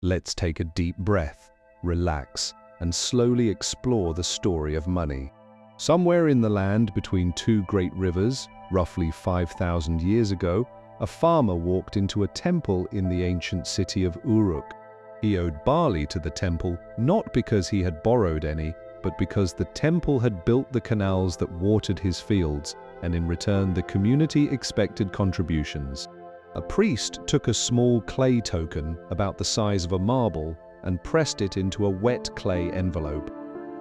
Let's take a deep breath, relax, and slowly explore the story of money. Somewhere in the land between two great rivers, roughly 5,000 years ago, a farmer walked into a temple in the ancient city of Uruk. He owed barley to the temple not because he had borrowed any, but because the temple had built the canals that watered his fields, and in return the community expected contributions. A priest took a small clay token about the size of a marble and pressed it into a wet clay envelope.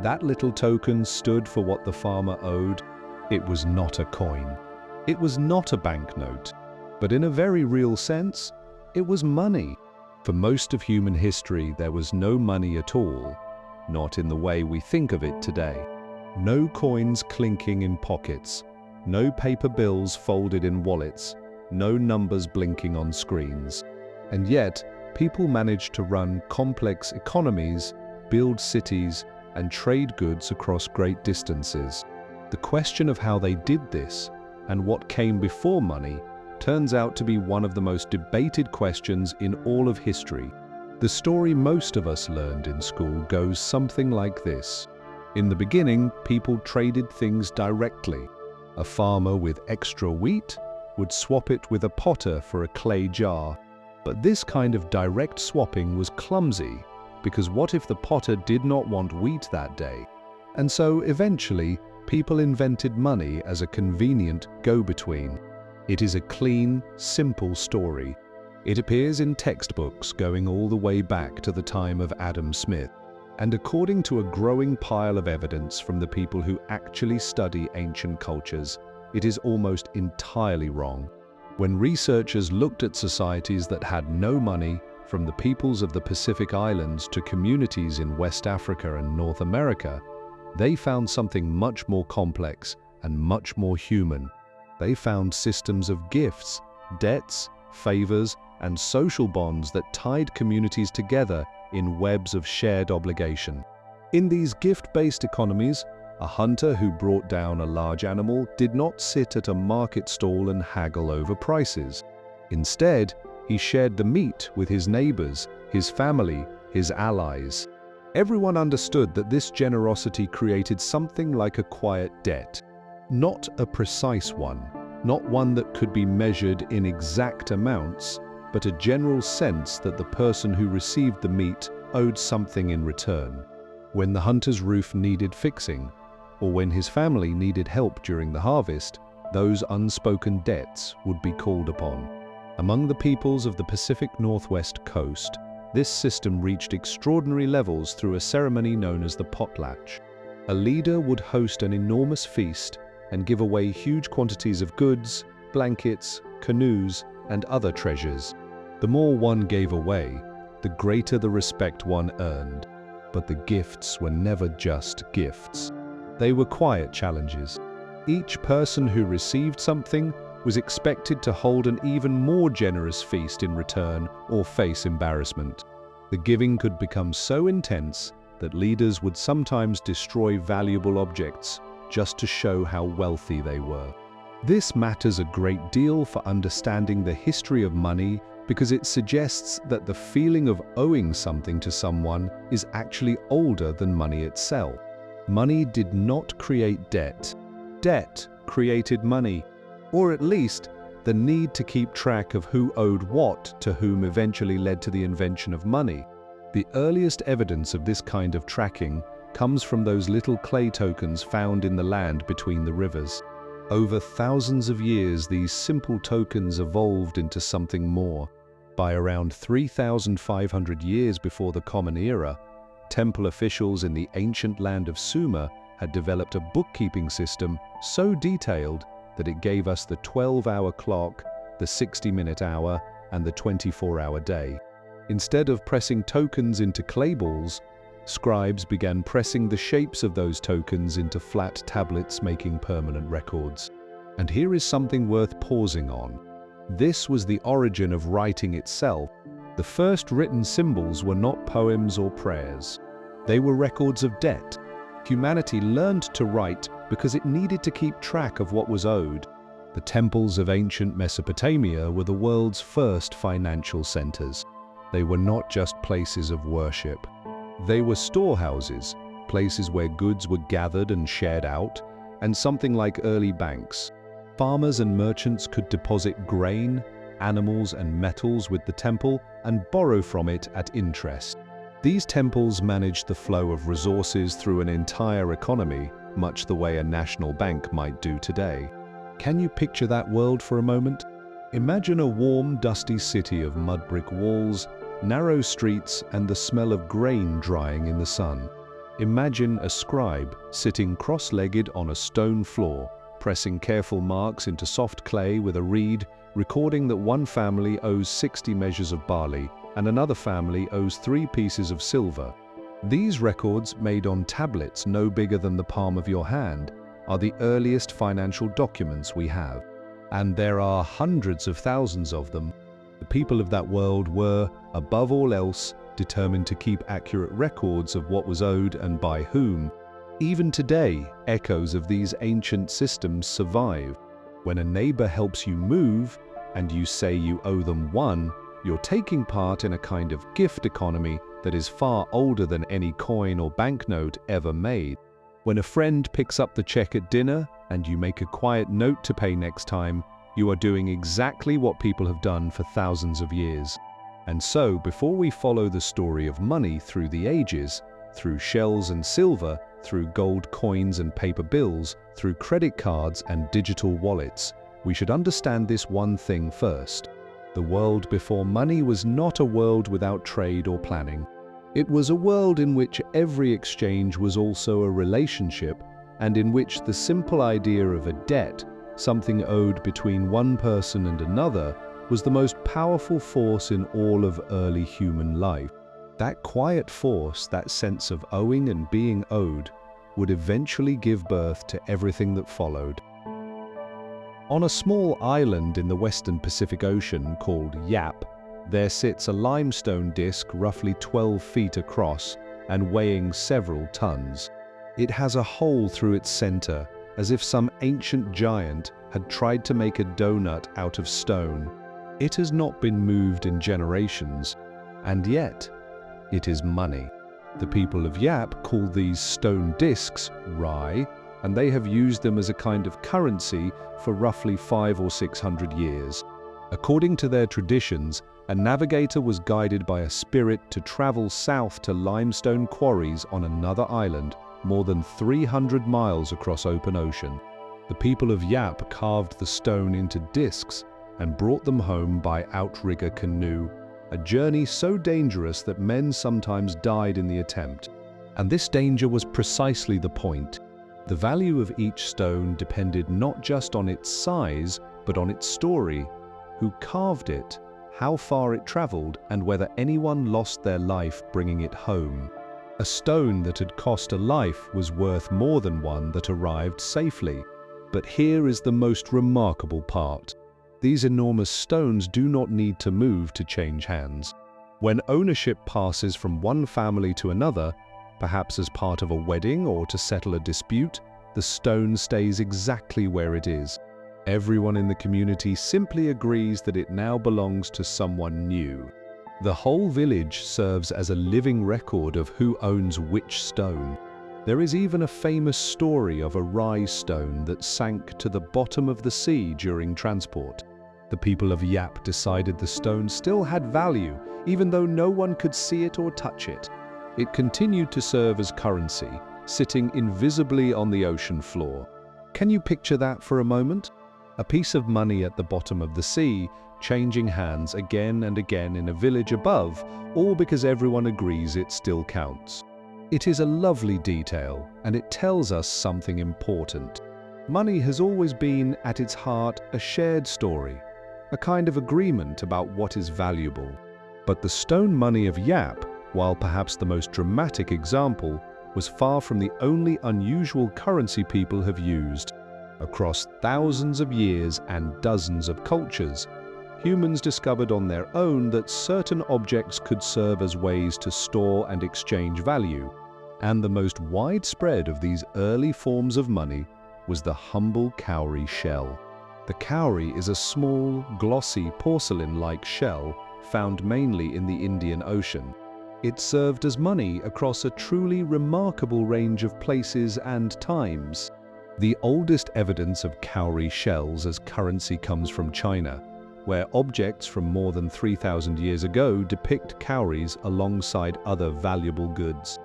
That little token stood for what the farmer owed. It was not a coin. It was not a banknote. But in a very real sense, it was money. For most of human history, there was no money at all, not in the way we think of it today. No coins clinking in pockets, no paper bills folded in wallets, no numbers blinking on screens. And yet, people managed to run complex economies, build cities, and trade goods across great distances. The question of how they did this, and what came before money, turns out to be one of the most debated questions in all of history. The story most of us learned in school goes something like this. In the beginning, people traded things directly. A farmer with extra wheat would swap it with a potter for a clay jar. But this kind of direct swapping was clumsy, because what if the potter did not want wheat that day? And so eventually, people invented money as a convenient go-between. It is a clean, simple story. It appears in textbooks going all the way back to the time of Adam Smith. And according to a growing pile of evidence from the people who actually study ancient cultures, it is almost entirely wrong. When researchers looked at societies that had no money, from the peoples of the Pacific Islands to communities in West Africa and North America, they found something much more complex and much more human. They found systems of gifts, debts, favors, and social bonds that tied communities together in webs of shared obligation. In these gift-based economies, a hunter who brought down a large animal did not sit at a market stall and haggle over prices. Instead, he shared the meat with his neighbors, his family, his allies. Everyone understood that this generosity created something like a quiet debt. Not a precise one, not one that could be measured in exact amounts, but a general sense that the person who received the meat owed something in return. When the hunter's roof needed fixing, or when his family needed help during the harvest, those unspoken debts would be called upon. Among the peoples of the Pacific Northwest coast, this system reached extraordinary levels through a ceremony known as the potlatch. A leader would host an enormous feast and give away huge quantities of goods, blankets, canoes, and other treasures. The more one gave away, the greater the respect one earned. But the gifts were never just gifts. They were quiet challenges. Each person who received something was expected to hold an even more generous feast in return or face embarrassment. The giving could become so intense that leaders would sometimes destroy valuable objects just to show how wealthy they were. This matters a great deal for understanding the history of money because it suggests that the feeling of owing something to someone is actually older than money itself. Money did not create debt. Debt created money, or at least the need to keep track of who owed what to whom eventually led to the invention of money. The earliest evidence of this kind of tracking comes from those little clay tokens found in the land between the rivers. Over thousands of years, these simple tokens evolved into something more. By around 3,500 years before the Common Era, temple officials in the ancient land of Sumer had developed a bookkeeping system so detailed that it gave us the 12-hour clock, the 60-minute hour, and the 24-hour day. Instead of pressing tokens into clay balls, scribes began pressing the shapes of those tokens into flat tablets, making permanent records. And here is something worth pausing on. This was the origin of writing itself. The first written symbols were not poems or prayers. They were records of debt. Humanity learned to write because it needed to keep track of what was owed. The temples of ancient Mesopotamia were the world's first financial centers. They were not just places of worship. They were storehouses, places where goods were gathered and shared out, and something like early banks. Farmers and merchants could deposit grain, animals and metals with the temple and borrow from it at interest. These temples managed the flow of resources through an entire economy, much the way a national bank might do today. Can you picture that world for a moment? Imagine a warm, dusty city of mud brick walls, narrow streets, and the smell of grain drying in the sun. Imagine a scribe sitting cross-legged on a stone floor, pressing careful marks into soft clay with a reed, recording that one family owes 60 measures of barley and another family owes 3 pieces of silver. These records, made on tablets no bigger than the palm of your hand, are the earliest financial documents we have. And there are hundreds of thousands of them. The people of that world were, above all else, determined to keep accurate records of what was owed and by whom. Even today, echoes of these ancient systems survive. When a neighbor helps you move, and you say you owe them one, you're taking part in a kind of gift economy that is far older than any coin or banknote ever made. When a friend picks up the check at dinner, and you make a quiet note to pay next time, you are doing exactly what people have done for thousands of years. And so, before we follow the story of money through the ages, through shells and silver, through gold coins and paper bills, through credit cards and digital wallets, we should understand this one thing first. The world before money was not a world without trade or planning. It was a world in which every exchange was also a relationship, and in which the simple idea of a debt, something owed between one person and another, was the most powerful force in all of early human life. That quiet force, that sense of owing and being owed, would eventually give birth to everything that followed. On a small island in the western Pacific Ocean called Yap, there sits a limestone disc roughly 12 feet across and weighing several tons. It has a hole through its center, as if some ancient giant had tried to make a donut out of stone. It has not been moved in generations, and yet it is money. The people of Yap call these stone discs Rai, and they have used them as a kind of currency for roughly 500 or 600 years. According to their traditions, a navigator was guided by a spirit to travel south to limestone quarries on another island, more than 300 miles across open ocean. The people of Yap carved the stone into discs and brought them home by outrigger canoe, a journey so dangerous that men sometimes died in the attempt. And this danger was precisely the point. The value of each stone depended not just on its size, but on its story, who carved it, how far it traveled, and whether anyone lost their life bringing it home. A stone that had cost a life was worth more than one that arrived safely. But here is the most remarkable part. These enormous stones do not need to move to change hands. When ownership passes from one family to another, perhaps as part of a wedding or to settle a dispute, the stone stays exactly where it is. Everyone in the community simply agrees that it now belongs to someone new. The whole village serves as a living record of who owns which stone. There is even a famous story of a Rai stone that sank to the bottom of the sea during transport. The people of Yap decided the stone still had value, even though no one could see it or touch it. It continued to serve as currency, sitting invisibly on the ocean floor. Can you picture that for a moment? A piece of money at the bottom of the sea, changing hands again and again in a village above, all because everyone agrees it still counts. It is a lovely detail, and it tells us something important. Money has always been, at its heart, a shared story, a kind of agreement about what is valuable. But the stone money of Yap, while perhaps the most dramatic example, was far from the only unusual currency people have used. Across thousands of years and dozens of cultures, humans discovered on their own that certain objects could serve as ways to store and exchange value. And the most widespread of these early forms of money was the humble cowrie shell. The cowrie is a small, glossy, porcelain-like shell found mainly in the Indian Ocean. It served as money across a truly remarkable range of places and times. The oldest evidence of cowrie shells as currency comes from China, where objects from more than 3,000 years ago depict cowries alongside other valuable goods.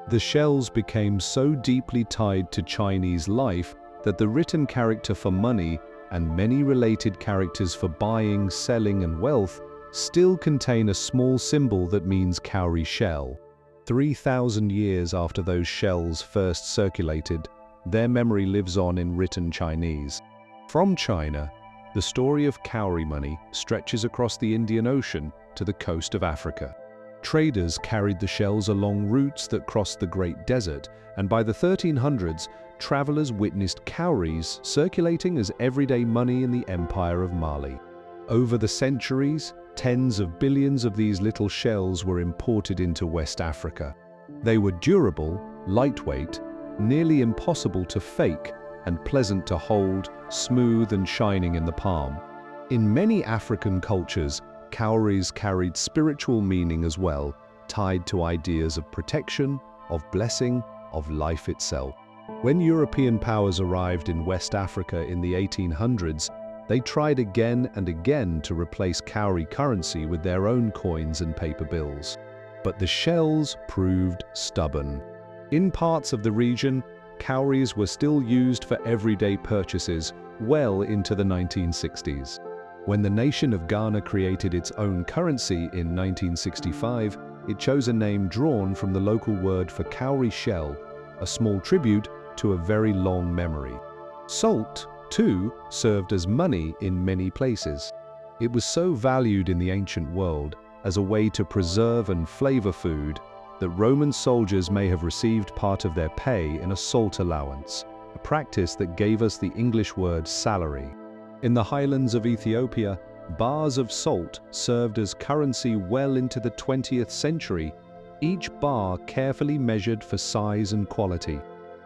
The shells became so deeply tied to Chinese life that the written character for money and many related characters for buying, selling, and wealth still contain a small symbol that means cowrie shell. 3,000 years after those shells first circulated, their memory lives on in written Chinese. From China, the story of cowrie money stretches across the Indian Ocean to the coast of Africa. Traders carried the shells along routes that crossed the Great Desert, and by the 1300s, travelers witnessed cowries circulating as everyday money in the Empire of Mali. Over the centuries, tens of billions of these little shells were imported into West Africa. They were durable, lightweight, nearly impossible to fake, and pleasant to hold, smooth and shining in the palm. In many African cultures, cowries carried spiritual meaning as well, tied to ideas of protection, of blessing, of life itself. When European powers arrived in West Africa in the 1800s, they tried again and again to replace cowrie currency with their own coins and paper bills. But the shells proved stubborn. In parts of the region, cowries were still used for everyday purchases well into the 1960s. When the nation of Ghana created its own currency in 1965, it chose a name drawn from the local word for cowrie shell, a small tribute to a very long memory. Salt, too, served as money in many places. It was so valued in the ancient world as a way to preserve and flavor food that Roman soldiers may have received part of their pay in a salt allowance, a practice that gave us the English word salary. In the highlands of Ethiopia, bars of salt served as currency well into the 20th century, each bar carefully measured for size and quality.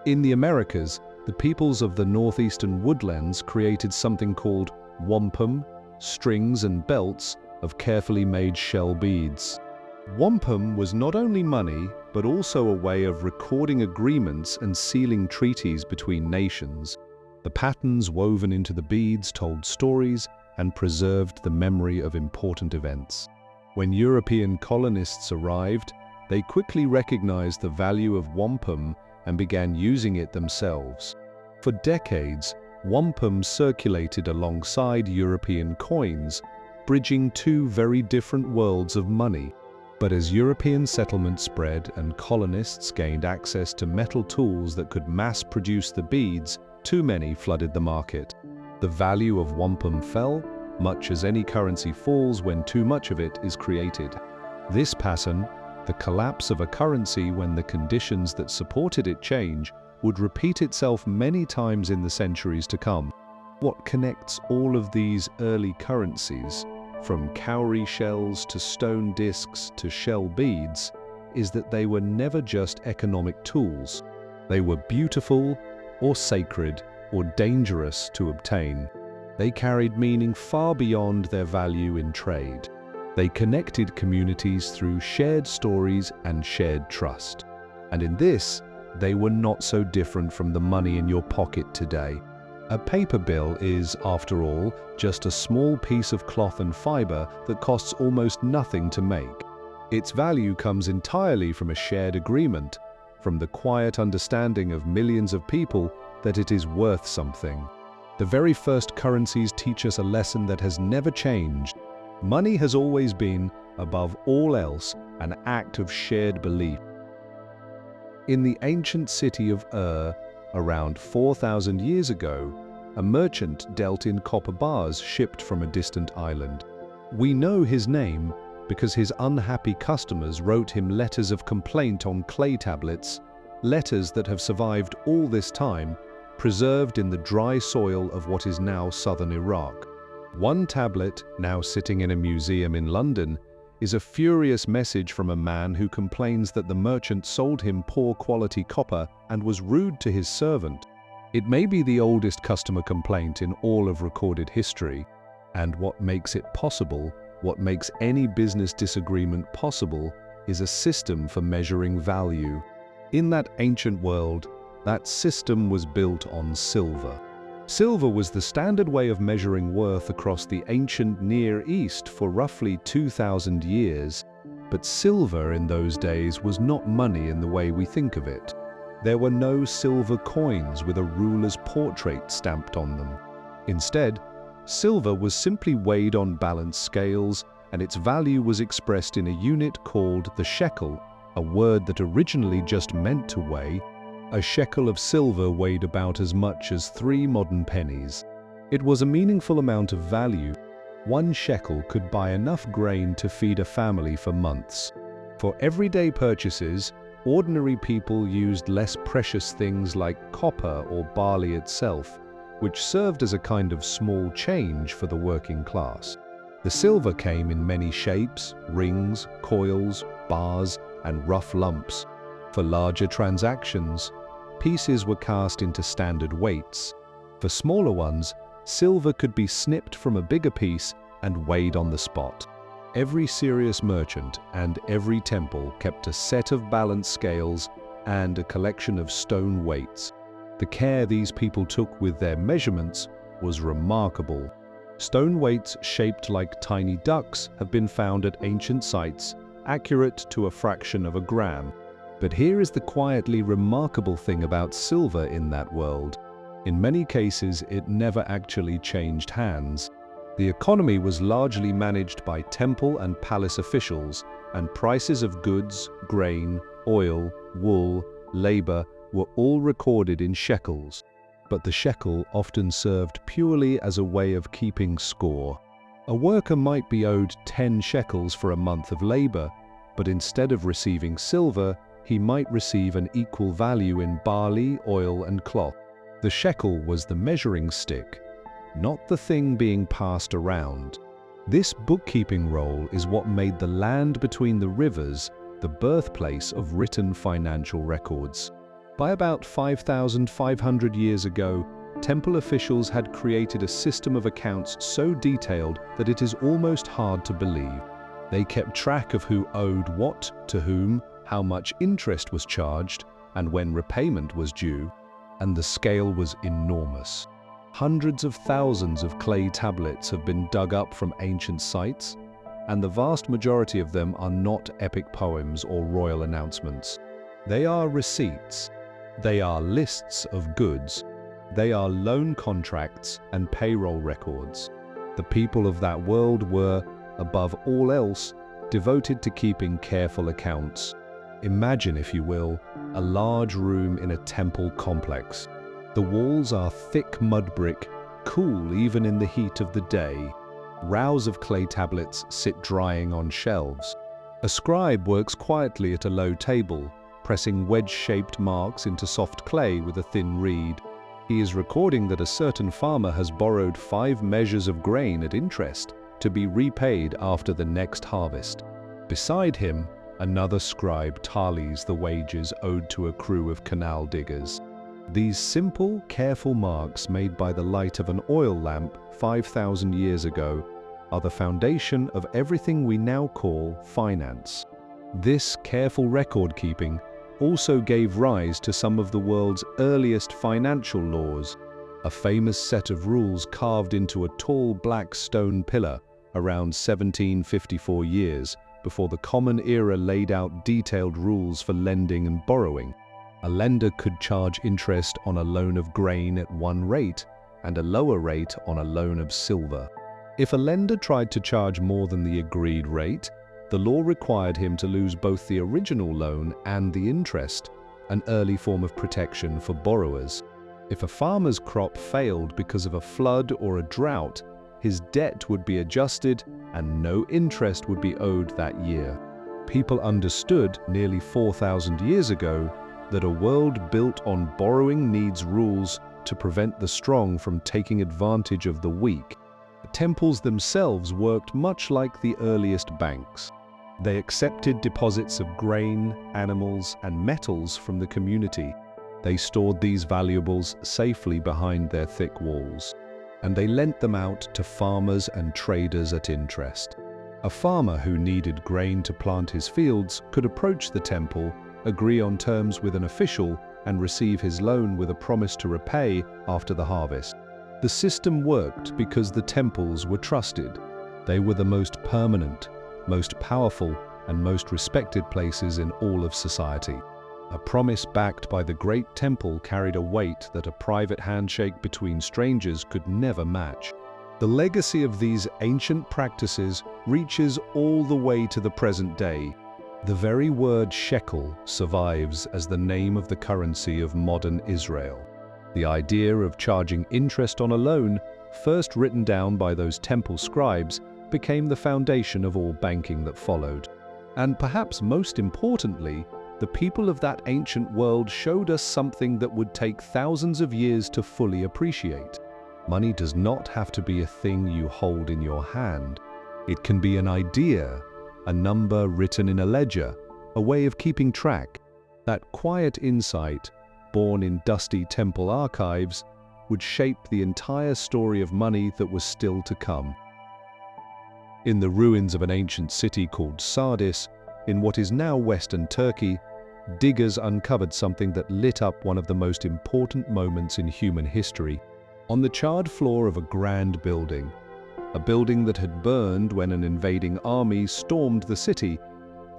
In the Americas, the peoples of the northeastern woodlands created something called wampum, strings and belts of carefully made shell beads. Wampum was not only money, but also a way of recording agreements and sealing treaties between nations. The patterns woven into the beads told stories and preserved the memory of important events. When European colonists arrived, they quickly recognized the value of wampum and began using it themselves. For decades, wampum circulated alongside European coins, bridging two very different worlds of money. But as European settlement spread and colonists gained access to metal tools that could mass-produce the beads, too many flooded the market. The value of wampum fell, much as any currency falls when too much of it is created. This pattern, the collapse of a currency when the conditions that supported it change, would repeat itself many times in the centuries to come. What connects all of these early currencies, from cowrie shells to stone discs to shell beads, is that they were never just economic tools. They were beautiful, or sacred, or dangerous to obtain. They carried meaning far beyond their value in trade. They connected communities through shared stories and shared trust. And in this, they were not so different from the money in your pocket today. A paper bill is, after all, just a small piece of cloth and fiber that costs almost nothing to make. Its value comes entirely from a shared agreement, from the quiet understanding of millions of people that it is worth something. The very first currencies teach us a lesson that has never changed. Money has always been, above all else, an act of shared belief. In the ancient city of around 4,000 years ago, a merchant dealt in copper bars shipped from a distant island. We know his name because his unhappy customers wrote him letters of complaint on clay tablets, letters that have survived all this time, preserved in the dry soil of what is now southern Iraq. One tablet, now sitting in a museum in London, is a furious message from a man who complains that the merchant sold him poor quality copper and was rude to his servant. It may be the oldest customer complaint in all of recorded history, and what makes it possible What makes any business disagreement possible is a system for measuring value. In that ancient world, that system was built on silver. Silver was the standard way of measuring worth across the ancient Near East for roughly 2,000 years. But silver in those days was not money in the way we think of it. There were no silver coins with a ruler's portrait stamped on them. Instead, silver was simply weighed on balanced scales, and its value was expressed in a unit called the shekel, a word that originally just meant to weigh. A shekel of silver weighed about as much as 3 modern pennies. It was a meaningful amount of value. 1 shekel could buy enough grain to feed a family for months. For everyday purchases, ordinary people used less precious things like copper or barley itself, which served as a kind of small change for the working class. The silver came in many shapes: rings, coils, bars, and rough lumps. For larger transactions, pieces were cast into standard weights. For smaller ones, silver could be snipped from a bigger piece and weighed on the spot. Every serious merchant and every temple kept a set of balance scales and a collection of stone weights. The care these people took with their measurements was remarkable. Stone weights shaped like tiny ducks have been found at ancient sites, accurate to a fraction of a gram. But here is the quietly remarkable thing about silver in that world. In many cases, it never actually changed hands. The economy was largely managed by temple and palace officials, and prices of goods, grain, oil, wool, labor were all recorded in shekels. But the shekel often served purely as a way of keeping score. A worker might be owed 10 shekels for a month of labor, but instead of receiving silver, he might receive an equal value in barley, oil, and cloth. The shekel was the measuring stick, not the thing being passed around. This bookkeeping role is what made the land between the rivers the birthplace of written financial records. By about 5,500 years ago, temple officials had created a system of accounts so detailed that it is almost hard to believe. They kept track of who owed what to whom, how much interest was charged, and when repayment was due, and the scale was enormous. Hundreds of thousands of clay tablets have been dug up from ancient sites, and the vast majority of them are not epic poems or royal announcements. They are receipts. They are lists of goods. They are loan contracts and payroll records. The people of that world were, above all else, devoted to keeping careful accounts. Imagine, if you will, a large room in a temple complex. The walls are thick mud brick, cool even in the heat of the day. Rows of clay tablets sit drying on shelves. A scribe works quietly at a low table, pressing wedge-shaped marks into soft clay with a thin reed. He is recording that a certain farmer has borrowed 5 measures of grain at interest to be repaid after the next harvest. Beside him, another scribe tallies the wages owed to a crew of canal diggers. These simple, careful marks made by the light of an oil lamp 5,000 years ago are the foundation of everything we now call finance. This careful record-keeping also gave rise to some of the world's earliest financial laws, a famous set of rules carved into a tall black stone pillar around 1754 years before the Common Era laid out detailed rules for lending and borrowing. A lender could charge interest on a loan of grain at one rate and a lower rate on a loan of silver. If a lender tried to charge more than the agreed rate, the law required him to lose both the original loan and the interest, an early form of protection for borrowers. If a farmer's crop failed because of a flood or a drought, his debt would be adjusted and no interest would be owed that year. People understood nearly 4,000 years ago that a world built on borrowing needs rules to prevent the strong from taking advantage of the weak. The temples themselves worked much like the earliest banks. They accepted deposits of grain, animals, and metals from the community. They stored these valuables safely behind their thick walls, and they lent them out to farmers and traders at interest. A farmer who needed grain to plant his fields could approach the temple, agree on terms with an official, and receive his loan with a promise to repay after the harvest. The system worked because the temples were trusted. They were the most permanent, most powerful, and most respected places in all of society. A promise backed by the great temple carried a weight that a private handshake between strangers could never match. The legacy of these ancient practices reaches all the way to the present day. The very word shekel survives as the name of the currency of modern Israel. The idea of charging interest on a loan, first written down by those temple scribes, became the foundation of all banking that followed. And perhaps most importantly, the people of that ancient world showed us something that would take thousands of years to fully appreciate. Money does not have to be a thing you hold in your hand. It can be an idea, a number written in a ledger, a way of keeping track. That quiet insight, born in dusty temple archives, would shape the entire story of money that was still to come. In the ruins of an ancient city called Sardis, in what is now Western Turkey, diggers uncovered something that lit up one of the most important moments in human history. On the charred floor of a grand building, a building that had burned when an invading army stormed the city,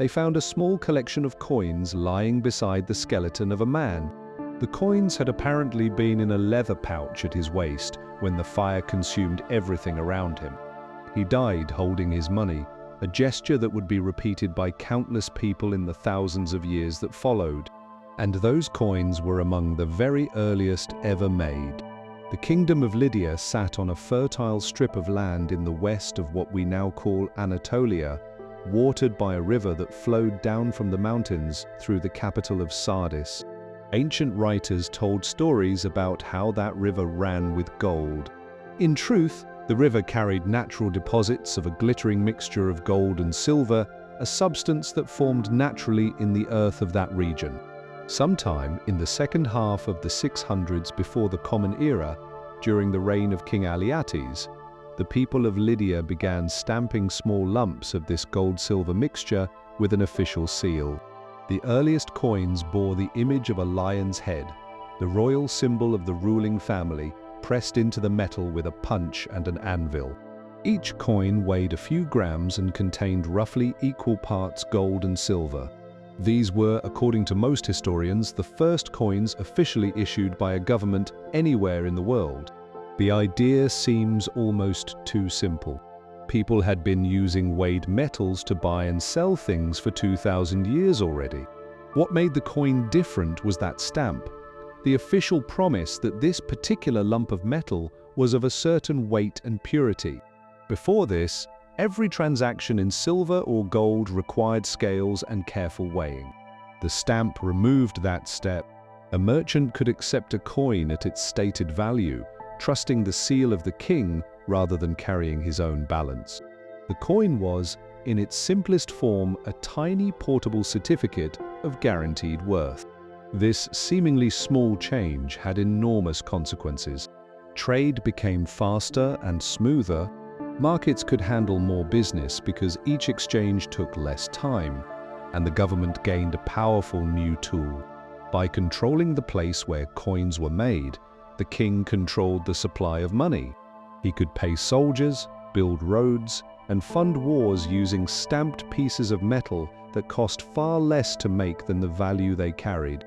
they found a small collection of coins lying beside the skeleton of a man. The coins had apparently been in a leather pouch at his waist when the fire consumed everything around him. He died holding his money, a gesture that would be repeated by countless people in the thousands of years that followed. And those coins were among the very earliest ever made. The kingdom of Lydia sat on a fertile strip of land in the west of what we now call Anatolia, watered by a river that flowed down from the mountains through the capital of Sardis. Ancient writers told stories about how that river ran with gold. In truth, the river carried natural deposits of a glittering mixture of gold and silver, a substance that formed naturally in the earth of that region. Sometime in the second half of the 600s before the Common Era, during the reign of King Alyattes, the people of Lydia began stamping small lumps of this gold-silver mixture with an official seal. The earliest coins bore the image of a lion's head, the royal symbol of the ruling family, pressed into the metal with a punch and an anvil. Each coin weighed a few grams and contained roughly equal parts gold and silver. These were, according to most historians, the first coins officially issued by a government anywhere in the world. The idea seems almost too simple. People had been using weighed metals to buy and sell things for 2,000 years already. What made the coin different was that stamp, the official promise that this particular lump of metal was of a certain weight and purity. Before this, every transaction in silver or gold required scales and careful weighing. The stamp removed that step. A merchant could accept a coin at its stated value, trusting the seal of the king rather than carrying his own balance. The coin was, in its simplest form, a tiny portable certificate of guaranteed worth. This seemingly small change had enormous consequences. Trade became faster and smoother. Markets could handle more business because each exchange took less time, and the government gained a powerful new tool. By controlling the place where coins were made, the king controlled the supply of money. He could pay soldiers, build roads, and fund wars using stamped pieces of metal that cost far less to make than the value they carried.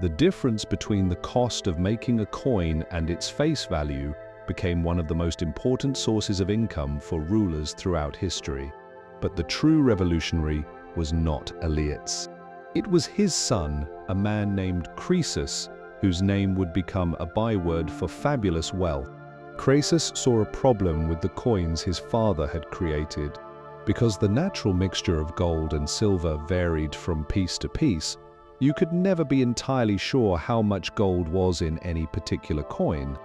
The difference between the cost of making a coin and its face value became one of the most important sources of income for rulers throughout history. But the true revolutionary was not Alyattes. It was his son, a man named Croesus, whose name would become a byword for fabulous wealth. Croesus saw a problem with the coins his father had created. Because the natural mixture of gold and silver varied from piece to piece, you could never be entirely sure how much gold was in any particular coin.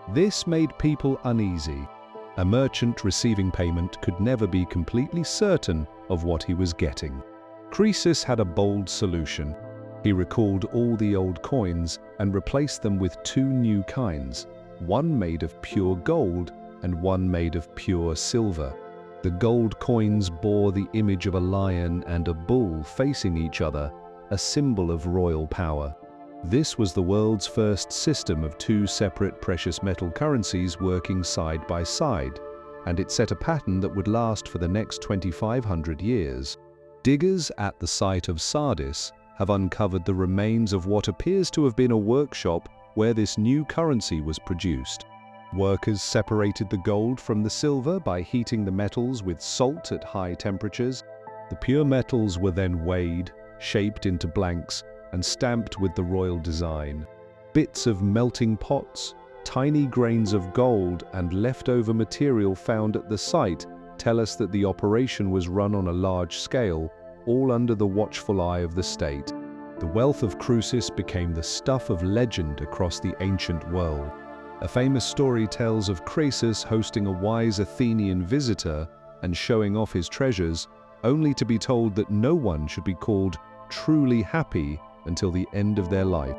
This made people uneasy. A merchant receiving payment could never be completely certain of what he was getting. Croesus had a bold solution. He recalled all the old coins and replaced them with two new kinds, one made of pure gold and one made of pure silver. The gold coins bore the image of a lion and a bull facing each other, a symbol of royal power. This was the world's first system of two separate precious metal currencies working side by side, and it set a pattern that would last for the next 2,500 years. Diggers at the site of Sardis have uncovered the remains of what appears to have been a workshop where this new currency was produced. Workers separated the gold from the silver by heating the metals with salt at high temperatures. The pure metals were then weighed, shaped into blanks, and stamped with the royal design. Bits of melting pots, tiny grains of gold, and leftover material found at the site tell us that the operation was run on a large scale, all under the watchful eye of the state. The wealth of Croesus became the stuff of legend across the ancient world. A famous story tells of Croesus hosting a wise Athenian visitor and showing off his treasures, only to be told that no one should be called truly happy until the end of their life.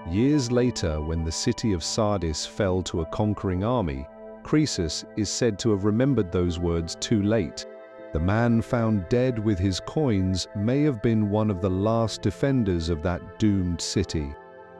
Years later, when the city of Sardis fell to a conquering army, Croesus is said to have remembered those words too late. The man found dead with his coins may have been one of the last defenders of that doomed city.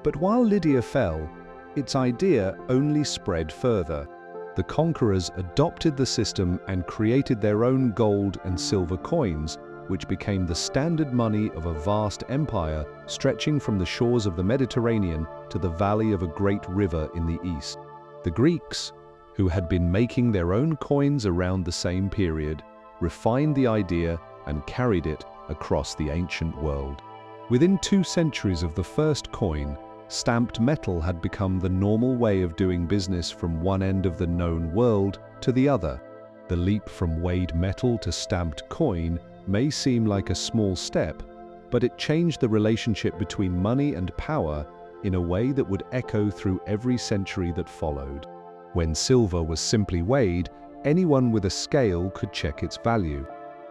But while Lydia fell, its idea only spread further. The conquerors adopted the system and created their own gold and silver coins, which became the standard money of a vast empire stretching from the shores of the Mediterranean to the valley of a great river in the east. The Greeks, who had been making their own coins around the same period, refined the idea and carried it across the ancient world. Within 2 centuries of the first coin, stamped metal had become the normal way of doing business from one end of the known world to the other. The leap from weighed metal to stamped coin may seem like a small step, but it changed the relationship between money and power in a way that would echo through every century that followed. When silver was simply weighed, anyone with a scale could check its value.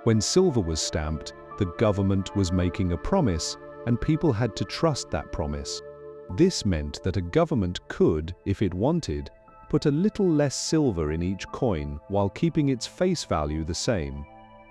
When silver was stamped, the government was making a promise, and people had to trust that promise. This meant that a government could, if it wanted, put a little less silver in each coin while keeping its face value the same,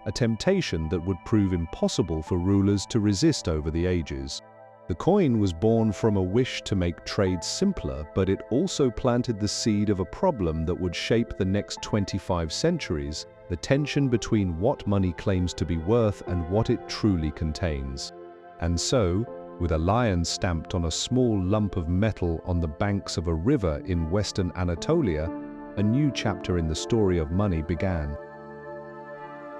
a temptation that would prove impossible for rulers to resist over the ages. The coin was born from a wish to make trade simpler, but it also planted the seed of a problem that would shape the next 25 centuries, the tension between what money claims to be worth and what it truly contains. And so, with a lion stamped on a small lump of metal on the banks of a river in western Anatolia, a new chapter in the story of money began.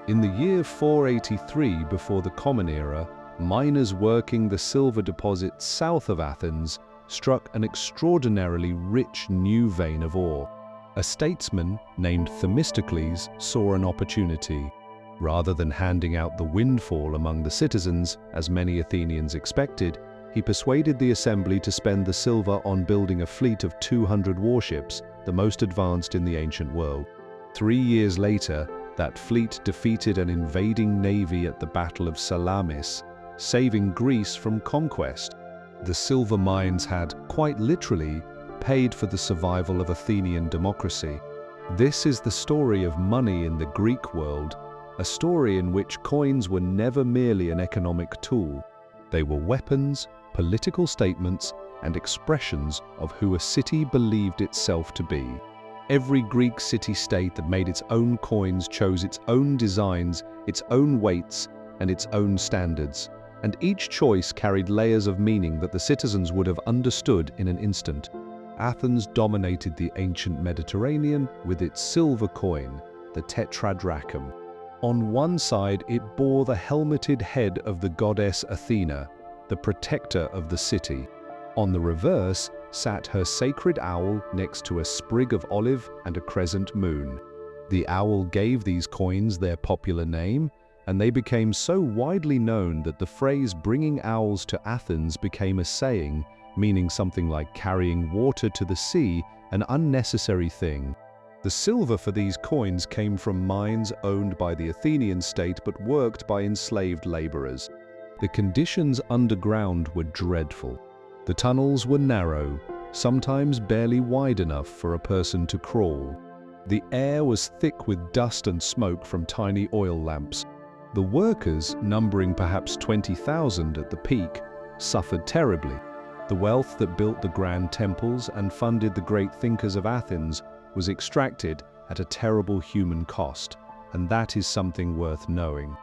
In the year 483 before the Common Era, miners working the silver deposits south of Athens struck an extraordinarily rich new vein of ore. A statesman named Themistocles saw an opportunity. Rather than handing out the windfall among the citizens, as many Athenians expected, he persuaded the assembly to spend the silver on building a fleet of 200 warships, the most advanced in the ancient world. 3 years later, that fleet defeated an invading navy at the Battle of Salamis, saving Greece from conquest. The silver mines had, quite literally, paid for the survival of Athenian democracy. This is the story of money in the Greek world, a story in which coins were never merely an economic tool. They were weapons, political statements, and expressions of who a city believed itself to be. Every Greek city-state that made its own coins chose its own designs, its own weights, and its own standards, and each choice carried layers of meaning that the citizens would have understood in an instant. Athens dominated the ancient Mediterranean with its silver coin, the tetradrachm. On one side, it bore the helmeted head of the goddess Athena, the protector of the city. On the reverse sat her sacred owl next to a sprig of olive and a crescent moon. The owl gave these coins their popular name, and they became so widely known that the phrase "bringing owls to Athens" became a saying, meaning something like carrying water to the sea, an unnecessary thing. The silver for these coins came from mines owned by the Athenian state but worked by enslaved laborers. The conditions underground were dreadful. The tunnels were narrow, sometimes barely wide enough for a person to crawl. The air was thick with dust and smoke from tiny oil lamps. The workers, numbering perhaps 20,000 at the peak, suffered terribly. The wealth that built the grand temples and funded the great thinkers of Athens was extracted at a terrible human cost, and that is something worth knowing.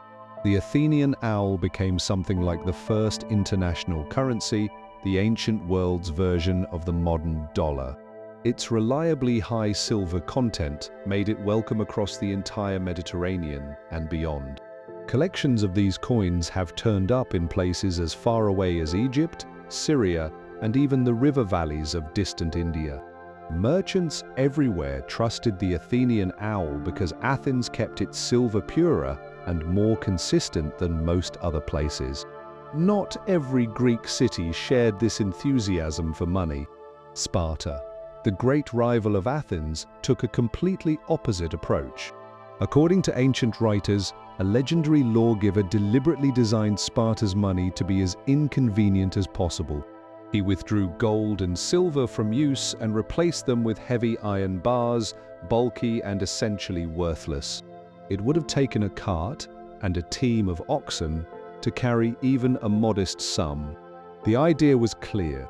The Athenian owl became something like the first international currency, the ancient world's version of the modern dollar. Its reliably high silver content made it welcome across the entire Mediterranean and beyond. Collections of these coins have turned up in places as far away as Egypt, Syria, and even the river valleys of distant India. Merchants everywhere trusted the Athenian owl because Athens kept its silver purer and more consistent than most other places. Not every Greek city shared this enthusiasm for money. Sparta, the great rival of Athens, took a completely opposite approach. According to ancient writers, a legendary lawgiver deliberately designed Sparta's money to be as inconvenient as possible. He withdrew gold and silver from use and replaced them with heavy iron bars, bulky and essentially worthless. It would have taken a cart and a team of oxen to carry even a modest sum. The idea was clear.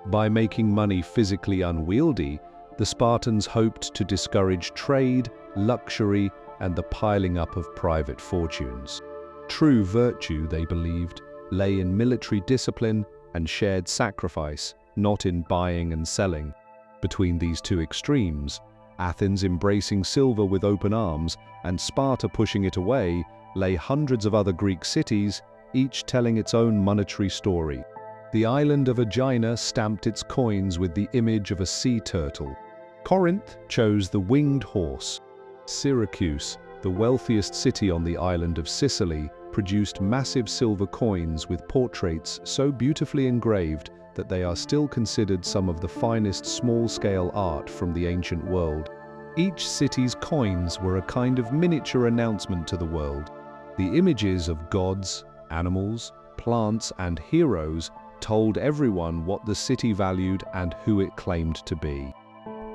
By making money physically unwieldy, the Spartans hoped to discourage trade, luxury, and the piling up of private fortunes. True virtue, they believed, lay in military discipline and shared sacrifice, not in buying and selling. Between these two extremes, Athens embracing silver with open arms and Sparta pushing it away, lay hundreds of other Greek cities, each telling its own monetary story. The island of Aegina stamped its coins with the image of a sea turtle. Corinth chose the winged horse. Syracuse, the wealthiest city on the island of Sicily, produced massive silver coins with portraits so beautifully engraved that they are still considered some of the finest small-scale art from the ancient world. Each city's coins were a kind of miniature announcement to the world. The images of gods, animals, plants, and heroes told everyone what the city valued and who it claimed to be.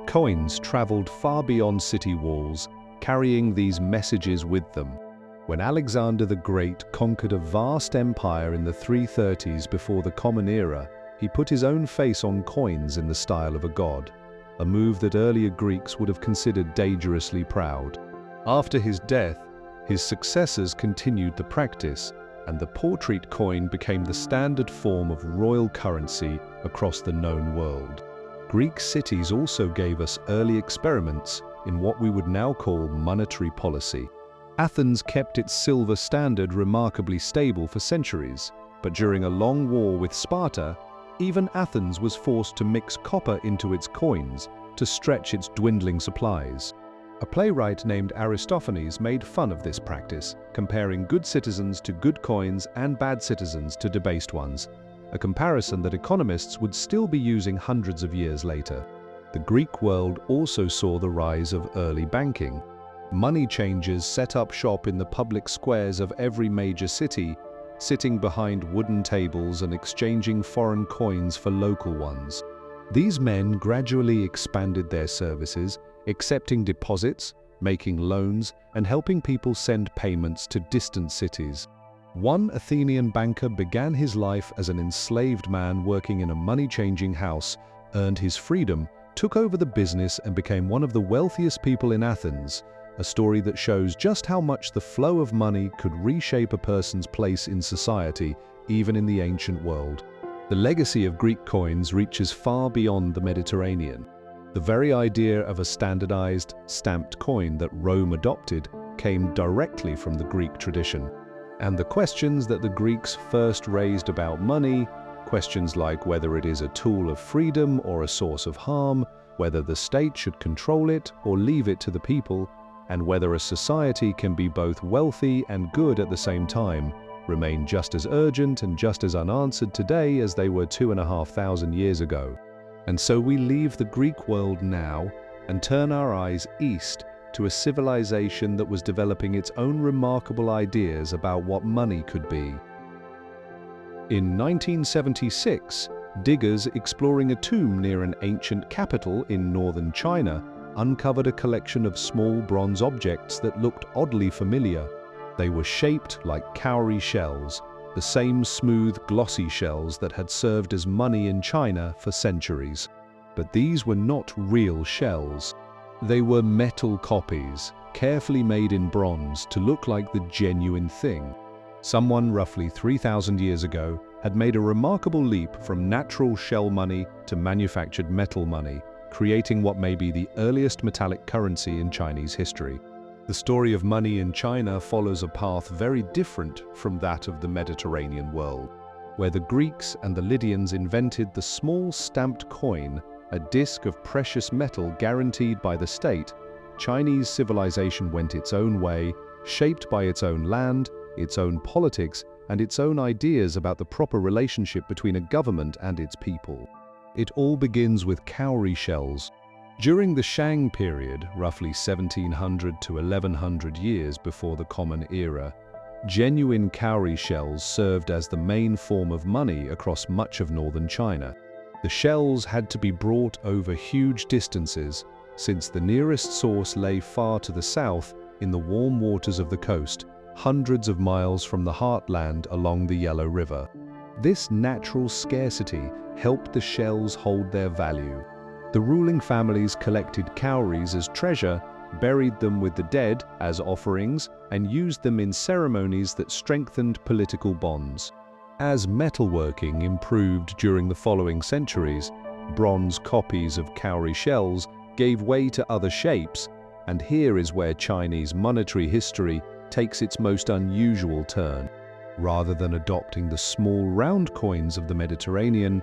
Coins traveled far beyond city walls, carrying these messages with them. When Alexander the Great conquered a vast empire in the 330s before the Common Era, he put his own face on coins in the style of a god, a move that earlier Greeks would have considered dangerously proud. After his death, his successors continued the practice, and the portrait coin became the standard form of royal currency across the known world. Greek cities also gave us early experiments in what we would now call monetary policy. Athens kept its silver standard remarkably stable for centuries, but during a long war with Sparta, even Athens was forced to mix copper into its coins to stretch its dwindling supplies. A playwright named Aristophanes made fun of this practice, comparing good citizens to good coins and bad citizens to debased ones, a comparison that economists would still be using hundreds of years later. The Greek world also saw the rise of early banking. Money changers set up shop in the public squares of every major city, sitting behind wooden tables and exchanging foreign coins for local ones. These men gradually expanded their services, accepting deposits, making loans, and helping people send payments to distant cities. One Athenian banker began his life as an enslaved man working in a money-changing house, earned his freedom, took over the business, and became one of the wealthiest people in Athens, a story that shows just how much the flow of money could reshape a person's place in society, even in the ancient world. The legacy of Greek coins reaches far beyond the Mediterranean. The very idea of a standardized, stamped coin that Rome adopted came directly from the Greek tradition. And the questions that the Greeks first raised about money, questions like whether it is a tool of freedom or a source of harm, whether the state should control it or leave it to the people, and whether a society can be both wealthy and good at the same time, remain just as urgent and just as unanswered today as they were 2,500 years ago. And so we leave the Greek world now and turn our eyes east to a civilization that was developing its own remarkable ideas about what money could be. In 1976, diggers exploring a tomb near an ancient capital in northern China uncovered a collection of small bronze objects that looked oddly familiar. They were shaped like cowrie shells, the same smooth, glossy shells that had served as money in China for centuries. But these were not real shells. They were metal copies, carefully made in bronze to look like the genuine thing. Someone roughly 3,000 years ago had made a remarkable leap from natural shell money to manufactured metal money, creating what may be the earliest metallic currency in Chinese history. The story of money in China follows a path very different from that of the Mediterranean world, where the Greeks and the Lydians invented the small stamped coin, a disc of precious metal guaranteed by the state. Chinese civilization went its own way, shaped by its own land, its own politics, and its own ideas about the proper relationship between a government and its people. It all begins with cowrie shells. During the Shang period, roughly 1700 to 1100 years before the Common Era, genuine cowrie shells served as the main form of money across much of northern China. The shells had to be brought over huge distances, since the nearest source lay far to the south in the warm waters of the coast, hundreds of miles from the heartland along the Yellow River. This natural scarcity helped the shells hold their value. The ruling families collected cowries as treasure, buried them with the dead as offerings, and used them in ceremonies that strengthened political bonds. As metalworking improved during the following centuries, bronze copies of cowrie shells gave way to other shapes, and here is where Chinese monetary history takes its most unusual turn. Rather than adopting the small round coins of the Mediterranean,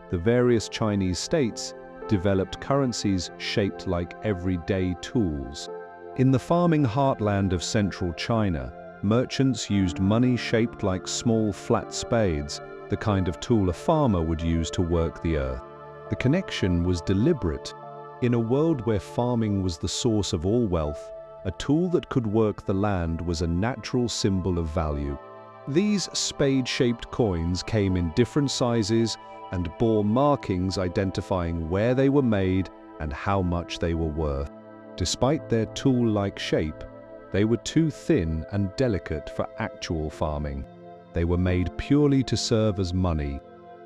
the various Chinese states developed currencies shaped like everyday tools. In the farming heartland of central China, merchants used money shaped like small flat spades, the kind of tool a farmer would use to work the earth. The connection was deliberate. In a world where farming was the source of all wealth, a tool that could work the land was a natural symbol of value. These spade-shaped coins came in different sizes and bore markings identifying where they were made and how much they were worth. Despite their tool-like shape, they were too thin and delicate for actual farming. They were made purely to serve as money.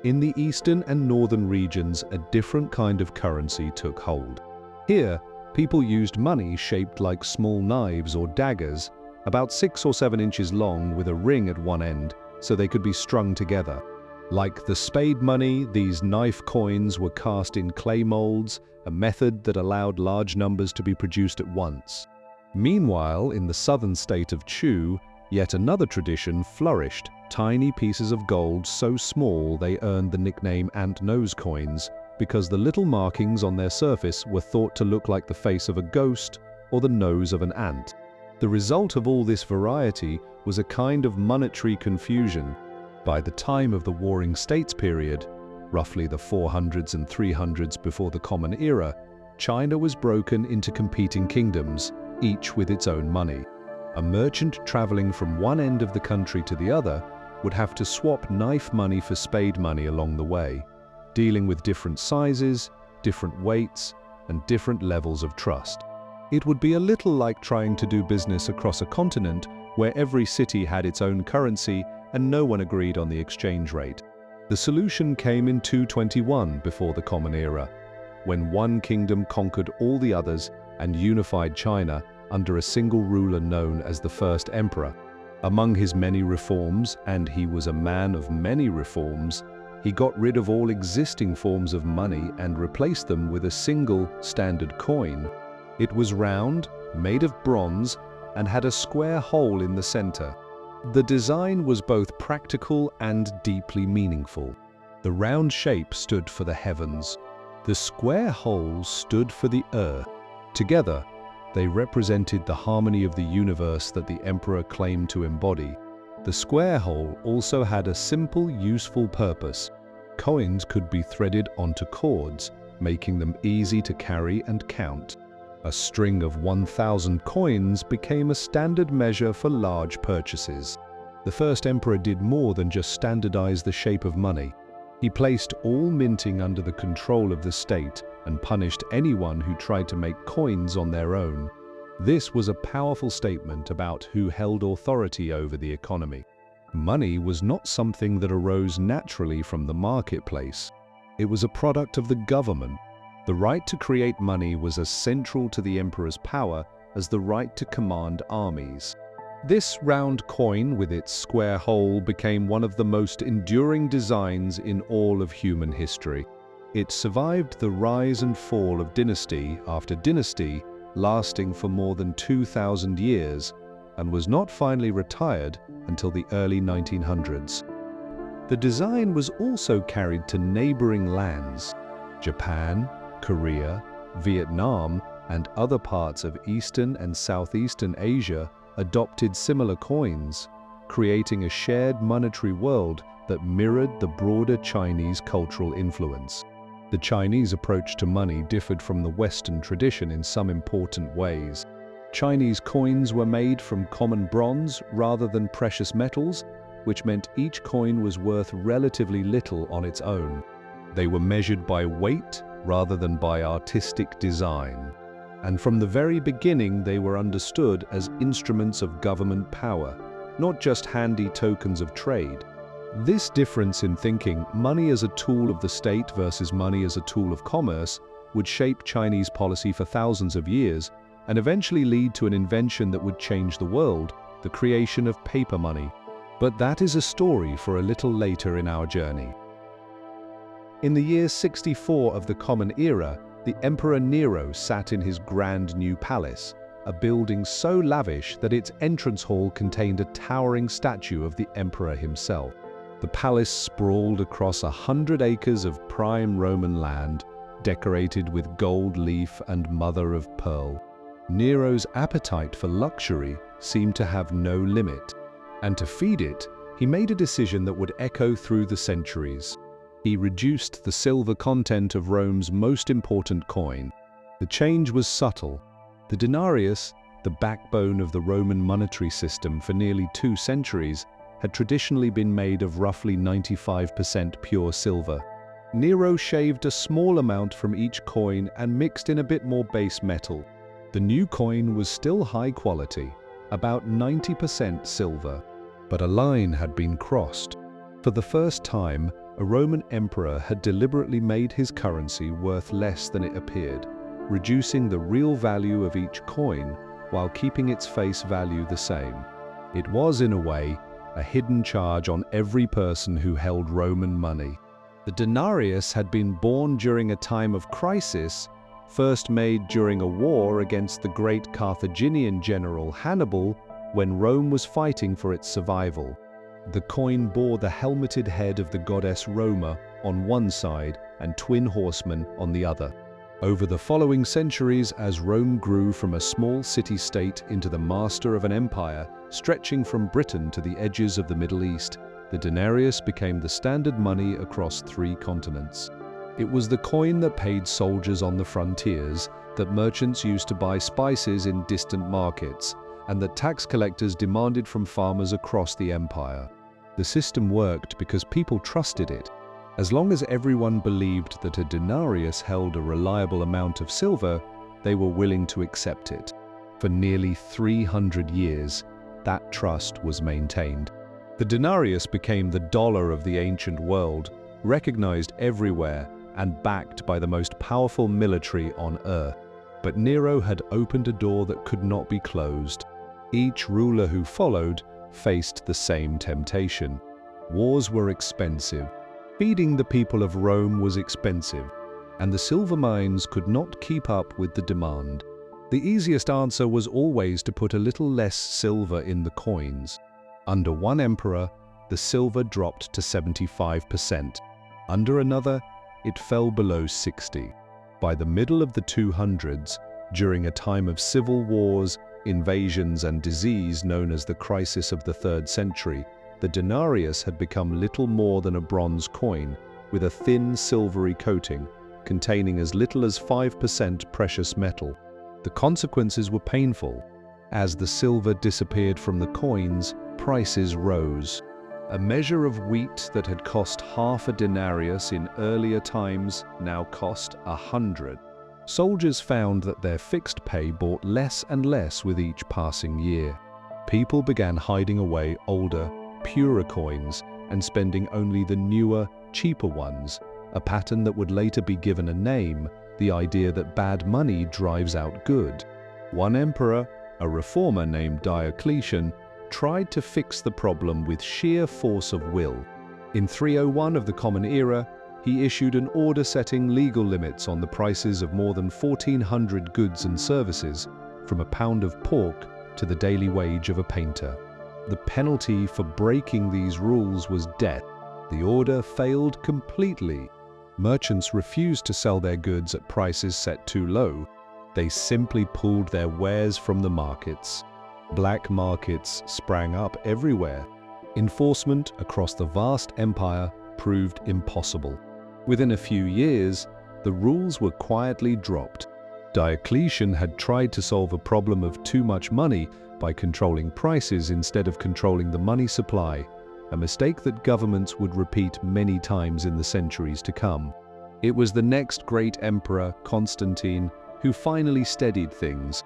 In the eastern and northern regions, a different kind of currency took hold. Here, people used money shaped like small knives or daggers, about 6 or 7 inches long with a ring at one end, so they could be strung together. Like the spade money, these knife coins were cast in clay molds, a method that allowed large numbers to be produced at once. Meanwhile, in the southern state of Chu, yet another tradition flourished, tiny pieces of gold so small they earned the nickname ant nose coins, because the little markings on their surface were thought to look like the face of a ghost or the nose of an ant. The result of all this variety was a kind of monetary confusion. By the time of the Warring States period, roughly the 400s and 300s before the Common Era, China was broken into competing kingdoms, each with its own money. A merchant traveling from one end of the country to the other would have to swap knife money for spade money along the way, dealing with different sizes, different weights, and different levels of trust. It would be a little like trying to do business across a continent where every city had its own currency and no one agreed on the exchange rate. The solution came in 221 before the Common Era, when one kingdom conquered all the others and unified China under a single ruler known as the First Emperor. Among his many reforms, and he was a man of many reforms, he got rid of all existing forms of money and replaced them with a single standard coin. It was round, made of bronze, and had a square hole in the center. The design was both practical and deeply meaningful. The round shape stood for the heavens. The square hole stood for the earth. Together, they represented the harmony of the universe that the emperor claimed to embody. The square hole also had a simple, useful purpose. Coins could be threaded onto cords, making them easy to carry and count. A string of 1,000 coins became a standard measure for large purchases. The first emperor did more than just standardize the shape of money. He placed all minting under the control of the state and punished anyone who tried to make coins on their own. This was a powerful statement about who held authority over the economy. Money was not something that arose naturally from the marketplace. It was a product of the government. The right to create money was as central to the emperor's power as the right to command armies. This round coin with its square hole became one of the most enduring designs in all of human history. It survived the rise and fall of dynasty after dynasty, lasting for more than 2,000 years, and was not finally retired until the early 1900s. The design was also carried to neighboring lands. Japan, Korea, Vietnam, and other parts of Eastern and Southeastern Asia adopted similar coins, creating a shared monetary world that mirrored the broader Chinese cultural influence. The Chinese approach to money differed from the Western tradition in some important ways. Chinese coins were made from common bronze rather than precious metals, which meant each coin was worth relatively little on its own. They were measured by weight rather than by artistic design. And from the very beginning, they were understood as instruments of government power, not just handy tokens of trade. This difference in thinking, money as a tool of the state versus money as a tool of commerce, would shape Chinese policy for thousands of years and eventually lead to an invention that would change the world, the creation of paper money. But that is a story for a little later in our journey. In the year 64 of the Common Era, the Emperor Nero sat in his grand new palace, a building so lavish that its entrance hall contained a towering statue of the emperor himself. The palace sprawled across 100 acres of prime Roman land, decorated with gold leaf and mother of pearl. Nero's appetite for luxury seemed to have no limit, and to feed it, he made a decision that would echo through the centuries. He reduced the silver content of Rome's most important coin. The change was subtle. The denarius, the backbone of the Roman monetary system for nearly 2 centuries, had traditionally been made of roughly 95% pure silver. Nero shaved a small amount from each coin and mixed in a bit more base metal. The new coin was still high quality, about 90% silver. But a line had been crossed. For the first time, a Roman emperor had deliberately made his currency worth less than it appeared, reducing the real value of each coin while keeping its face value the same. It was, in a way, a hidden charge on every person who held Roman money. The denarius had been born during a time of crisis, first made during a war against the great Carthaginian general Hannibal when Rome was fighting for its survival. The coin bore the helmeted head of the goddess Roma on one side and twin horsemen on the other. Over the following centuries, as Rome grew from a small city-state into the master of an empire stretching from Britain to the edges of the Middle East, the denarius became the standard money across 3 continents. It was the coin that paid soldiers on the frontiers, that merchants used to buy spices in distant markets, and that tax collectors demanded from farmers across the empire. The system worked because people trusted it. As long as everyone believed that a denarius held a reliable amount of silver, they were willing to accept it. For nearly 300 years, that trust was maintained. The denarius became the dollar of the ancient world, recognized everywhere and backed by the most powerful military on earth. But Nero had opened a door that could not be closed. Each ruler who followed faced the same temptation. Wars were expensive. Feeding the people of Rome was expensive, and the silver mines could not keep up with the demand. The easiest answer was always to put a little less silver in the coins. Under one emperor, the silver dropped to 75%. Under another, it fell below 60%. By the middle of the 200s, during a time of civil wars, invasions and disease known as the crisis of the 3rd century, the denarius had become little more than a bronze coin with a thin silvery coating, containing as little as 5% precious metal. The consequences were painful. As the silver disappeared from the coins, prices rose. A measure of wheat that had cost half a denarius in earlier times now cost 100. Soldiers found that their fixed pay bought less and less with each passing year. People began hiding away older, purer coins and spending only the newer, cheaper ones, a pattern that would later be given a name, the idea that bad money drives out good. One emperor, a reformer named Diocletian, tried to fix the problem with sheer force of will. In 301 of the Common Era, he issued an order setting legal limits on the prices of more than 1,400 goods and services, from a pound of pork to the daily wage of a painter. The penalty for breaking these rules was death. The order failed completely. Merchants refused to sell their goods at prices set too low. They simply pulled their wares from the markets. Black markets sprang up everywhere. Enforcement across the vast empire proved impossible. Within a few years, the rules were quietly dropped. Diocletian had tried to solve a problem of too much money by controlling prices instead of controlling the money supply, a mistake that governments would repeat many times in the centuries to come. It was the next great emperor, Constantine, who finally steadied things.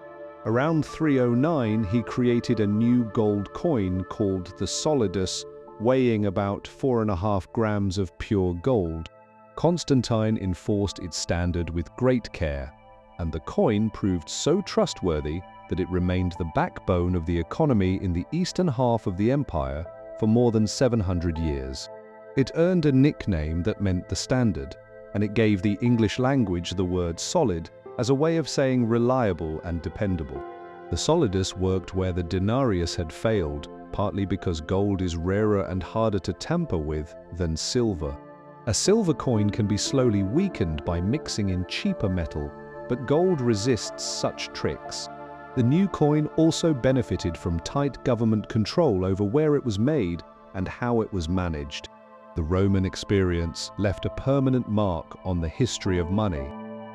Around 309, he created a new gold coin called the solidus, weighing about 4.5 grams of pure gold. Constantine enforced its standard with great care, and the coin proved so trustworthy that it remained the backbone of the economy in the eastern half of the empire for more than 700 years. It earned a nickname that meant the standard, and it gave the English language the word solid as a way of saying reliable and dependable. The solidus worked where the denarius had failed, partly because gold is rarer and harder to tamper with than silver. A silver coin can be slowly weakened by mixing in cheaper metal, but gold resists such tricks. The new coin also benefited from tight government control over where it was made and how it was managed. The Roman experience left a permanent mark on the history of money.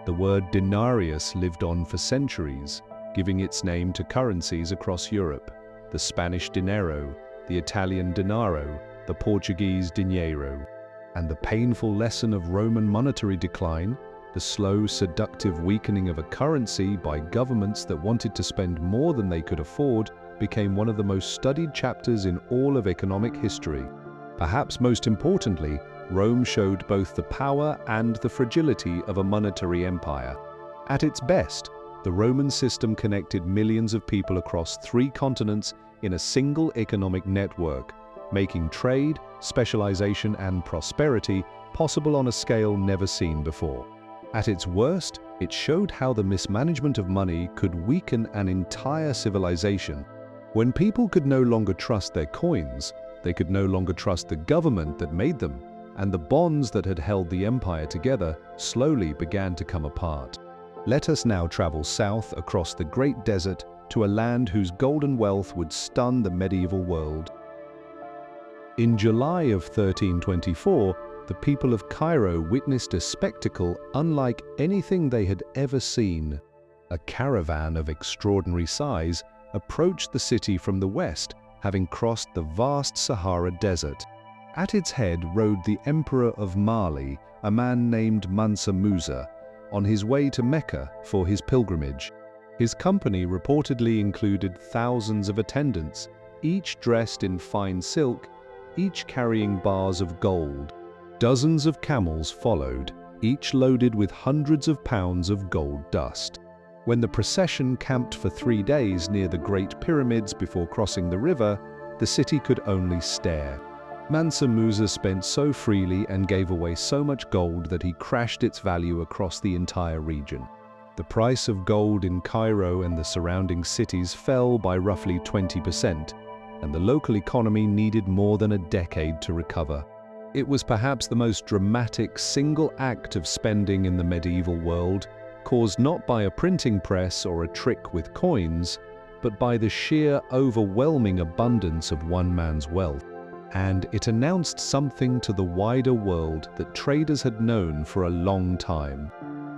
The word denarius lived on for centuries, giving its name to currencies across Europe: the Spanish dinero, the Italian denaro, the Portuguese dinheiro. And the painful lesson of Roman monetary decline, the slow, seductive weakening of a currency by governments that wanted to spend more than they could afford, became one of the most studied chapters in all of economic history. Perhaps most importantly, Rome showed both the power and the fragility of a monetary empire. At its best, the Roman system connected millions of people across 3 continents in a single economic network, making trade, specialization, and prosperity possible on a scale never seen before. At its worst, it showed how the mismanagement of money could weaken an entire civilization. When people could no longer trust their coins, they could no longer trust the government that made them, and the bonds that had held the empire together slowly began to come apart. Let us now travel south across the Great Desert to a land whose golden wealth would stun the medieval world. In July of 1324, the people of Cairo witnessed a spectacle unlike anything they had ever seen. A caravan of extraordinary size approached the city from the west, having crossed the vast Sahara desert. At its head rode the Emperor of Mali, a man named Mansa Musa, on his way to Mecca for his pilgrimage. His company reportedly included thousands of attendants, each dressed in fine silk, each carrying bars of gold. Dozens of camels followed, each loaded with hundreds of pounds of gold dust. When the procession camped for 3 days near the Great Pyramids before crossing the river, the city could only stare. Mansa Musa spent so freely and gave away so much gold that he crashed its value across the entire region. The price of gold in Cairo and the surrounding cities fell by roughly 20%, and the local economy needed more than a decade to recover. It was perhaps the most dramatic single act of spending in the medieval world, caused not by a printing press or a trick with coins, but by the sheer overwhelming abundance of one man's wealth. And it announced something to the wider world that traders had known for a long time.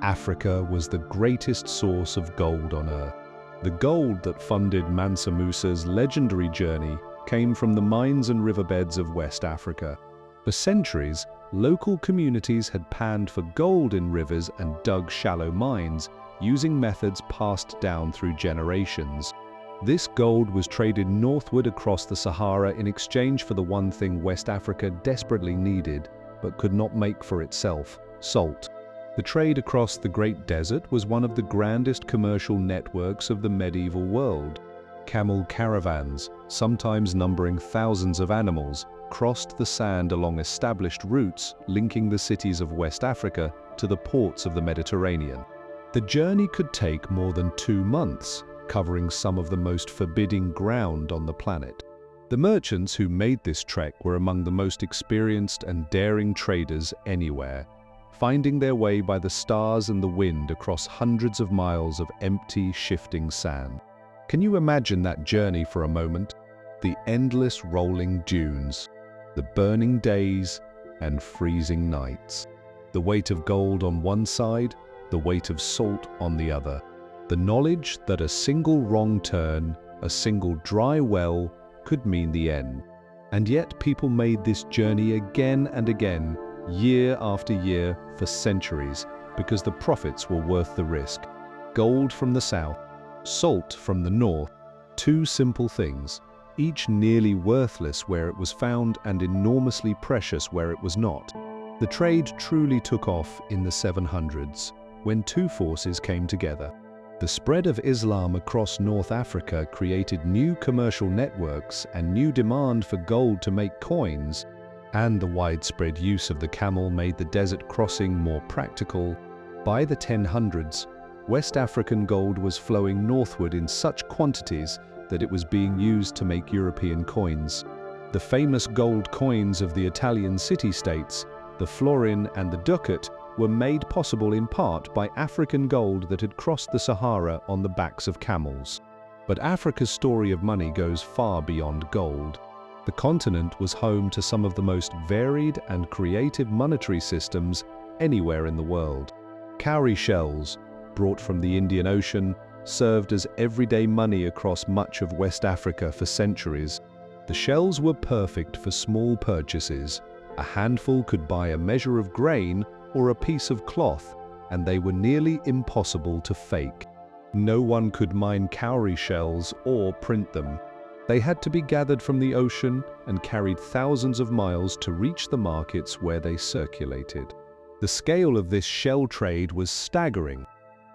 Africa was the greatest source of gold on earth. The gold that funded Mansa Musa's legendary journey came from the mines and riverbeds of West Africa. For centuries, local communities had panned for gold in rivers and dug shallow mines, using methods passed down through generations. This gold was traded northward across the Sahara in exchange for the one thing West Africa desperately needed, but could not make for itself: salt. The trade across the Great Desert was one of the grandest commercial networks of the medieval world. Camel caravans, sometimes numbering thousands of animals, crossed the sand along established routes linking the cities of West Africa to the ports of the Mediterranean. The journey could take more than 2 months, covering some of the most forbidding ground on the planet. The merchants who made this trek were among the most experienced and daring traders anywhere, finding their way by the stars and the wind across hundreds of miles of empty, shifting sand. Can you imagine that journey for a moment? The endless rolling dunes, the burning days and freezing nights. The weight of gold on one side, the weight of salt on the other. The knowledge that a single wrong turn, a single dry well, could mean the end. And yet people made this journey again and again, year after year, for centuries, because the profits were worth the risk. Gold from the south, salt from the north, 2 simple things, each nearly worthless where it was found and enormously precious where it was not. The trade truly took off in the 700s, when 2 forces came together. The spread of Islam across North Africa created new commercial networks and new demand for gold to make coins, and the widespread use of the camel made the desert crossing more practical. By the 1000s, West African gold was flowing northward in such quantities that it was being used to make European coins. The famous gold coins of the Italian city-states, the florin and the ducat, were made possible in part by African gold that had crossed the Sahara on the backs of camels. But Africa's story of money goes far beyond gold. The continent was home to some of the most varied and creative monetary systems anywhere in the world. Cowrie shells, brought from the Indian Ocean, served as everyday money across much of West Africa for centuries. The shells were perfect for small purchases. A handful could buy a measure of grain or a piece of cloth, and they were nearly impossible to fake. No one could mine cowrie shells or print them. They had to be gathered from the ocean and carried thousands of miles to reach the markets where they circulated. The scale of this shell trade was staggering.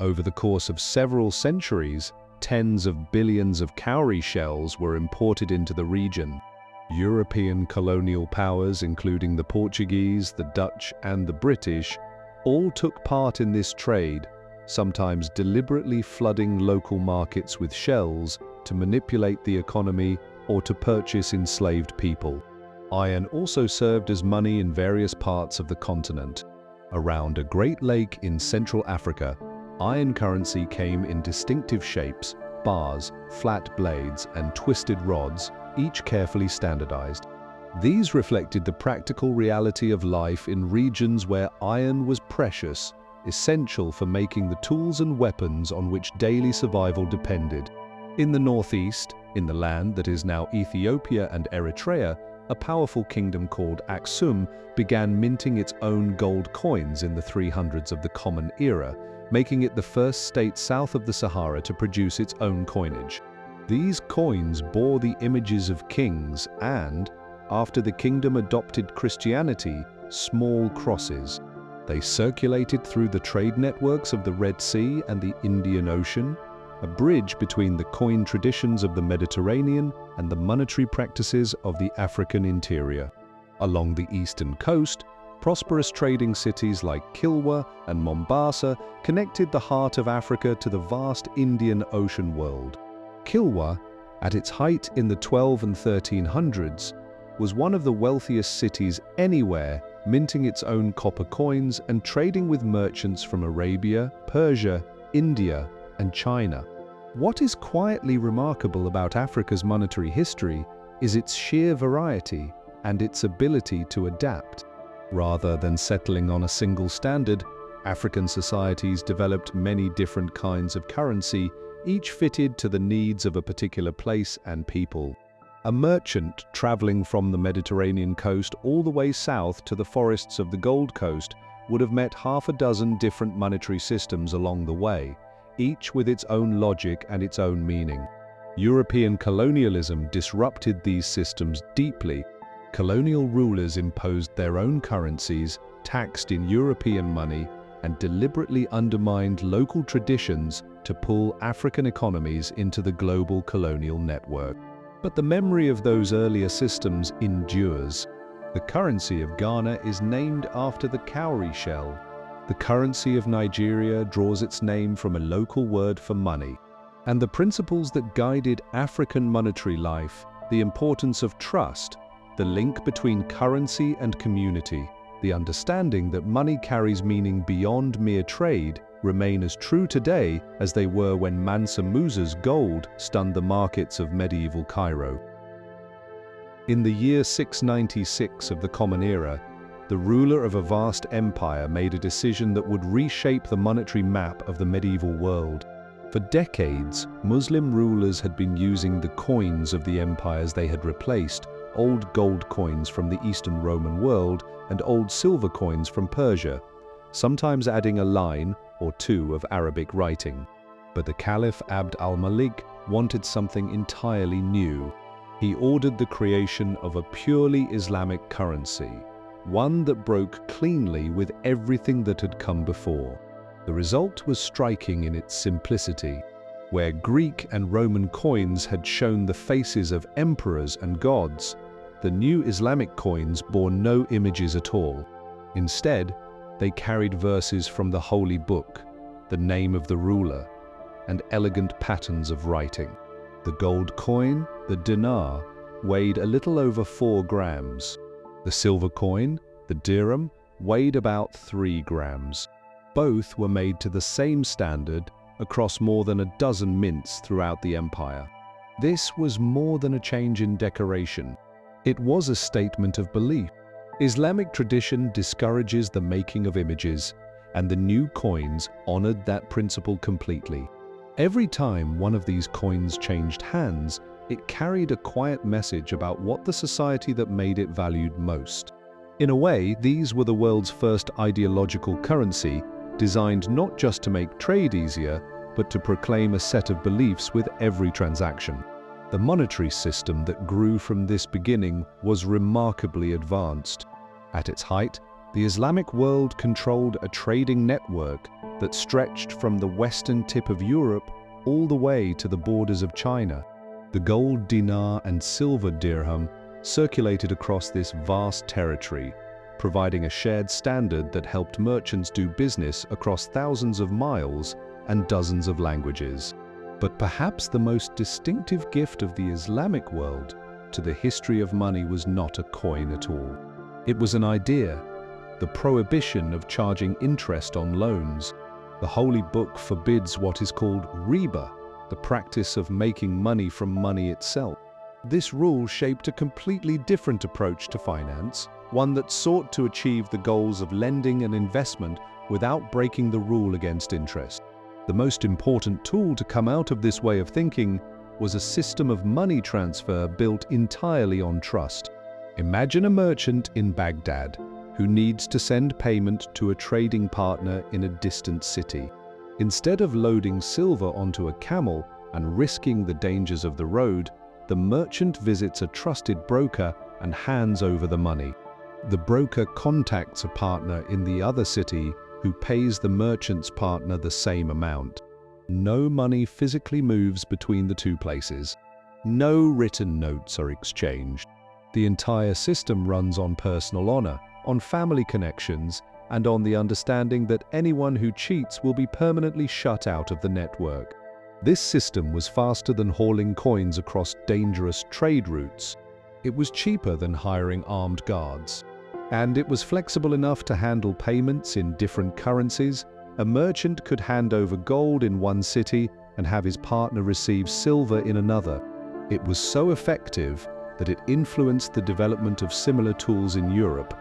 Over the course of several centuries, tens of billions of cowrie shells were imported into the region. European colonial powers, including the Portuguese, the Dutch, and the British, all took part in this trade, sometimes deliberately flooding local markets with shells to manipulate the economy or to purchase enslaved people. Iron also served as money in various parts of the continent. Around a great lake in Central Africa, iron currency came in distinctive shapes: bars, flat blades, and twisted rods, each carefully standardized. These reflected the practical reality of life in regions where iron was precious, essential for making the tools and weapons on which daily survival depended. In the northeast, in the land that is now Ethiopia and Eritrea, a powerful kingdom called Aksum began minting its own gold coins in the 300s of the Common Era, making it the first state south of the Sahara to produce its own coinage. These coins bore the images of kings and, after the kingdom adopted Christianity, small crosses. They circulated through the trade networks of the Red Sea and the Indian Ocean, a bridge between the coin traditions of the Mediterranean and the monetary practices of the African interior. Along the eastern coast, prosperous trading cities like Kilwa and Mombasa connected the heart of Africa to the vast Indian Ocean world. Kilwa, at its height in the 1200s and 1300s, was one of the wealthiest cities anywhere, minting its own copper coins and trading with merchants from Arabia, Persia, India, and China. What is quietly remarkable about Africa's monetary history is its sheer variety and its ability to adapt. Rather than settling on a single standard, African societies developed many different kinds of currency, each fitted to the needs of a particular place and people. A merchant traveling from the Mediterranean coast all the way south to the forests of the Gold Coast would have met half a dozen different monetary systems along the way, each with its own logic and its own meaning. European colonialism disrupted these systems deeply. Colonial rulers imposed their own currencies, taxed in European money, and deliberately undermined local traditions to pull African economies into the global colonial network. But the memory of those earlier systems endures. The currency of Ghana is named after the cowrie shell. The currency of Nigeria draws its name from a local word for money. And the principles that guided African monetary life, the importance of trust, the link between currency and community, the understanding that money carries meaning beyond mere trade, remain as true today as they were when Mansa Musa's gold stunned the markets of medieval Cairo. In the year 696 of the Common Era, the ruler of a vast empire made a decision that would reshape the monetary map of the medieval world. For decades, Muslim rulers had been using the coins of the empires they had replaced, old gold coins from the Eastern Roman world and old silver coins from Persia, sometimes adding a line or two of Arabic writing. But the Caliph Abd al-Malik wanted something entirely new. He ordered the creation of a purely Islamic currency, one that broke cleanly with everything that had come before. The result was striking in its simplicity. Where Greek and Roman coins had shown the faces of emperors and gods, the new Islamic coins bore no images at all. Instead, they carried verses from the Holy Book, the name of the ruler, and elegant patterns of writing. The gold coin, the dinar, weighed a little over 4 grams. The silver coin, the dirham, weighed about 3 grams. Both were made to the same standard across more than a dozen mints throughout the empire. This was more than a change in decoration. It was a statement of belief. Islamic tradition discourages the making of images, and the new coins honored that principle completely. Every time one of these coins changed hands, it carried a quiet message about what the society that made it valued most. In a way, these were the world's first ideological currency, designed not just to make trade easier, but to proclaim a set of beliefs with every transaction. The monetary system that grew from this beginning was remarkably advanced. At its height, the Islamic world controlled a trading network that stretched from the western tip of Europe all the way to the borders of China. The gold dinar and silver dirham circulated across this vast territory, providing a shared standard that helped merchants do business across thousands of miles and dozens of languages. But perhaps the most distinctive gift of the Islamic world to the history of money was not a coin at all. It was an idea, the prohibition of charging interest on loans. The Holy Book forbids what is called riba, the practice of making money from money itself. This rule shaped a completely different approach to finance, one that sought to achieve the goals of lending and investment without breaking the rule against interest. The most important tool to come out of this way of thinking was a system of money transfer built entirely on trust. Imagine a merchant in Baghdad who needs to send payment to a trading partner in a distant city. Instead of loading silver onto a camel and risking the dangers of the road, the merchant visits a trusted broker and hands over the money. The broker contacts a partner in the other city who pays the merchant's partner the same amount. No money physically moves between the two places. No written notes are exchanged. The entire system runs on personal honor, on family connections, and on the understanding that anyone who cheats will be permanently shut out of the network. This system was faster than hauling coins across dangerous trade routes. It was cheaper than hiring armed guards. And it was flexible enough to handle payments in different currencies. A merchant could hand over gold in one city and have his partner receive silver in another. It was so effective that it influenced the development of similar tools in Europe,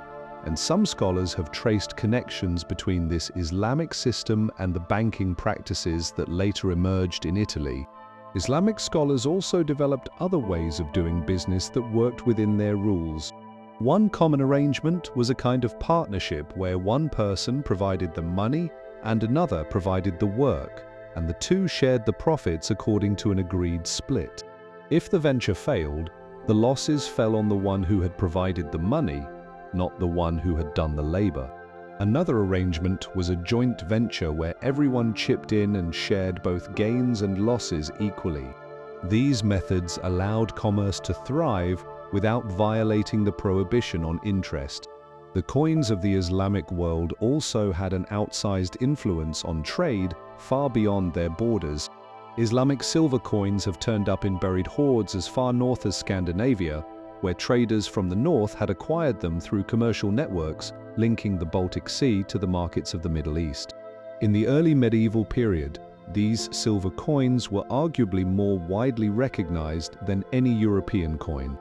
and some scholars have traced connections between this Islamic system and the banking practices that later emerged in Italy. Islamic scholars also developed other ways of doing business that worked within their rules. One common arrangement was a kind of partnership where one person provided the money and another provided the work, and the two shared the profits according to an agreed split. If the venture failed, the losses fell on the one who had provided the money, not the one who had done the labor. Another arrangement was a joint venture where everyone chipped in and shared both gains and losses equally. These methods allowed commerce to thrive without violating the prohibition on interest. The coins of the Islamic world also had an outsized influence on trade far beyond their borders. Islamic silver coins have turned up in buried hoards as far north as Scandinavia, where traders from the north had acquired them through commercial networks linking the Baltic Sea to the markets of the Middle East. In the early medieval period, these silver coins were arguably more widely recognized than any European coin.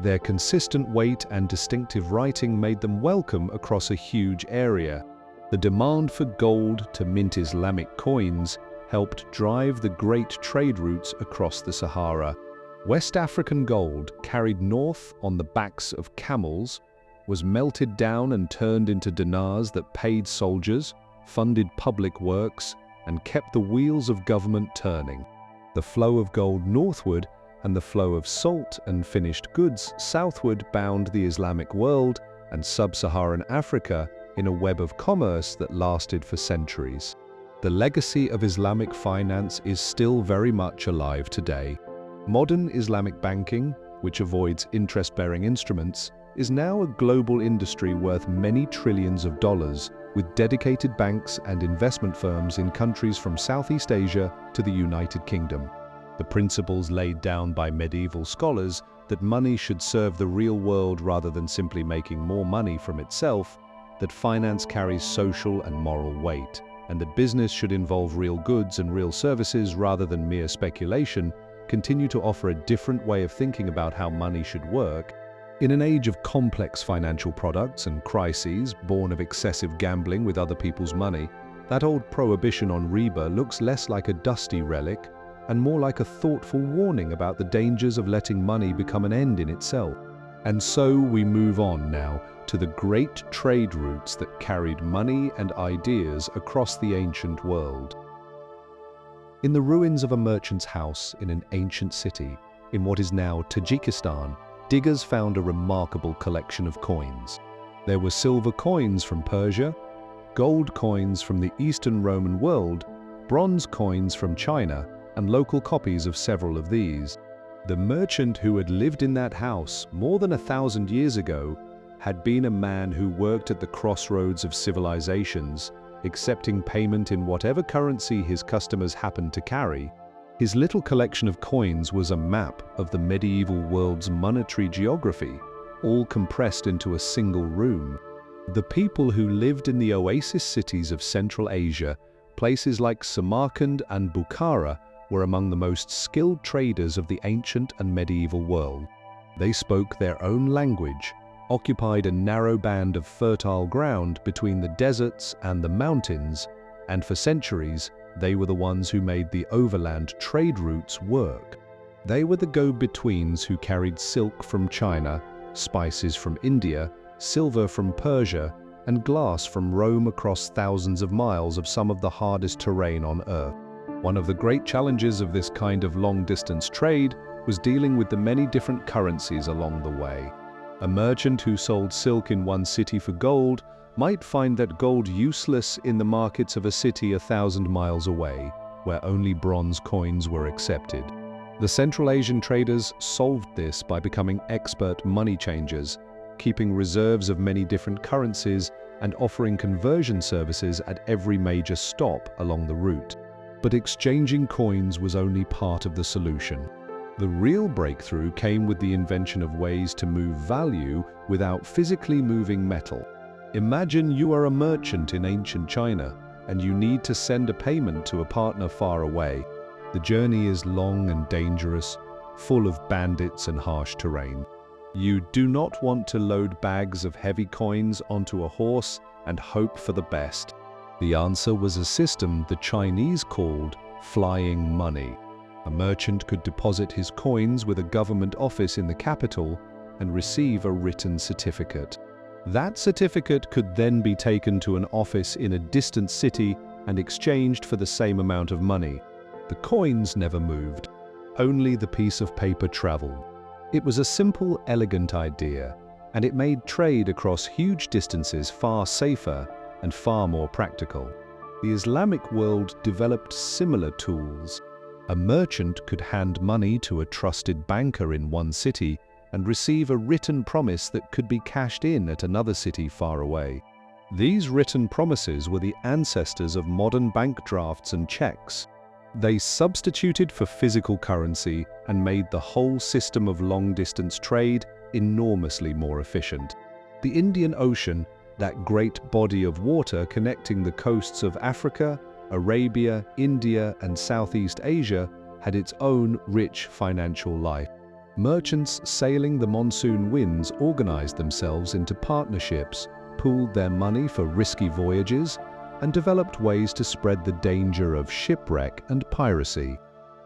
Their consistent weight and distinctive writing made them welcome across a huge area. The demand for gold to mint Islamic coins helped drive the great trade routes across the Sahara. West African gold, carried north on the backs of camels, was melted down and turned into dinars that paid soldiers, funded public works, and kept the wheels of government turning. The flow of gold northward and the flow of salt and finished goods southward bound the Islamic world and sub-Saharan Africa in a web of commerce that lasted for centuries. The legacy of Islamic finance is still very much alive today. Modern Islamic banking, which avoids interest-bearing instruments, is now a global industry worth many trillions of dollars, with dedicated banks and investment firms in countries from Southeast Asia to the United Kingdom. The principles laid down by medieval scholars that money should serve the real world rather than simply making more money from itself, that finance carries social and moral weight, and that business should involve real goods and real services rather than mere speculation, continue to offer a different way of thinking about how money should work. In an age of complex financial products and crises born of excessive gambling with other people's money, that old prohibition on riba looks less like a dusty relic and more like a thoughtful warning about the dangers of letting money become an end in itself. And so we move on now to the great trade routes that carried money and ideas across the ancient world. In the ruins of a merchant's house in an ancient city, in what is now Tajikistan, diggers found a remarkable collection of coins. There were silver coins from Persia, gold coins from the Eastern Roman world, bronze coins from China, and local copies of several of these. The merchant who had lived in that house more than 1,000 years ago had been a man who worked at the crossroads of civilizations, accepting payment in whatever currency his customers happened to carry. His little collection of coins was a map of the medieval world's monetary geography, all compressed into a single room. The people who lived in the oasis cities of Central Asia, places like Samarkand and Bukhara, were among the most skilled traders of the ancient and medieval world. They spoke their own language, occupied a narrow band of fertile ground between the deserts and the mountains, and for centuries, they were the ones who made the overland trade routes work. They were the go-betweens who carried silk from China, spices from India, silver from Persia, and glass from Rome across thousands of miles of some of the hardest terrain on Earth. One of the great challenges of this kind of long-distance trade was dealing with the many different currencies along the way. A merchant who sold silk in one city for gold might find that gold useless in the markets of a city 1,000 miles away, where only bronze coins were accepted. The Central Asian traders solved this by becoming expert money changers, keeping reserves of many different currencies and offering conversion services at every major stop along the route. But exchanging coins was only part of the solution. The real breakthrough came with the invention of ways to move value without physically moving metal. Imagine you are a merchant in ancient China, and you need to send a payment to a partner far away. The journey is long and dangerous, full of bandits and harsh terrain. You do not want to load bags of heavy coins onto a horse and hope for the best. The answer was a system the Chinese called flying money. A merchant could deposit his coins with a government office in the capital and receive a written certificate. That certificate could then be taken to an office in a distant city and exchanged for the same amount of money. The coins never moved. Only the piece of paper traveled. It was a simple, elegant idea, and it made trade across huge distances far safer and far more practical. The Islamic world developed similar tools. A merchant could hand money to a trusted banker in one city and receive a written promise that could be cashed in at another city far away. These written promises were the ancestors of modern bank drafts and checks. They substituted for physical currency and made the whole system of long-distance trade enormously more efficient. The Indian Ocean, that great body of water connecting the coasts of Africa, Arabia, India, and Southeast Asia, had its own rich financial life. Merchants sailing the monsoon winds organized themselves into partnerships, pooled their money for risky voyages, and developed ways to spread the danger of shipwreck and piracy.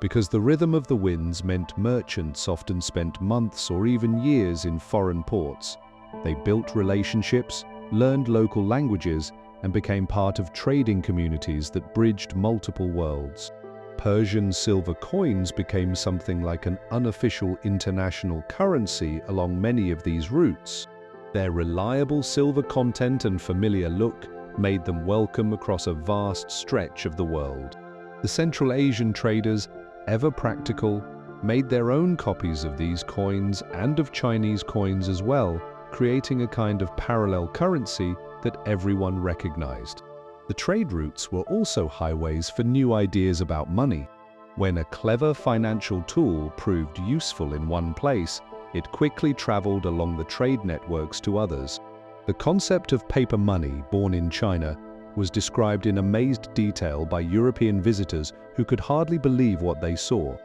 Because the rhythm of the winds meant merchants often spent months or even years in foreign ports. They built relationships, learned local languages, and became part of trading communities that bridged multiple worlds. Persian silver coins became something like an unofficial international currency along many of these routes. Their reliable silver content and familiar look made them welcome across a vast stretch of the world. The Central Asian traders, ever practical, made their own copies of these coins and of Chinese coins as well, creating a kind of parallel currency that everyone recognized. The trade routes were also highways for new ideas about money. When a clever financial tool proved useful in one place, it quickly traveled along the trade networks to others. The concept of paper money, born in China, was described in amazed detail by European visitors who could hardly believe what they saw.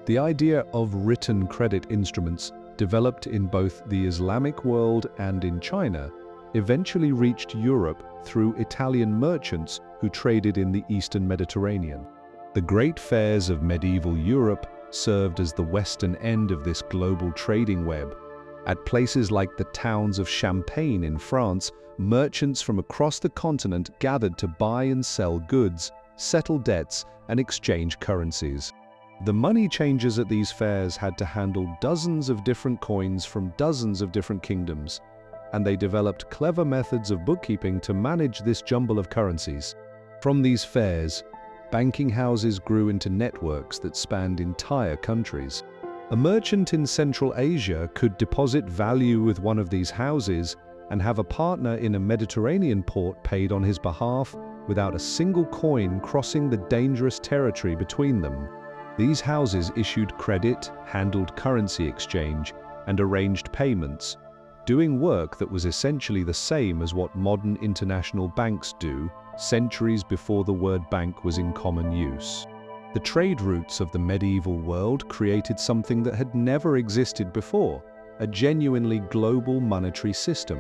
The idea of written credit instruments, developed in both the Islamic world and in China, eventually reached Europe through Italian merchants who traded in the Eastern Mediterranean. The great fairs of medieval Europe served as the western end of this global trading web. At places like the towns of Champagne in France, merchants from across the continent gathered to buy and sell goods, settle debts, and exchange currencies. The money changers at these fairs had to handle dozens of different coins from dozens of different kingdoms, and they developed clever methods of bookkeeping to manage this jumble of currencies. From these fairs, banking houses grew into networks that spanned entire countries. A merchant in Central Asia could deposit value with one of these houses and have a partner in a Mediterranean port paid on his behalf without a single coin crossing the dangerous territory between them. These houses issued credit, handled currency exchange, and arranged payments, doing work that was essentially the same as what modern international banks do, centuries before the word bank was in common use. The trade routes of the medieval world created something that had never existed before, a genuinely global monetary system.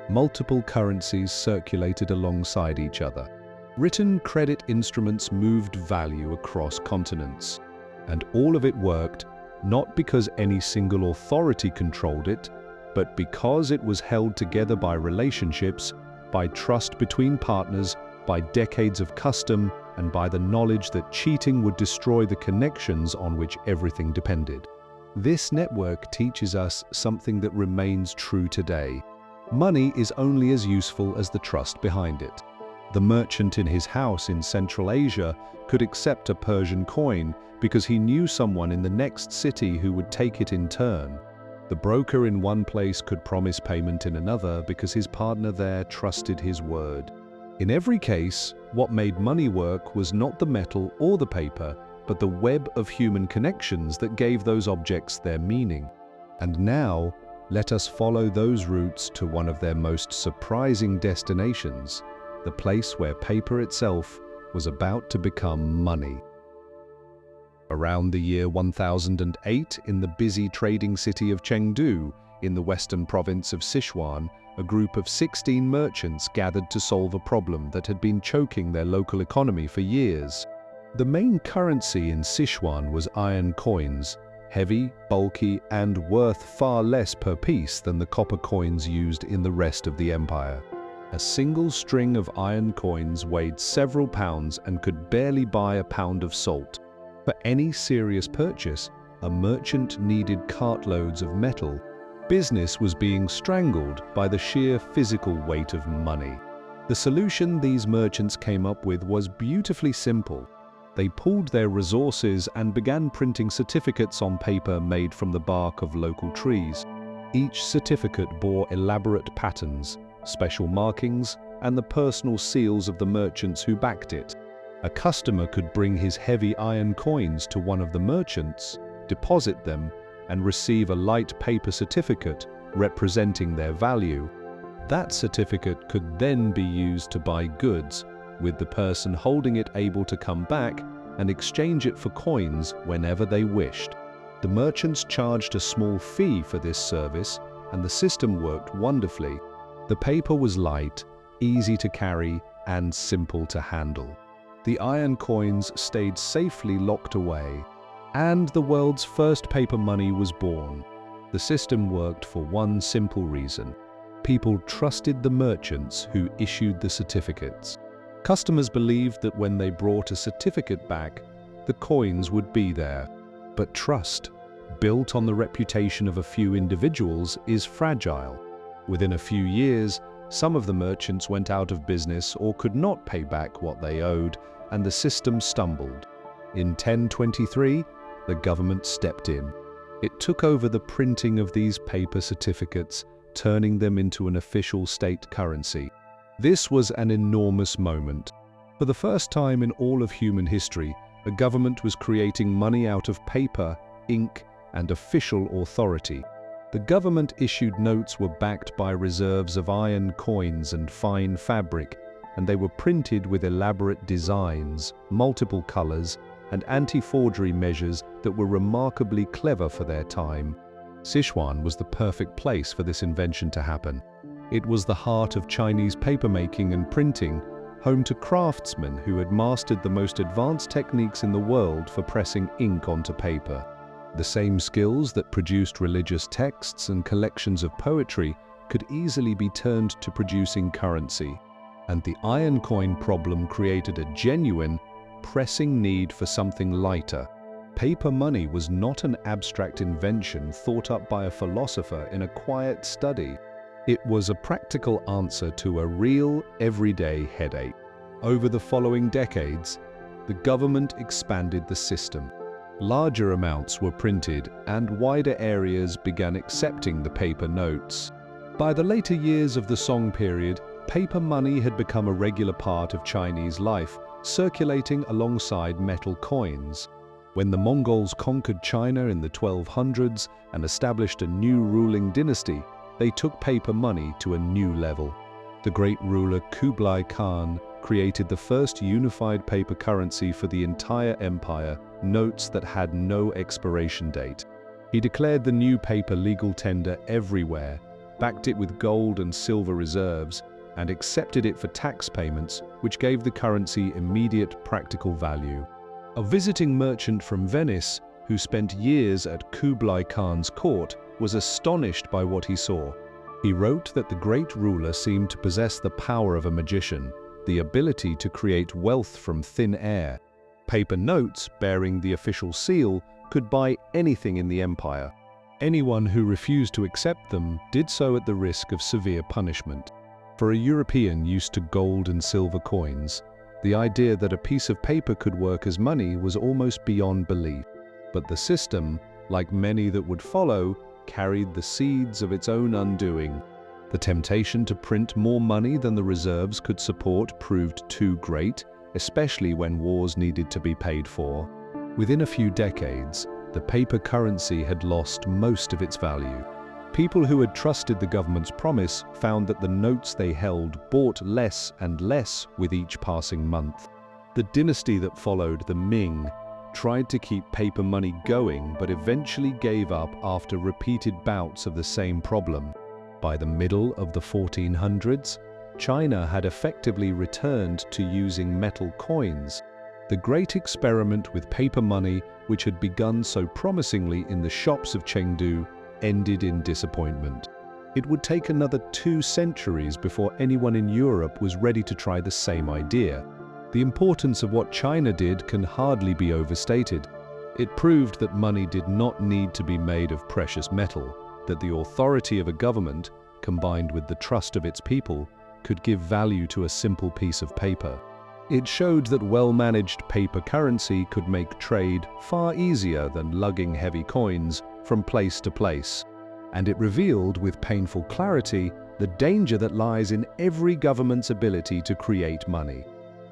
Multiple currencies circulated alongside each other. Written credit instruments moved value across continents. And all of it worked, not because any single authority controlled it, but because it was held together by relationships, by trust between partners, by decades of custom, and by the knowledge that cheating would destroy the connections on which everything depended. This network teaches us something that remains true today. Money is only as useful as the trust behind it. The merchant in his house in Central Asia could accept a Persian coin because he knew someone in the next city who would take it in turn. The broker in one place could promise payment in another because his partner there trusted his word. In every case, what made money work was not the metal or the paper, but the web of human connections that gave those objects their meaning. And now, let us follow those routes to one of their most surprising destinations, the place where paper itself was about to become money. Around the year 1008, in the busy trading city of Chengdu, in the western province of Sichuan, a group of 16 merchants gathered to solve a problem that had been choking their local economy for years. The main currency in Sichuan was iron coins, heavy, bulky, and worth far less per piece than the copper coins used in the rest of the empire. A single string of iron coins weighed several pounds and could barely buy a pound of salt. For any serious purchase, a merchant needed cartloads of metal. Business was being strangled by the sheer physical weight of money. The solution these merchants came up with was beautifully simple. They pooled their resources and began printing certificates on paper made from the bark of local trees. Each certificate bore elaborate patterns, special markings, and the personal seals of the merchants who backed it. A customer could bring his heavy iron coins to one of the merchants, deposit them, and receive a light paper certificate representing their value. That certificate could then be used to buy goods, with the person holding it able to come back and exchange it for coins whenever they wished. The merchants charged a small fee for this service, and the system worked wonderfully. The paper was light, easy to carry, and simple to handle. The iron coins stayed safely locked away, and the world's first paper money was born. The system worked for one simple reason: people trusted the merchants who issued the certificates. Customers believed that when they brought a certificate back, the coins would be there. But trust, built on the reputation of a few individuals, is fragile. Within a few years, some of the merchants went out of business or could not pay back what they owed, and the system stumbled. In 1023, the government stepped in. It took over the printing of these paper certificates, turning them into an official state currency. This was an enormous moment. For the first time in all of human history, a government was creating money out of paper, ink, and official authority. The government-issued notes were backed by reserves of iron coins and fine fabric, and they were printed with elaborate designs, multiple colors, and anti-forgery measures that were remarkably clever for their time. Sichuan was the perfect place for this invention to happen. It was the heart of Chinese papermaking and printing, home to craftsmen who had mastered the most advanced techniques in the world for pressing ink onto paper. The same skills that produced religious texts and collections of poetry could easily be turned to producing currency. And the iron coin problem created a genuine, pressing need for something lighter. Paper money was not an abstract invention thought up by a philosopher in a quiet study. It was a practical answer to a real, everyday headache. Over the following decades, the government expanded the system. Larger amounts were printed, and wider areas began accepting the paper notes. By the later years of the Song period, paper money had become a regular part of Chinese life, circulating alongside metal coins. When the Mongols conquered China in the 1200s and established a new ruling dynasty, they took paper money to a new level. The great ruler Kublai Khan created the first unified paper currency for the entire empire, notes that had no expiration date. He declared the new paper legal tender everywhere, backed it with gold and silver reserves, and accepted it for tax payments, which gave the currency immediate practical value. A visiting merchant from Venice, who spent years at Kublai Khan's court, was astonished by what he saw. He wrote that the great ruler seemed to possess the power of a magician, the ability to create wealth from thin air. Paper notes, bearing the official seal, could buy anything in the empire. Anyone who refused to accept them did so at the risk of severe punishment. For a European used to gold and silver coins, the idea that a piece of paper could work as money was almost beyond belief. But the system, like many that would follow, carried the seeds of its own undoing. The temptation to print more money than the reserves could support proved too great, especially when wars needed to be paid for. Within a few decades, the paper currency had lost most of its value. People who had trusted the government's promise found that the notes they held bought less and less with each passing month. The dynasty that followed, the Ming, tried to keep paper money going but eventually gave up after repeated bouts of the same problem. By the middle of the 1400s, China had effectively returned to using metal coins. The great experiment with paper money, which had begun so promisingly in the shops of Chengdu, ended in disappointment. It would take another 2 centuries before anyone in Europe was ready to try the same idea. The importance of what China did can hardly be overstated. It proved that money did not need to be made of precious metal, that the authority of a government, combined with the trust of its people, could give value to a simple piece of paper. It showed that well-managed paper currency could make trade far easier than lugging heavy coins from place to place. And it revealed with painful clarity the danger that lies in every government's ability to create money.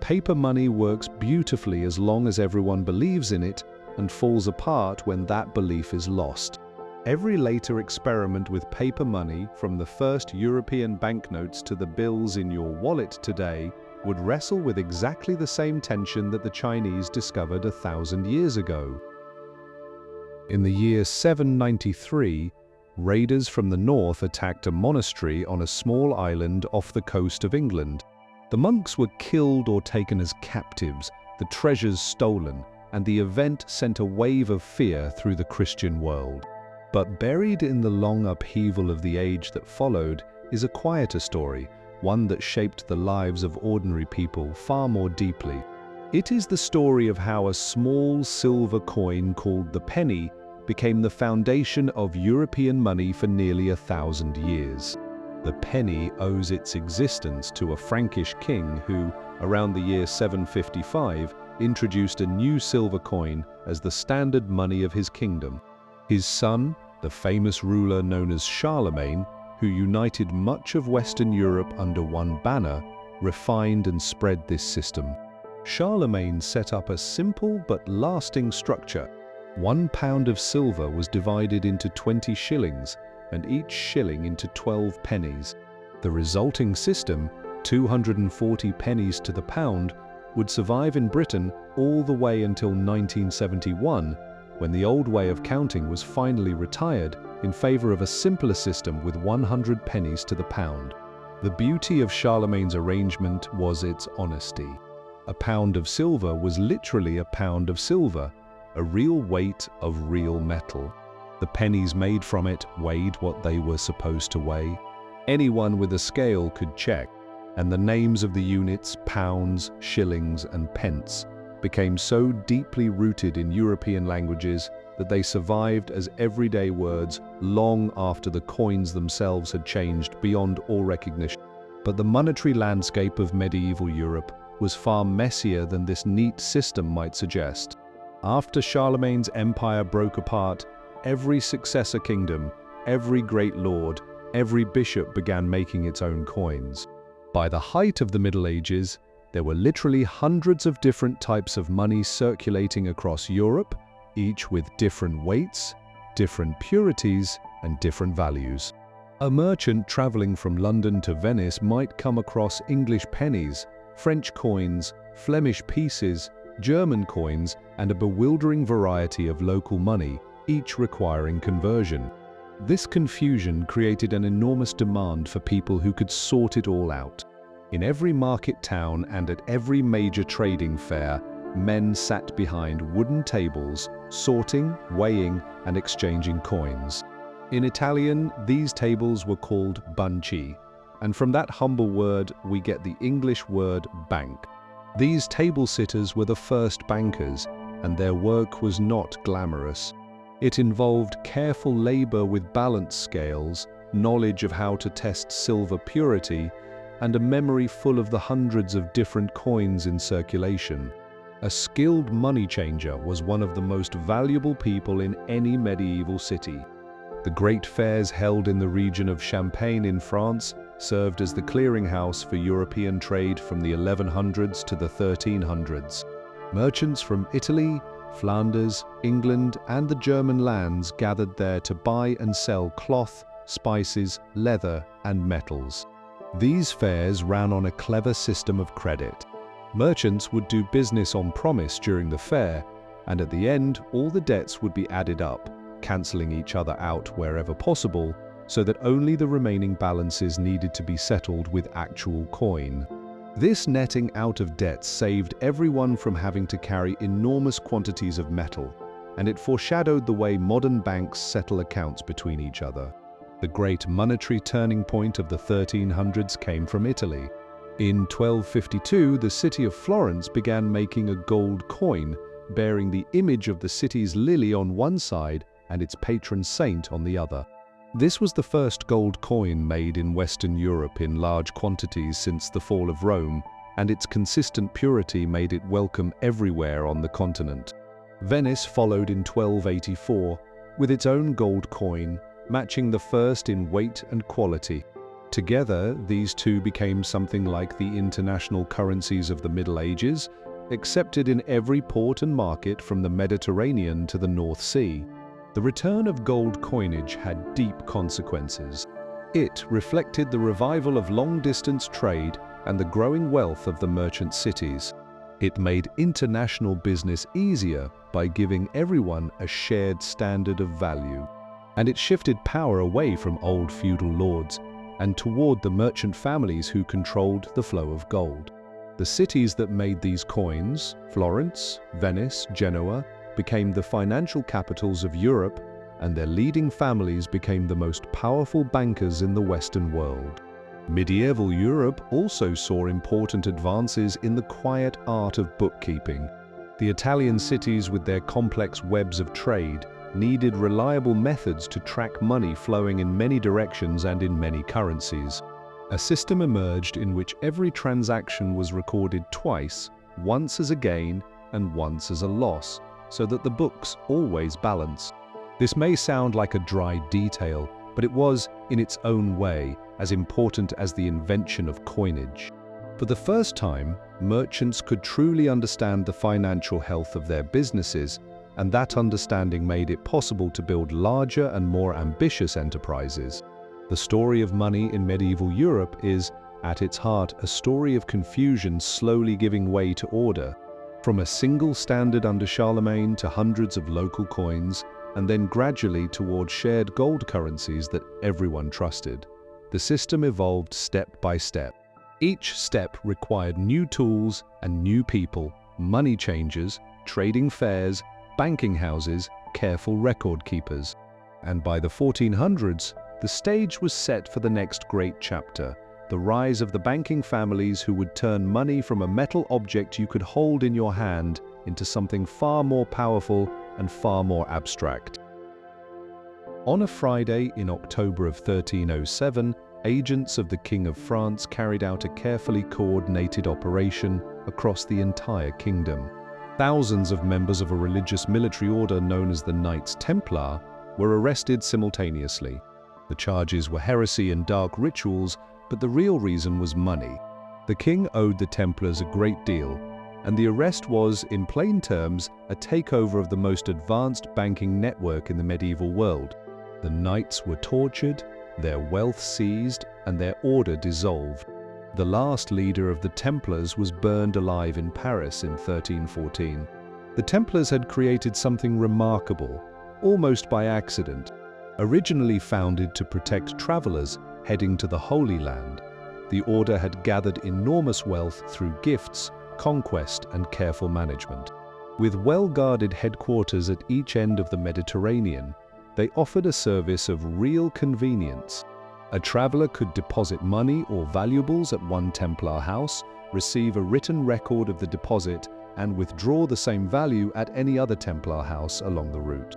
Paper money works beautifully as long as everyone believes in it, and falls apart when that belief is lost. Every later experiment with paper money, from the first European banknotes to the bills in your wallet today, would wrestle with exactly the same tension that the Chinese discovered 1,000 years ago. In the year 793, raiders from the north attacked a monastery on a small island off the coast of England. The monks were killed or taken as captives, the treasures stolen, and the event sent a wave of fear through the Christian world. But buried in the long upheaval of the age that followed is a quieter story, one that shaped the lives of ordinary people far more deeply. It is the story of how a small silver coin called the penny became the foundation of European money for nearly 1,000 years. The penny owes its existence to a Frankish king who, around the year 755, introduced a new silver coin as the standard money of his kingdom. His son, the famous ruler known as Charlemagne, who united much of Western Europe under one banner, refined and spread this system. Charlemagne set up a simple but lasting structure. 1 pound of silver was divided into 20 shillings, and each shilling into 12 pennies. The resulting system, 240 pennies to the pound, would survive in Britain all the way until 1971, when the old way of counting was finally retired in favor of a simpler system with 100 pennies to the pound. The beauty of Charlemagne's arrangement was its honesty. A pound of silver was literally a pound of silver, a real weight of real metal. The pennies made from it weighed what they were supposed to weigh. Anyone with a scale could check, and the names of the units, pounds, shillings, and pence, became so deeply rooted in European languages that they survived as everyday words long after the coins themselves had changed beyond all recognition. But the monetary landscape of medieval Europe was far messier than this neat system might suggest. After Charlemagne's empire broke apart, every successor kingdom, every great lord, every bishop began making its own coins. By the height of the Middle Ages, there were literally hundreds of different types of money circulating across Europe, each with different weights, different purities, and different values. A merchant traveling from London to Venice might come across English pennies, French coins, Flemish pieces, German coins, and a bewildering variety of local money, each requiring conversion. This confusion created an enormous demand for people who could sort it all out. In every market town and at every major trading fair, men sat behind wooden tables, sorting, weighing, and exchanging coins. In Italian, these tables were called banchi, and from that humble word we get the English word bank. These table sitters were the first bankers, and their work was not glamorous. It involved careful labor with balance scales, knowledge of how to test silver purity, and a memory full of the hundreds of different coins in circulation. A skilled money changer was one of the most valuable people in any medieval city. The great fairs held in the region of Champagne in France served as the clearinghouse for European trade from the 1100s to the 1300s. Merchants from Italy, Flanders, England, and the German lands gathered there to buy and sell cloth, spices, leather, and metals. These fairs ran on a clever system of credit. Merchants would do business on promise during the fair, and at the end all the debts would be added up, cancelling each other out wherever possible, so that only the remaining balances needed to be settled with actual coin. This netting out of debt saved everyone from having to carry enormous quantities of metal, and it foreshadowed the way modern banks settle accounts between each other. The great monetary turning point of the 1300s came from Italy. In 1252, the city of Florence began making a gold coin bearing the image of the city's lily on one side and its patron saint on the other. This was the first gold coin made in Western Europe in large quantities since the fall of Rome, and its consistent purity made it welcome everywhere on the continent. Venice followed in 1284 with its own gold coin, matching the first in weight and quality. Together, these two became something like the international currencies of the Middle Ages, accepted in every port and market from the Mediterranean to the North Sea. The return of gold coinage had deep consequences. It reflected the revival of long-distance trade and the growing wealth of the merchant cities. It made international business easier by giving everyone a shared standard of value. And it shifted power away from old feudal lords and toward the merchant families who controlled the flow of gold. The cities that made these coins, Florence, Venice, Genoa, became the financial capitals of Europe, and their leading families became the most powerful bankers in the Western world. Medieval Europe also saw important advances in the quiet art of bookkeeping. The Italian cities, with their complex webs of trade, needed reliable methods to track money flowing in many directions and in many currencies. A system emerged in which every transaction was recorded twice, once as a gain and once as a loss, so that the books always balanced. This may sound like a dry detail, but it was, in its own way, as important as the invention of coinage. For the first time, merchants could truly understand the financial health of their businesses, and that understanding made it possible to build larger and more ambitious enterprises. The story of money in medieval Europe is, at its heart, a story of confusion slowly giving way to order. From a single standard under Charlemagne to hundreds of local coins, and then gradually toward shared gold currencies that everyone trusted. The system evolved step by step. Each step required new tools and new people, money changers, trading fairs, banking houses, careful record keepers. And by the 1400s, the stage was set for the next great chapter, the rise of the banking families who would turn money from a metal object you could hold in your hand into something far more powerful and far more abstract. On a Friday in October of 1307, agents of the King of France carried out a carefully coordinated operation across the entire kingdom. Thousands of members of a religious military order known as the Knights Templar were arrested simultaneously. The charges were heresy and dark rituals, but the real reason was money. The king owed the Templars a great deal, and the arrest was, in plain terms, a takeover of the most advanced banking network in the medieval world. The knights were tortured, their wealth seized, and their order dissolved. The last leader of the Templars was burned alive in Paris in 1314. The Templars had created something remarkable, almost by accident. Originally founded to protect travelers heading to the Holy Land, the order had gathered enormous wealth through gifts, conquest, and careful management. With well-guarded headquarters at each end of the Mediterranean, they offered a service of real convenience. A traveler could deposit money or valuables at one Templar house, receive a written record of the deposit, and withdraw the same value at any other Templar house along the route.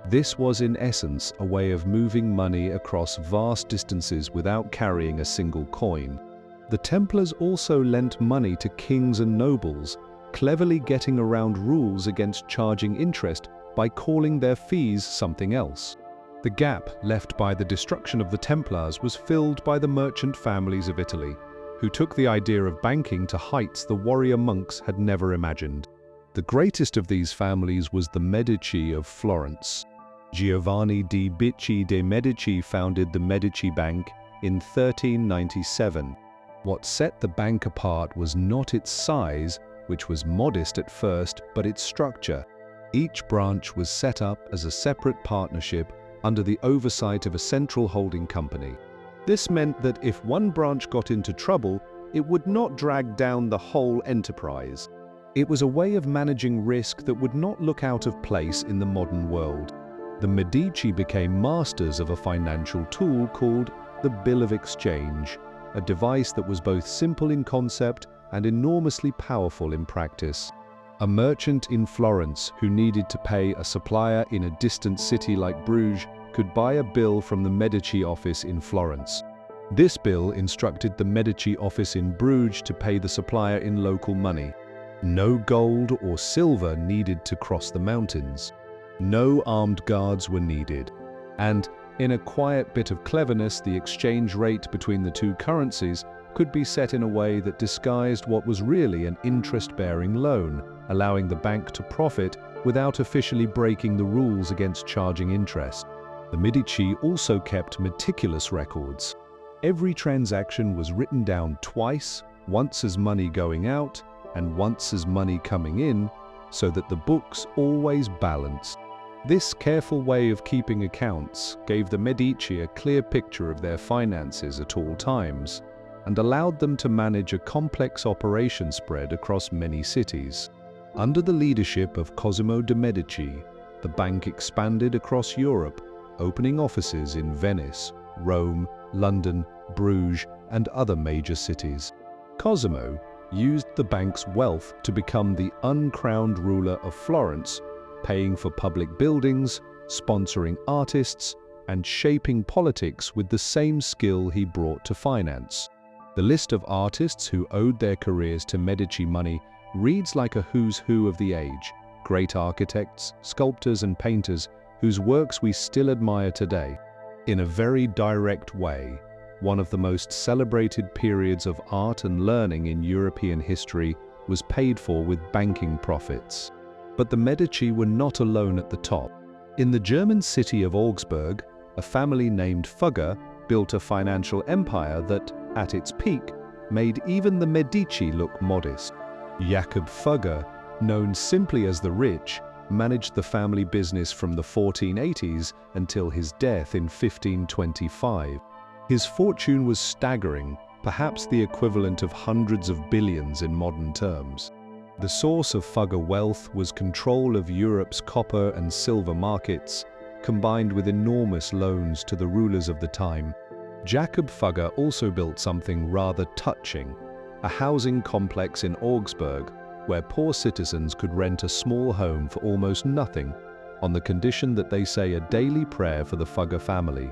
This was in essence a way of moving money across vast distances without carrying a single coin. The Templars also lent money to kings and nobles, cleverly getting around rules against charging interest by calling their fees something else. The gap left by the destruction of the Templars was filled by the merchant families of Italy, who took the idea of banking to heights the warrior monks had never imagined. The greatest of these families was the Medici of Florence. Giovanni di Bicci de' Medici founded the Medici Bank in 1397. What set the bank apart was not its size, which was modest at first, but its structure. Each branch was set up as a separate partnership under the oversight of a central holding company. This meant that if one branch got into trouble, it would not drag down the whole enterprise. It was a way of managing risk that would not look out of place in the modern world. The Medici became masters of a financial tool called the bill of exchange, a device that was both simple in concept and enormously powerful in practice. A merchant in Florence who needed to pay a supplier in a distant city like Bruges could buy a bill from the Medici office in Florence. This bill instructed the Medici office in Bruges to pay the supplier in local money. No gold or silver needed to cross the mountains. No armed guards were needed. And, in a quiet bit of cleverness, the exchange rate between the two currencies could be set in a way that disguised what was really an interest-bearing loan, allowing the bank to profit without officially breaking the rules against charging interest. The Medici also kept meticulous records. Every transaction was written down twice, once as money going out and once as money coming in, so that the books always balanced. This careful way of keeping accounts gave the Medici a clear picture of their finances at all times, and allowed them to manage a complex operation spread across many cities. Under the leadership of Cosimo de' Medici, the bank expanded across Europe, opening offices in Venice, Rome, London, Bruges, and other major cities. Cosimo used the bank's wealth to become the uncrowned ruler of Florence, paying for public buildings, sponsoring artists, and shaping politics with the same skill he brought to finance. The list of artists who owed their careers to Medici money reads like a who's who of the age: great architects, sculptors, and painters whose works we still admire today. In a very direct way, one of the most celebrated periods of art and learning in European history was paid for with banking profits. But the Medici were not alone at the top. In the German city of Augsburg, a family named Fugger built a financial empire that, at its peak, made even the Medici look modest. Jakob Fugger, known simply as the Rich, managed the family business from the 1480s until his death in 1525. His fortune was staggering, perhaps the equivalent of hundreds of billions in modern terms. The source of Fugger wealth was control of Europe's copper and silver markets, combined with enormous loans to the rulers of the time. Jakob Fugger also built something rather touching, a housing complex in Augsburg, where poor citizens could rent a small home for almost nothing, on the condition that they say a daily prayer for the Fugger family.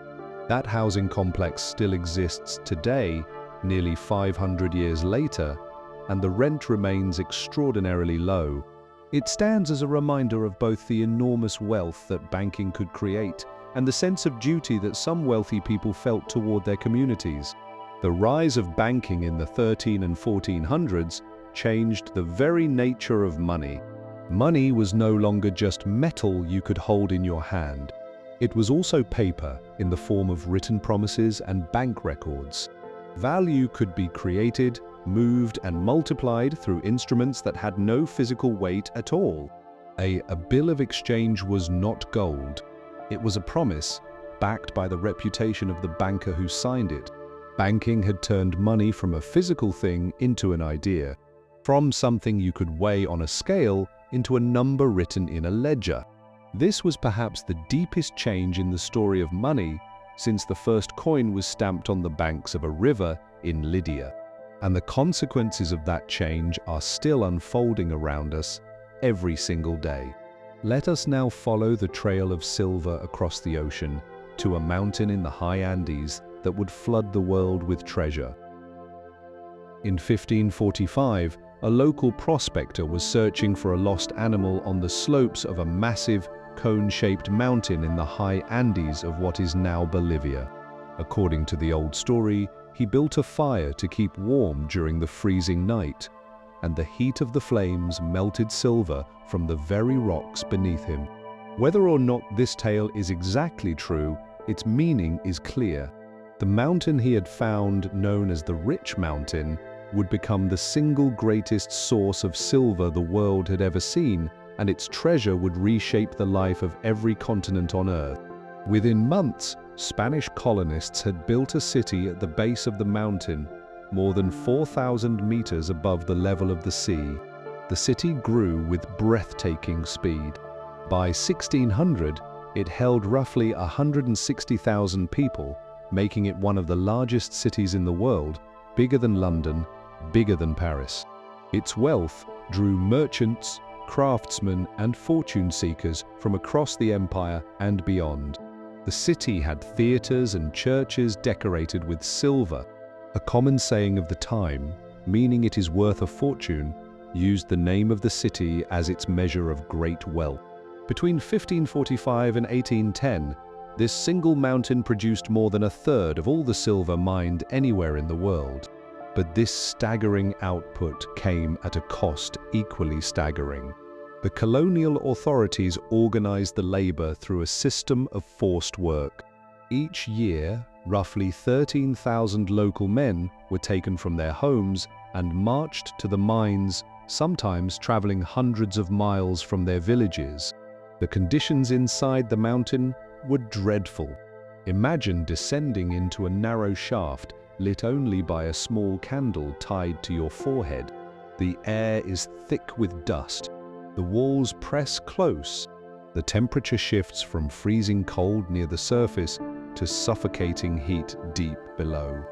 That housing complex still exists today, nearly 500 years later, and the rent remains extraordinarily low. It stands as a reminder of both the enormous wealth that banking could create and the sense of duty that some wealthy people felt toward their communities. The rise of banking in the 1300s and 1400s changed the very nature of money. Money was no longer just metal you could hold in your hand. It was also paper in the form of written promises and bank records. Value could be created, moved, and multiplied through instruments that had no physical weight at all. A bill of exchange was not gold. It was a promise, backed by the reputation of the banker who signed it. Banking had turned money from a physical thing into an idea, from something you could weigh on a scale into a number written in a ledger. This was perhaps the deepest change in the story of money since the first coin was stamped on the banks of a river in Lydia. And the consequences of that change are still unfolding around us every single day. Let us now follow the trail of silver across the ocean to a mountain in the high Andes that would flood the world with treasure. In 1545, a local prospector was searching for a lost animal on the slopes of a massive, cone-shaped mountain in the high Andes of what is now Bolivia. According to the old story, he built a fire to keep warm during the freezing night, and the heat of the flames melted silver from the very rocks beneath him. Whether or not this tale is exactly true, its meaning is clear. The mountain he had found, known as the Rich Mountain, would become the single greatest source of silver the world had ever seen, and its treasure would reshape the life of every continent on Earth. Within months, Spanish colonists had built a city at the base of the mountain, more than 4,000 meters above the level of the sea. The city grew with breathtaking speed. By 1600, it held roughly 160,000 people, making it one of the largest cities in the world, bigger than London, bigger than Paris. Its wealth drew merchants, craftsmen, and fortune seekers from across the empire and beyond. The city had theaters and churches decorated with silver. A common saying of the time, meaning it is worth a fortune, used the name of the city as its measure of great wealth. Between 1545 and 1810, this single mountain produced more than a third of all the silver mined anywhere in the world. But this staggering output came at a cost equally staggering. The colonial authorities organized the labor through a system of forced work. Each year, roughly 13,000 local men were taken from their homes and marched to the mines, sometimes traveling hundreds of miles from their villages. The conditions inside the mountain were dreadful. Imagine descending into a narrow shaft lit only by a small candle tied to your forehead. The air is thick with dust. The walls press close. The temperature shifts from freezing cold near the surface to suffocating heat deep below.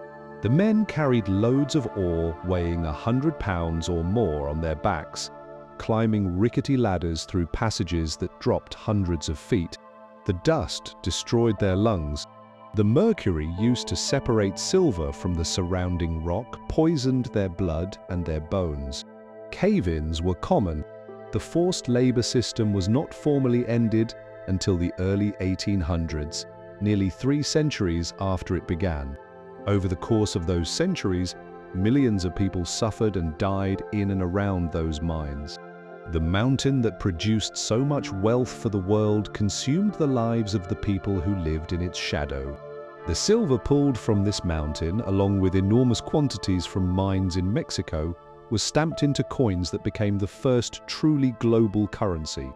The men carried loads of ore weighing 100 pounds or more on their backs, climbing rickety ladders through passages that dropped hundreds of feet. The dust destroyed their lungs. The mercury used to separate silver from the surrounding rock poisoned their blood and their bones. Cave-ins were common. The forced labor system was not formally ended until the early 1800s, nearly 3 centuries after it began. Over the course of those centuries, millions of people suffered and died in and around those mines. The mountain that produced so much wealth for the world consumed the lives of the people who lived in its shadow. The silver pulled from this mountain, along with enormous quantities from mines in Mexico, was stamped into coins that became the first truly global currency.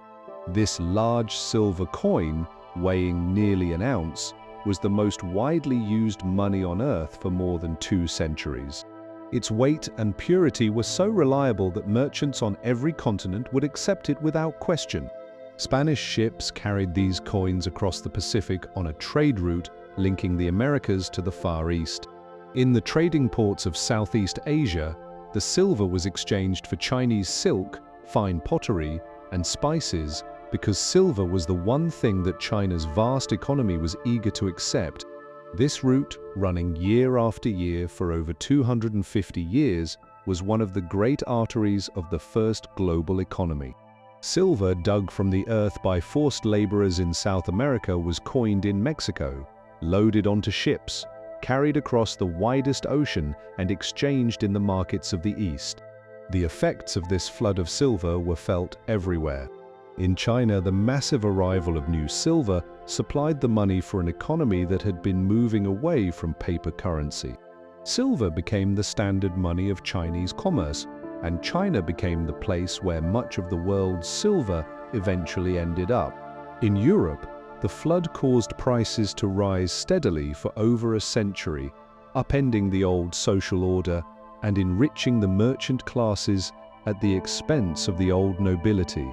This large silver coin, weighing nearly an ounce, was the most widely used money on Earth for more than 2 centuries. Its weight and purity were so reliable that merchants on every continent would accept it without question. Spanish ships carried these coins across the Pacific on a trade route linking the Americas to the Far East. In the trading ports of Southeast Asia, the silver was exchanged for Chinese silk, fine pottery, and spices because silver was the one thing that China's vast economy was eager to accept. This route, running year after year for over 250 years, was one of the great arteries of the first global economy. Silver dug from the earth by forced laborers in South America was coined in Mexico, loaded onto ships, carried across the widest ocean, and exchanged in the markets of the East. The effects of this flood of silver were felt everywhere. In China, the massive arrival of new silver supplied the money for an economy that had been moving away from paper currency. Silver became the standard money of Chinese commerce, and China became the place where much of the world's silver eventually ended up. In Europe, the flood caused prices to rise steadily for over a century, upending the old social order and enriching the merchant classes at the expense of the old nobility.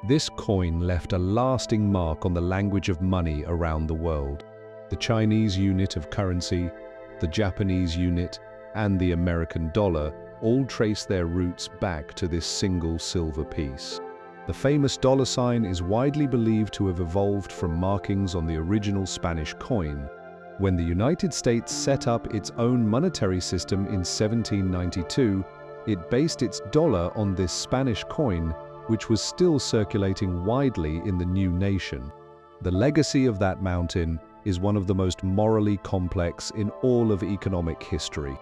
This coin left a lasting mark on the language of money around the world. The Chinese unit of currency, the Japanese unit, and the American dollar all trace their roots back to this single silver piece. The famous dollar sign is widely believed to have evolved from markings on the original Spanish coin. When the United States set up its own monetary system in 1792, it based its dollar on this Spanish coin, which was still circulating widely in the new nation. The legacy of that mountain is one of the most morally complex in all of economic history.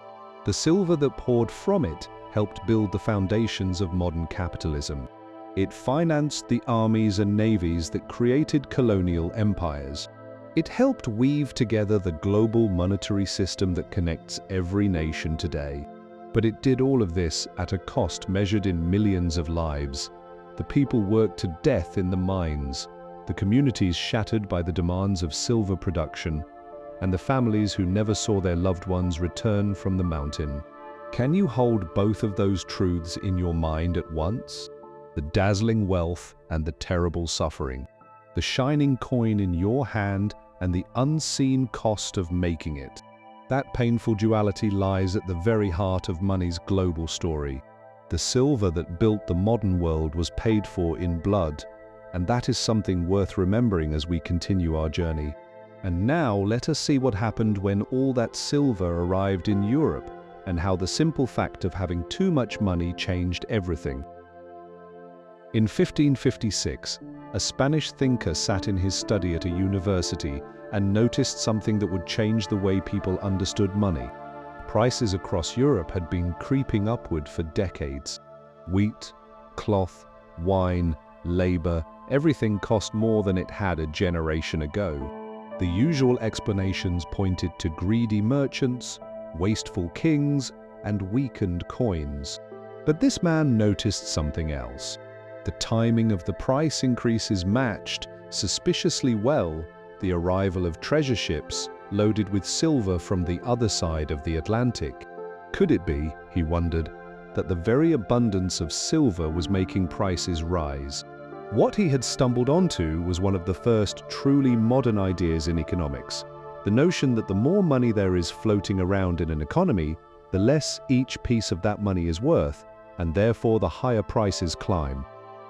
The silver that poured from it helped build the foundations of modern capitalism. It financed the armies and navies that created colonial empires. It helped weave together the global monetary system that connects every nation today. But it did all of this at a cost measured in millions of lives. The people worked to death in the mines, the communities shattered by the demands of silver production, and the families who never saw their loved ones return from the mountain. Can you hold both of those truths in your mind at once? The dazzling wealth and the terrible suffering. The shining coin in your hand and the unseen cost of making it. That painful duality lies at the very heart of money's global story. The silver that built the modern world was paid for in blood, and that is something worth remembering as we continue our journey. And now let us see what happened when all that silver arrived in Europe, and how the simple fact of having too much money changed everything. In 1556, a Spanish thinker sat in his study at a university and noticed something that would change the way people understood money. Prices across Europe had been creeping upward for decades. Wheat, cloth, wine, labor, everything cost more than it had a generation ago. The usual explanations pointed to greedy merchants, wasteful kings, and weakened coins. But this man noticed something else. The timing of the price increases matched, suspiciously well, the arrival of treasure ships loaded with silver from the other side of the Atlantic. Could it be, he wondered, that the very abundance of silver was making prices rise? What he had stumbled onto was one of the first truly modern ideas in economics. The notion that the more money there is floating around in an economy, the less each piece of that money is worth, and therefore the higher prices climb.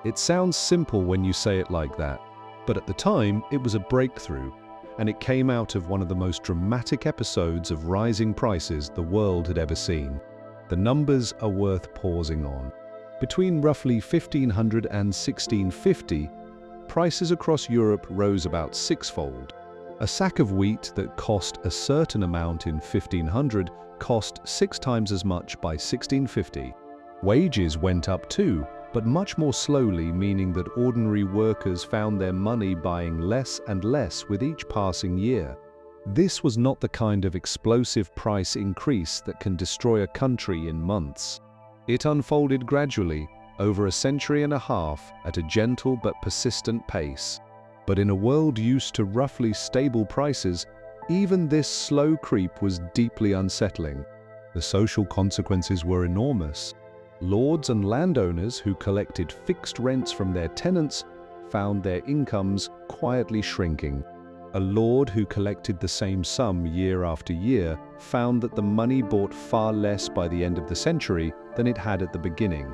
It sounds simple when you say it like that, but at the time it was a breakthrough, and it came out of one of the most dramatic episodes of rising prices the world had ever seen. The numbers are worth pausing on. Between roughly 1500 and 1650, prices across Europe rose about sixfold. A sack of wheat that cost a certain amount in 1500 cost 6 times as much by 1650. Wages went up too, but much more slowly, meaning that ordinary workers found their money buying less and less with each passing year. This was not the kind of explosive price increase that can destroy a country in months. It unfolded gradually, over a century and a half, at a gentle but persistent pace. But in a world used to roughly stable prices, even this slow creep was deeply unsettling. The social consequences were enormous. Lords and landowners who collected fixed rents from their tenants found their incomes quietly shrinking. A lord who collected the same sum year after year found that the money bought far less by the end of the century than it had at the beginning.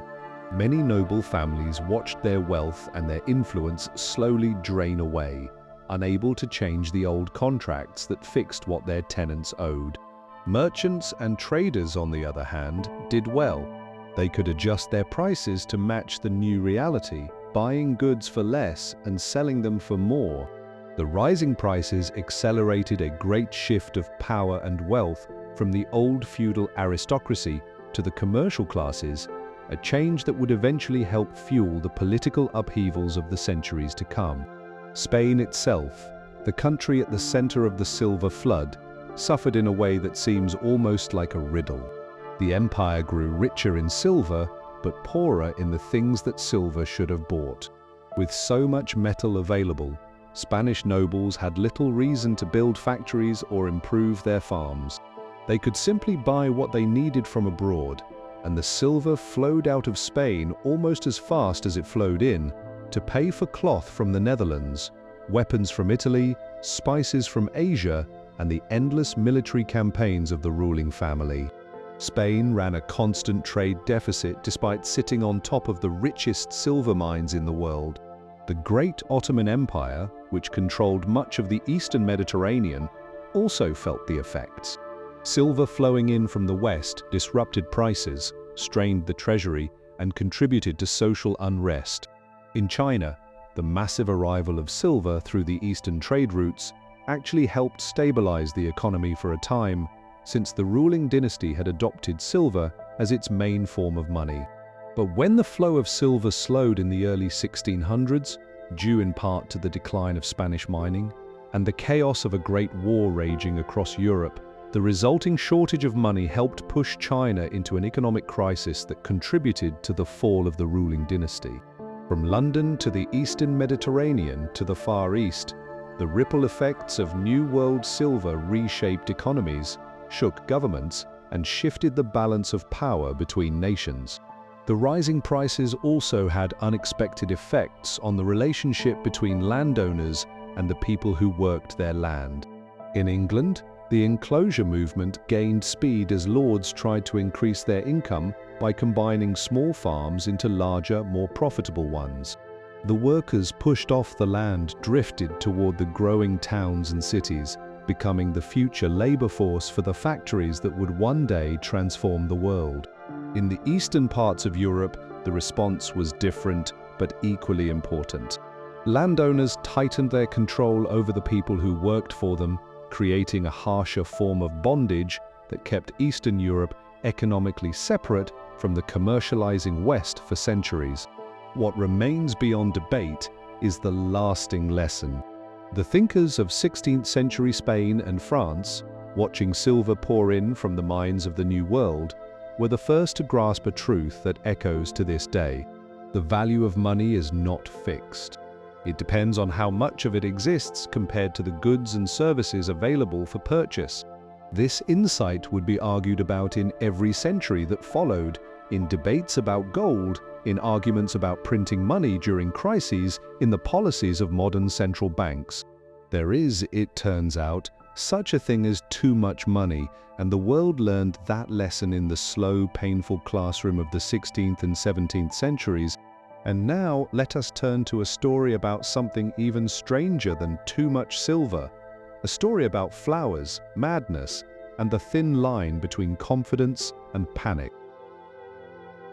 Many noble families watched their wealth and their influence slowly drain away, unable to change the old contracts that fixed what their tenants owed. Merchants and traders, on the other hand, did well. They could adjust their prices to match the new reality, buying goods for less and selling them for more. The rising prices accelerated a great shift of power and wealth from the old feudal aristocracy to the commercial classes, a change that would eventually help fuel the political upheavals of the centuries to come. Spain itself, the country at the center of the silver flood, suffered in a way that seems almost like a riddle. The empire grew richer in silver, but poorer in the things that silver should have bought. With so much metal available, Spanish nobles had little reason to build factories or improve their farms. They could simply buy what they needed from abroad, and the silver flowed out of Spain almost as fast as it flowed in, to pay for cloth from the Netherlands, weapons from Italy, spices from Asia, and the endless military campaigns of the ruling family. Spain ran a constant trade deficit despite sitting on top of the richest silver mines in the world. The Great Ottoman Empire, which controlled much of the eastern Mediterranean, also felt the effects. Silver flowing in from the west disrupted prices, strained the treasury, and contributed to social unrest. In China, the massive arrival of silver through the eastern trade routes actually helped stabilize the economy for a time, since the ruling dynasty had adopted silver as its main form of money. But when the flow of silver slowed in the early 1600s, due in part to the decline of Spanish mining, and the chaos of a great war raging across Europe, the resulting shortage of money helped push China into an economic crisis that contributed to the fall of the ruling dynasty. From London to the eastern Mediterranean to the Far East, the ripple effects of New World silver reshaped economies, shook governments, and shifted the balance of power between nations. The rising prices also had unexpected effects on the relationship between landowners and the people who worked their land. In England, the enclosure movement gained speed as lords tried to increase their income by combining small farms into larger, more profitable ones. The workers pushed off the land drifted toward the growing towns and cities, becoming the future labor force for the factories that would one day transform the world. In the eastern parts of Europe, the response was different but equally important. Landowners tightened their control over the people who worked for them, creating a harsher form of bondage that kept Eastern Europe economically separate from the commercializing West for centuries. What remains beyond debate is the lasting lesson. The thinkers of 16th century Spain and France, watching silver pour in from the mines of the New World, were the first to grasp a truth that echoes to this day. The value of money is not fixed. It depends on how much of it exists compared to the goods and services available for purchase. This insight would be argued about in every century that followed, in debates about gold, in arguments about printing money during crises, in the policies of modern central banks. There is, it turns out, such a thing as too much money, and the world learned that lesson in the slow, painful classroom of the 16th and 17th centuries. And now let us turn to a story about something even stranger than too much silver. A story about flowers, madness, and the thin line between confidence and panic.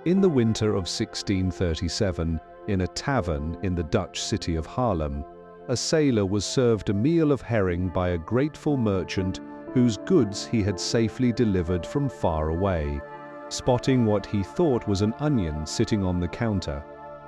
In the winter of 1637, in a tavern in the Dutch city of Haarlem, a sailor was served a meal of herring by a grateful merchant whose goods he had safely delivered from far away. Spotting what he thought was an onion sitting on the counter,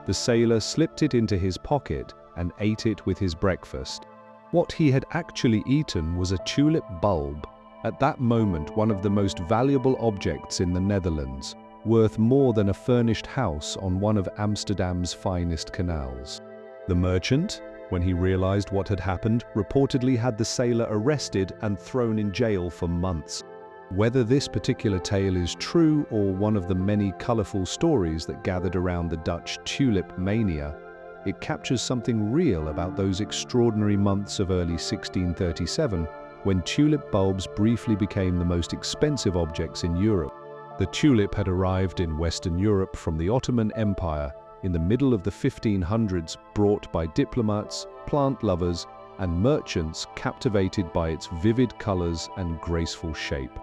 the sailor slipped it into his pocket and ate it with his breakfast. What he had actually eaten was a tulip bulb, at that moment one of the most valuable objects in the Netherlands, worth more than a furnished house on one of Amsterdam's finest canals. The merchant, when he realized what had happened, reportedly had the sailor arrested and thrown in jail for months. Whether this particular tale is true or one of the many colorful stories that gathered around the Dutch tulip mania, it captures something real about those extraordinary months of early 1637 when tulip bulbs briefly became the most expensive objects in Europe. The tulip had arrived in Western Europe from the Ottoman Empire in the middle of the 1500s, brought by diplomats, plant lovers, and merchants captivated by its vivid colors and graceful shape.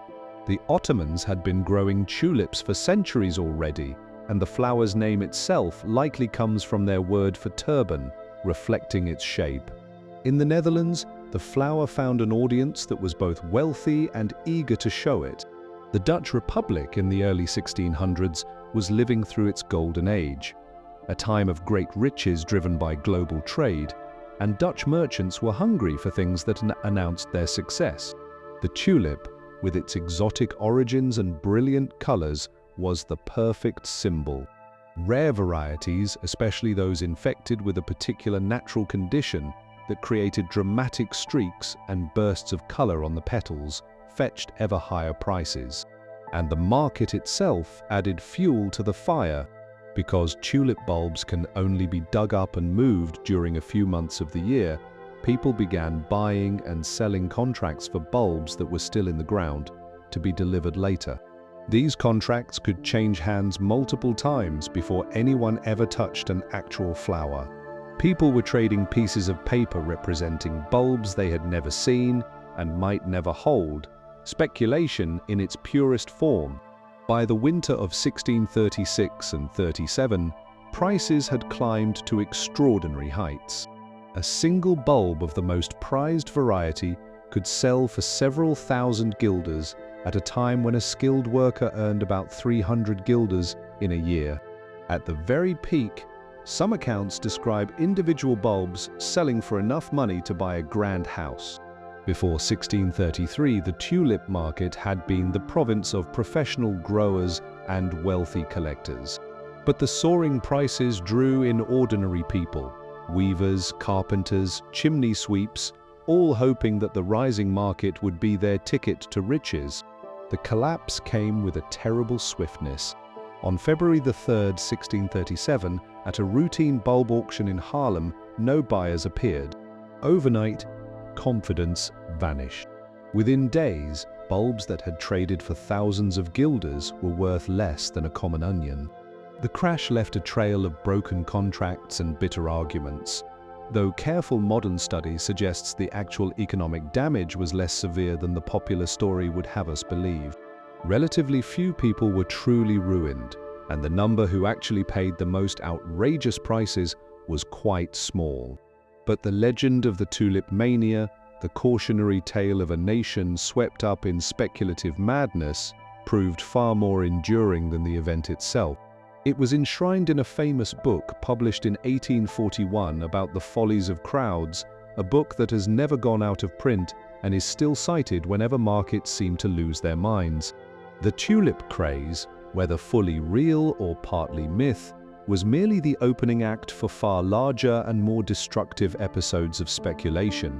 The Ottomans had been growing tulips for centuries already, and the flower's name itself likely comes from their word for turban, reflecting its shape. In the Netherlands, the flower found an audience that was both wealthy and eager to show it. The Dutch Republic in the early 1600s was living through its golden age, a time of great riches driven by global trade, and Dutch merchants were hungry for things that announced their success. The tulip, with its exotic origins and brilliant colors, was the perfect symbol. Rare varieties, especially those infected with a particular natural condition that created dramatic streaks and bursts of color on the petals, fetched ever higher prices. And the market itself added fuel to the fire, because tulip bulbs can only be dug up and moved during a few months of the year. People began buying and selling contracts for bulbs that were still in the ground to be delivered later. These contracts could change hands multiple times before anyone ever touched an actual flower. People were trading pieces of paper representing bulbs they had never seen and might never hold, speculation in its purest form. By the winter of 1636 and 37, prices had climbed to extraordinary heights. A single bulb of the most prized variety could sell for several thousand guilders at a time when a skilled worker earned about 300 guilders in a year. At the very peak, some accounts describe individual bulbs selling for enough money to buy a grand house. Before 1633, the tulip market had been the province of professional growers and wealthy collectors. But the soaring prices drew in ordinary people, weavers, carpenters, chimney sweeps, all hoping that the rising market would be their ticket to riches. The collapse came with a terrible swiftness. On February the 3rd, 1637, at a routine bulb auction in Haarlem, no buyers appeared. Overnight, confidence vanished. Within days, bulbs that had traded for thousands of guilders were worth less than a common onion. The crash left a trail of broken contracts and bitter arguments, though careful modern study suggests the actual economic damage was less severe than the popular story would have us believe. Relatively few people were truly ruined, and the number who actually paid the most outrageous prices was quite small. But the legend of the tulip mania, the cautionary tale of a nation swept up in speculative madness, proved far more enduring than the event itself. It was enshrined in a famous book published in 1841 about the follies of crowds, a book that has never gone out of print and is still cited whenever markets seem to lose their minds. The tulip craze, whether fully real or partly myth, was merely the opening act for far larger and more destructive episodes of speculation.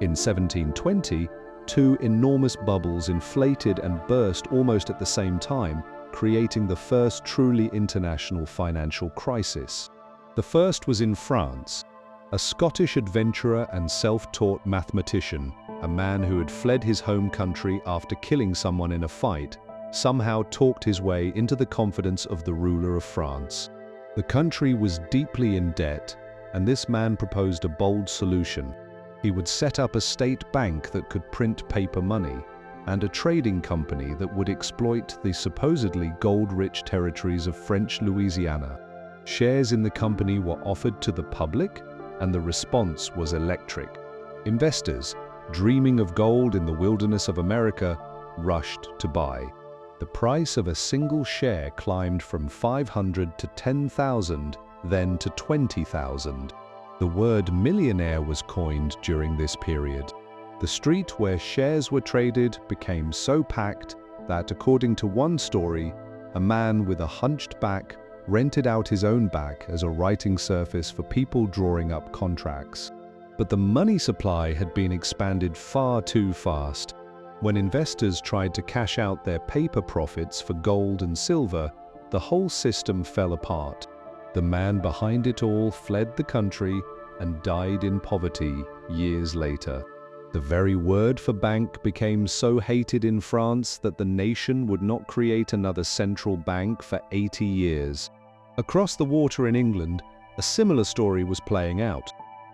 In 1720, two enormous bubbles inflated and burst almost at the same time, creating the first truly international financial crisis. The first was in France. A Scottish adventurer and self-taught mathematician, a man who had fled his home country after killing someone in a fight, somehow talked his way into the confidence of the ruler of France. The country was deeply in debt, and this man proposed a bold solution. He would set up a state bank that could print paper money, and a trading company that would exploit the supposedly gold-rich territories of French Louisiana. Shares in the company were offered to the public, and the response was electric. Investors, dreaming of gold in the wilderness of America, rushed to buy. The price of a single share climbed from 500 to 10,000, then to 20,000. The word millionaire was coined during this period. The street where shares were traded became so packed that, according to one story, a man with a hunched back rented out his own back as a writing surface for people drawing up contracts. But the money supply had been expanded far too fast. When investors tried to cash out their paper profits for gold and silver, the whole system fell apart. The man behind it all fled the country and died in poverty years later. The very word for bank became so hated in France that the nation would not create another central bank for 80 years. Across the water in England, a similar story was playing out.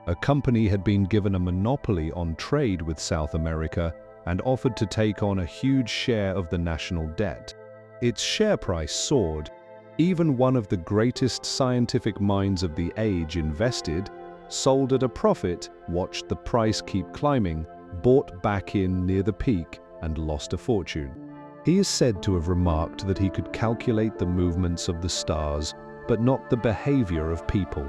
A company had been given a monopoly on trade with South America and offered to take on a huge share of the national debt. Its share price soared. Even one of the greatest scientific minds of the age invested, sold at a profit, watched the price keep climbing, bought back in near the peak, and lost a fortune. He is said to have remarked that he could calculate the movements of the stars, but not the behavior of people.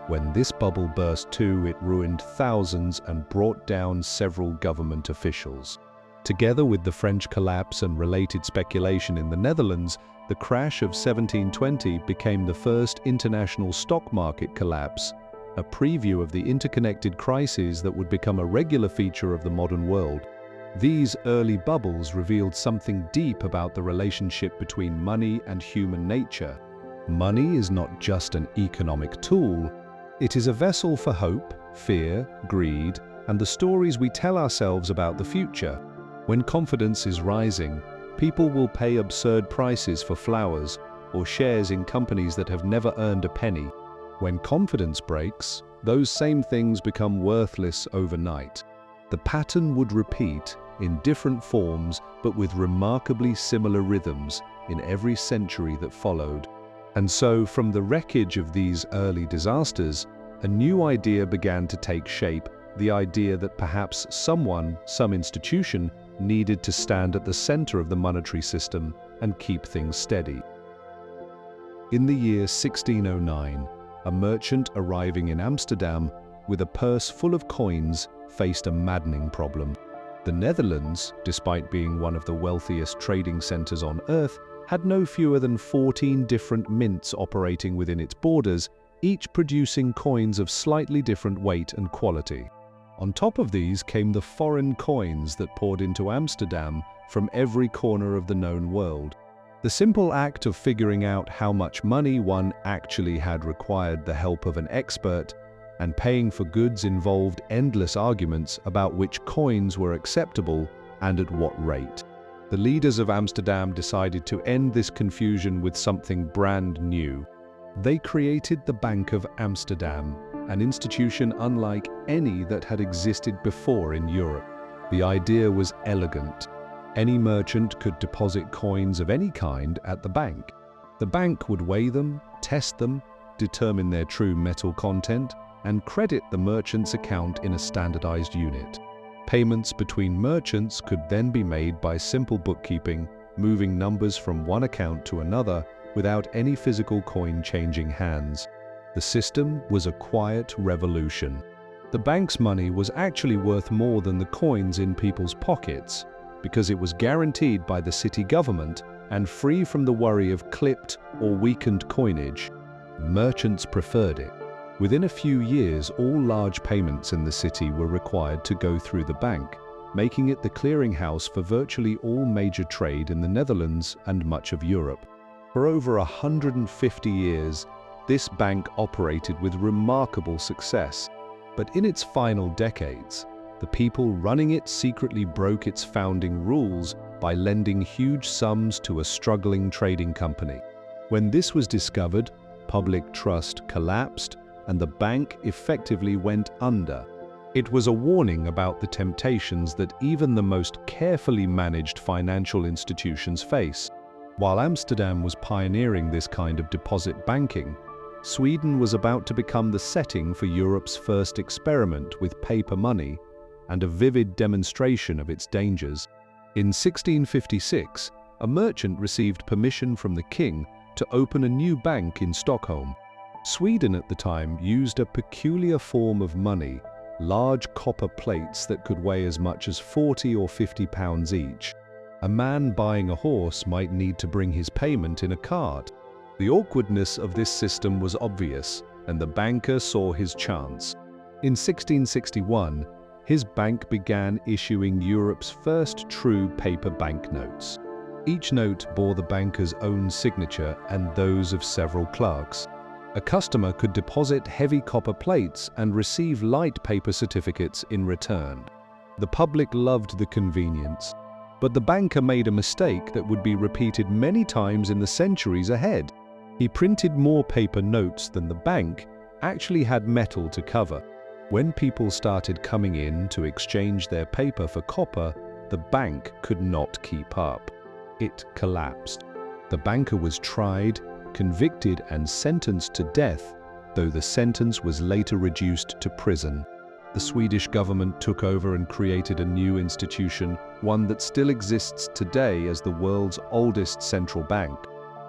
When this bubble burst too, it ruined thousands and brought down several government officials. Together with the French collapse and related speculation in the Netherlands, the crash of 1720 became the first international stock market collapse, a preview of the interconnected crises that would become a regular feature of the modern world. These early bubbles revealed something deep about the relationship between money and human nature. Money is not just an economic tool, it is a vessel for hope, fear, greed, and the stories we tell ourselves about the future. When confidence is rising, people will pay absurd prices for flowers or shares in companies that have never earned a penny. When confidence breaks, those same things become worthless overnight. The pattern would repeat in different forms but with remarkably similar rhythms in every century that followed. And so, from the wreckage of these early disasters, a new idea began to take shape, the idea that perhaps someone, some institution, needed to stand at the center of the monetary system and keep things steady. In the year 1609, a merchant arriving in Amsterdam with a purse full of coins faced a maddening problem. The Netherlands, despite being one of the wealthiest trading centers on earth, had no fewer than 14 different mints operating within its borders, each producing coins of slightly different weight and quality. On top of these came the foreign coins that poured into Amsterdam from every corner of the known world. The simple act of figuring out how much money one actually had required the help of an expert, and paying for goods involved endless arguments about which coins were acceptable and at what rate. The leaders of Amsterdam decided to end this confusion with something brand new. They created the Bank of Amsterdam, an institution unlike any that had existed before in Europe. The idea was elegant. Any merchant could deposit coins of any kind at the bank. The bank would weigh them, test them, determine their true metal content, and credit the merchant's account in a standardized unit. Payments between merchants could then be made by simple bookkeeping, moving numbers from one account to another without any physical coin changing hands. The system was a quiet revolution. The bank's money was actually worth more than the coins in people's pockets, because it was guaranteed by the city government and free from the worry of clipped or weakened coinage. Merchants preferred it. Within a few years, all large payments in the city were required to go through the bank, making it the clearinghouse for virtually all major trade in the Netherlands and much of Europe. For over 150 years, this bank operated with remarkable success. But in its final decades, the people running it secretly broke its founding rules by lending huge sums to a struggling trading company. When this was discovered, public trust collapsed, and the bank effectively went under. It was a warning about the temptations that even the most carefully managed financial institutions face. While Amsterdam was pioneering this kind of deposit banking, Sweden was about to become the setting for Europe's first experiment with paper money and a vivid demonstration of its dangers. In 1656, a merchant received permission from the king to open a new bank in Stockholm. Sweden at the time used a peculiar form of money, large copper plates that could weigh as much as 40 or 50 pounds each. A man buying a horse might need to bring his payment in a cart. The awkwardness of this system was obvious, and the banker saw his chance. In 1661, his bank began issuing Europe's first true paper banknotes. Each note bore the banker's own signature and those of several clerks. A customer could deposit heavy copper plates and receive light paper certificates in return. The public loved the convenience, but the banker made a mistake that would be repeated many times in the centuries ahead. He printed more paper notes than the bank actually had metal to cover. When people started coming in to exchange their paper for copper, the bank could not keep up. It collapsed. The banker was tried, convicted, and sentenced to death, though the sentence was later reduced to prison. The Swedish government took over and created a new institution, one that still exists today as the world's oldest central bank.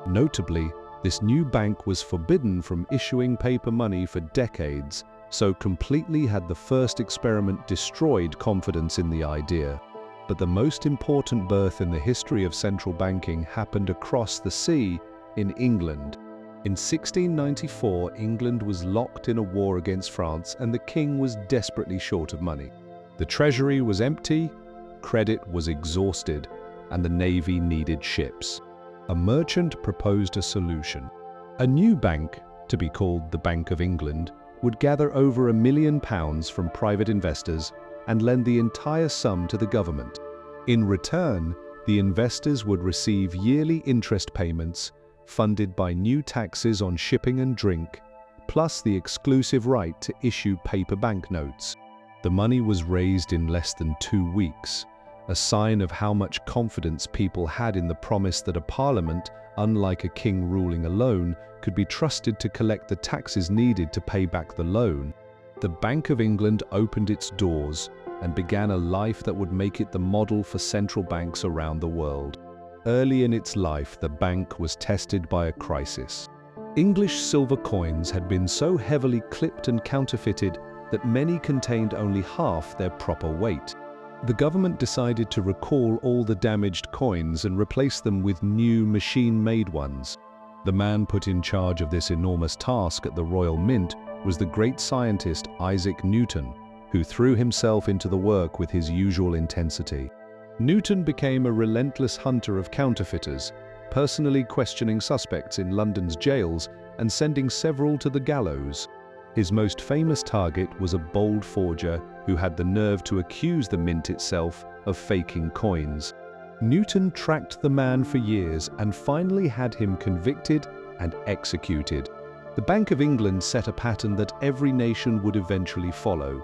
Notably, this new bank was forbidden from issuing paper money for decades, so completely had the first experiment destroyed confidence in the idea. But the most important birth in the history of central banking happened across the sea in England. In 1694, England was locked in a war against France, and the king was desperately short of money. The treasury was empty, credit was exhausted, and the navy needed ships. A merchant proposed a solution. A new bank, to be called the Bank of England, would gather over £1 million from private investors and lend the entire sum to the government. In return, the investors would receive yearly interest payments funded by new taxes on shipping and drink, plus the exclusive right to issue paper banknotes. The money was raised in less than 2 weeks, a sign of how much confidence people had in the promise that a parliament, unlike a king ruling alone, could be trusted to collect the taxes needed to pay back the loan. The Bank of England opened its doors and began a life that would make it the model for central banks around the world. Early in its life, the bank was tested by a crisis. English silver coins had been so heavily clipped and counterfeited that many contained only half their proper weight. The government decided to recall all the damaged coins and replace them with new machine-made ones. The man put in charge of this enormous task at the Royal Mint was the great scientist Isaac Newton, who threw himself into the work with his usual intensity. Newton became a relentless hunter of counterfeiters, personally questioning suspects in London's jails and sending several to the gallows. His most famous target was a bold forger who had the nerve to accuse the mint itself of faking coins. Newton tracked the man for years and finally had him convicted and executed. The Bank of England set a pattern that every nation would eventually follow.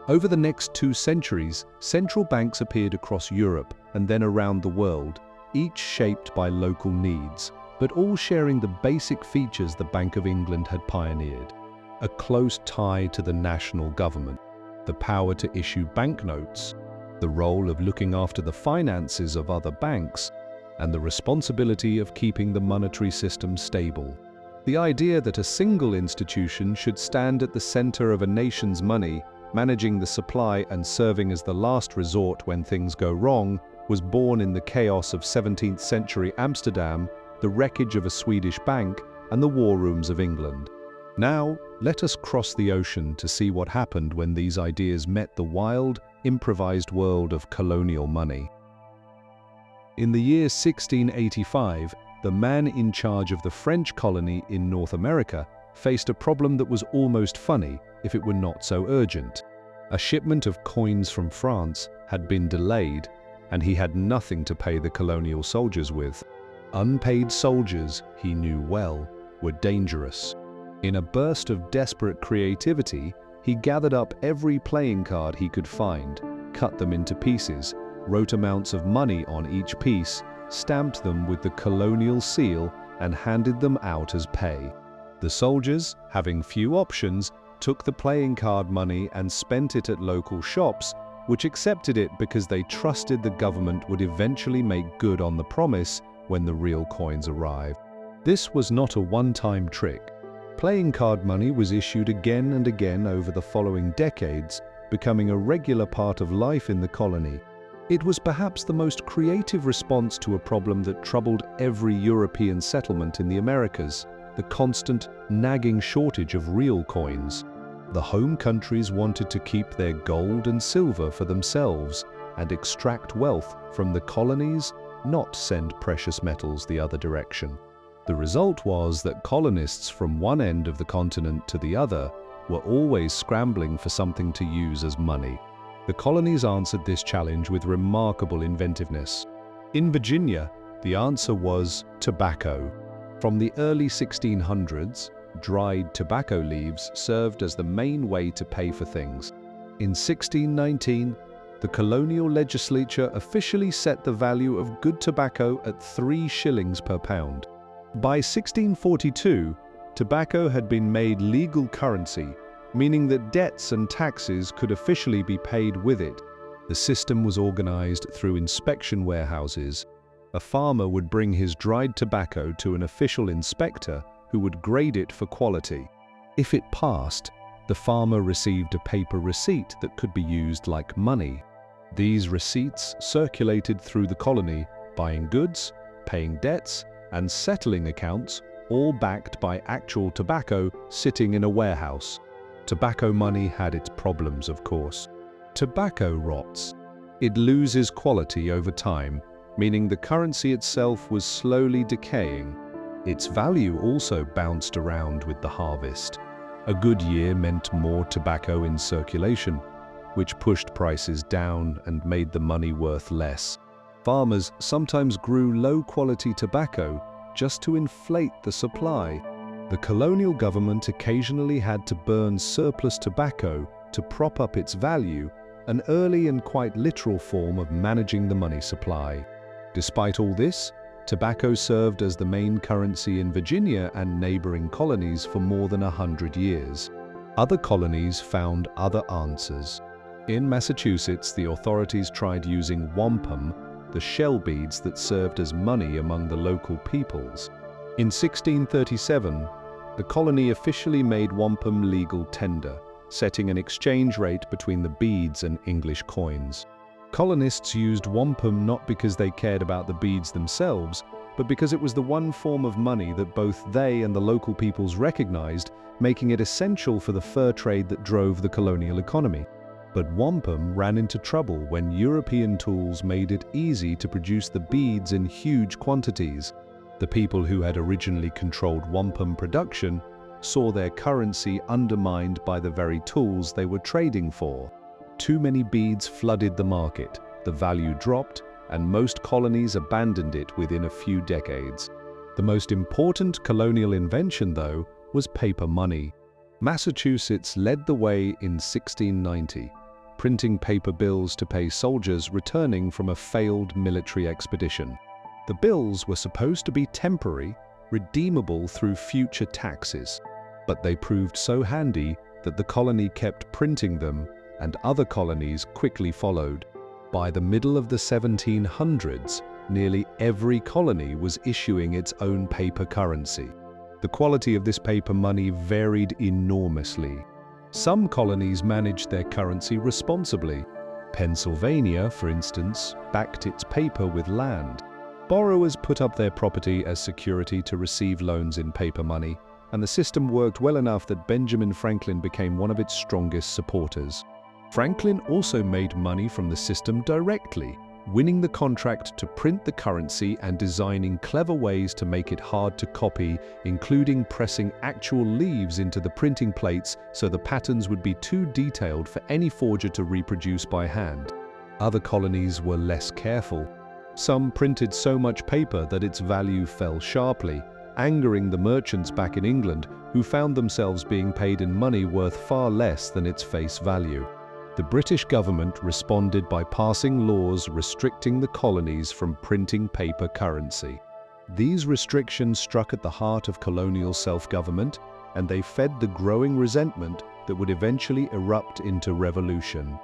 Over the next 2 centuries, central banks appeared across Europe and then around the world, each shaped by local needs, but all sharing the basic features the Bank of England had pioneered. A close tie to the national government, the power to issue banknotes, the role of looking after the finances of other banks, and the responsibility of keeping the monetary system stable. The idea that a single institution should stand at the center of a nation's money, managing the supply and serving as the last resort when things go wrong, was born in the chaos of 17th century Amsterdam, the wreckage of a Swedish bank, and the war rooms of England. Now, let us cross the ocean to see what happened when these ideas met the wild, improvised world of colonial money. In the year 1685, the man in charge of the French colony in North America faced a problem that was almost funny if it were not so urgent. A shipment of coins from France had been delayed, and he had nothing to pay the colonial soldiers with. Unpaid soldiers, he knew well, were dangerous. In a burst of desperate creativity, he gathered up every playing card he could find, cut them into pieces, wrote amounts of money on each piece, stamped them with the colonial seal, and handed them out as pay. The soldiers, having few options, took the playing card money and spent it at local shops, which accepted it because they trusted the government would eventually make good on the promise when the real coins arrived. This was not a one-time trick. Playing card money was issued again and again over the following decades, becoming a regular part of life in the colony. It was perhaps the most creative response to a problem that troubled every European settlement in the Americas, the constant, nagging shortage of real coins. The home countries wanted to keep their gold and silver for themselves and extract wealth from the colonies, not send precious metals the other direction. The result was that colonists from one end of the continent to the other were always scrambling for something to use as money. The colonies answered this challenge with remarkable inventiveness. In Virginia, the answer was tobacco. From the early 1600s, dried tobacco leaves served as the main way to pay for things. In 1619, the colonial legislature officially set the value of good tobacco at 3 shillings per pound. By 1642, tobacco had been made legal currency, meaning that debts and taxes could officially be paid with it. The system was organized through inspection warehouses. A farmer would bring his dried tobacco to an official inspector who would grade it for quality. If it passed, the farmer received a paper receipt that could be used like money. These receipts circulated through the colony, buying goods, paying debts, and settling accounts, all backed by actual tobacco sitting in a warehouse. Tobacco money had its problems, of course. Tobacco rots. It loses quality over time, meaning the currency itself was slowly decaying. Its value also bounced around with the harvest. A good year meant more tobacco in circulation, which pushed prices down and made the money worth less. Farmers sometimes grew low-quality tobacco just to inflate the supply. The colonial government occasionally had to burn surplus tobacco to prop up its value, an early and quite literal form of managing the money supply. Despite all this, tobacco served as the main currency in Virginia and neighboring colonies for more than 100 years. Other colonies found other answers. In Massachusetts, the authorities tried using wampum, the shell beads that served as money among the local peoples. In 1637, the colony officially made wampum legal tender, setting an exchange rate between the beads and English coins. Colonists used wampum not because they cared about the beads themselves, but because it was the one form of money that both they and the local peoples recognized, making it essential for the fur trade that drove the colonial economy. But wampum ran into trouble when European tools made it easy to produce the beads in huge quantities. The people who had originally controlled wampum production saw their currency undermined by the very tools they were trading for. Too many beads flooded the market, the value dropped, and most colonies abandoned it within a few decades. The most important colonial invention, though, was paper money. Massachusetts led the way in 1690, printing paper bills to pay soldiers returning from a failed military expedition. The bills were supposed to be temporary, redeemable through future taxes, but they proved so handy that the colony kept printing them, and other colonies quickly followed. By the middle of the 1700s, nearly every colony was issuing its own paper currency. The quality of this paper money varied enormously. Some colonies managed their currency responsibly. Pennsylvania, for instance, backed its paper with land. Borrowers put up their property as security to receive loans in paper money, and the system worked well enough that Benjamin Franklin became one of its strongest supporters. Franklin also made money from the system directly, winning the contract to print the currency and designing clever ways to make it hard to copy, including pressing actual leaves into the printing plates so the patterns would be too detailed for any forger to reproduce by hand. Other colonies were less careful. Some printed so much paper that its value fell sharply, angering the merchants back in England, who found themselves being paid in money worth far less than its face value. The British government responded by passing laws restricting the colonies from printing paper currency. These restrictions struck at the heart of colonial self-government, and they fed the growing resentment that would eventually erupt into revolution.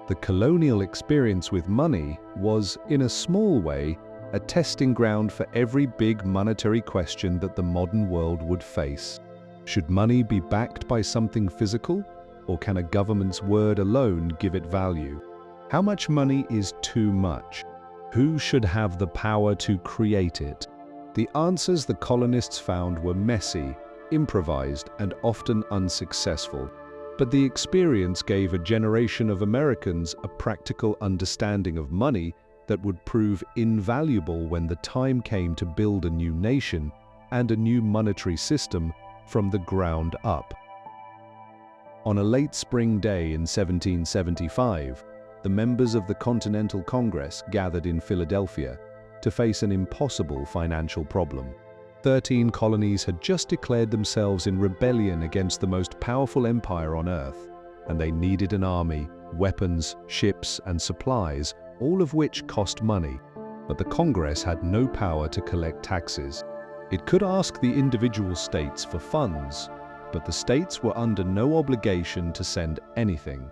The colonial experience with money was, in a small way, a testing ground for every big monetary question that the modern world would face. Should money be backed by something physical? Or can a government's word alone give it value? How much money is too much? Who should have the power to create it? The answers the colonists found were messy, improvised, and often unsuccessful. But the experience gave a generation of Americans a practical understanding of money that would prove invaluable when the time came to build a new nation and a new monetary system from the ground up. On a late spring day in 1775, the members of the Continental Congress gathered in Philadelphia to face an impossible financial problem. 13 colonies had just declared themselves in rebellion against the most powerful empire on earth, and they needed an army, weapons, ships, and supplies, all of which cost money. But the Congress had no power to collect taxes. It could ask the individual states for funds, but the states were under no obligation to send anything.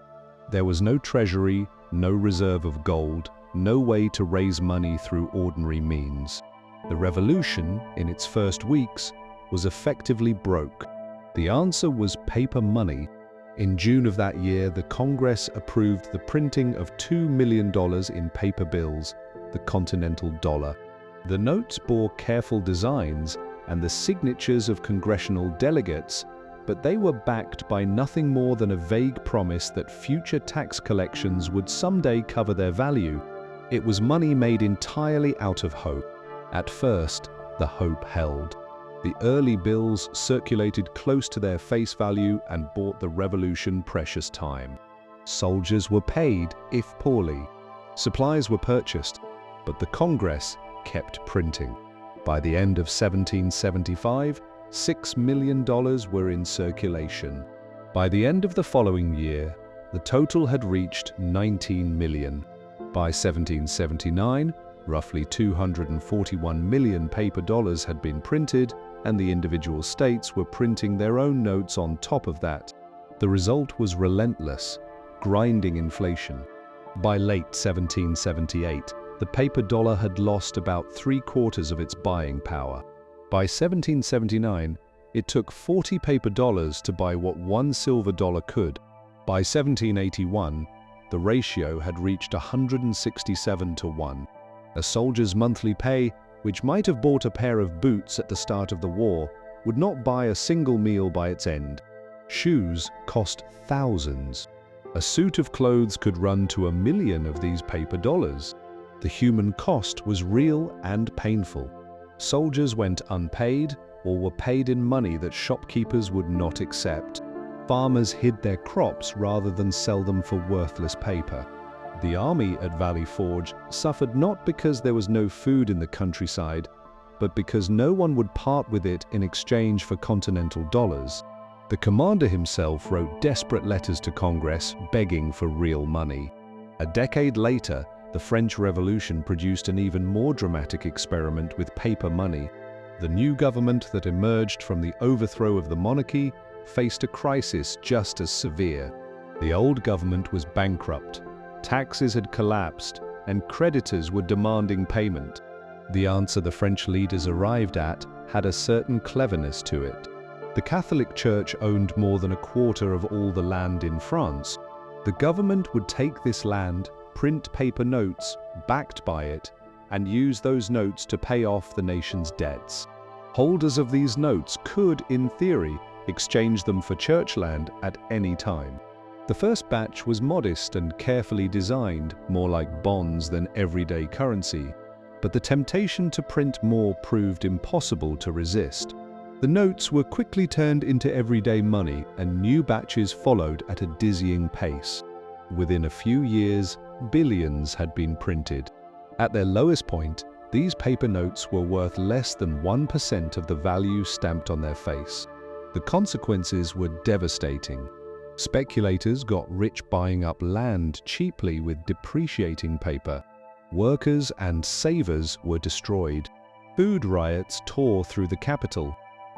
There was no treasury, no reserve of gold, no way to raise money through ordinary means. The revolution, in its first weeks, was effectively broke. The answer was paper money. In June of that year, the Congress approved the printing of $2 million in paper bills, the Continental dollar. The notes bore careful designs and the signatures of congressional delegates, but they were backed by nothing more than a vague promise that future tax collections would someday cover their value. It was money made entirely out of hope. At first, the hope held. The early bills circulated close to their face value and bought the revolution precious time. Soldiers were paid, if poorly. Supplies were purchased, but the Congress kept printing. By the end of 1775, $6 million were in circulation. By the end of the following year, the total had reached $19 million. By 1779, roughly 241 million paper dollars had been printed, and the individual states were printing their own notes on top of that. The result was relentless, grinding inflation. By late 1778, the paper dollar had lost about 3/4 of its buying power. By 1779, it took 40 paper dollars to buy what one silver dollar could. By 1781, the ratio had reached 167 to 1. A soldier's monthly pay, which might have bought a pair of boots at the start of the war, would not buy a single meal by its end. Shoes cost thousands. A suit of clothes could run to 1 million of these paper dollars. The human cost was real and painful. Soldiers went unpaid or were paid in money that shopkeepers would not accept. Farmers hid their crops rather than sell them for worthless paper. The army at Valley Forge suffered not because there was no food in the countryside, but because no one would part with it in exchange for continental dollars. The commander himself wrote desperate letters to Congress begging for real money. A decade later, the French Revolution produced an even more dramatic experiment with paper money. The new government that emerged from the overthrow of the monarchy faced a crisis just as severe. The old government was bankrupt, taxes had collapsed, and creditors were demanding payment. The answer the French leaders arrived at had a certain cleverness to it. The Catholic Church owned more than a quarter of all the land in France. The government would take this land, print paper notes backed by it, and use those notes to pay off the nation's debts. Holders of these notes could, in theory, exchange them for church land at any time. The first batch was modest and carefully designed, more like bonds than everyday currency. But the temptation to print more proved impossible to resist. The notes were quickly turned into everyday money, and new batches followed at a dizzying pace. Within a few years, billions had been printed. At their lowest point, these paper notes were worth less than 1% of the value stamped on their face. The consequences were devastating. Speculators got rich buying up land cheaply with depreciating paper. Workers and savers were destroyed. Food riots tore through the capital.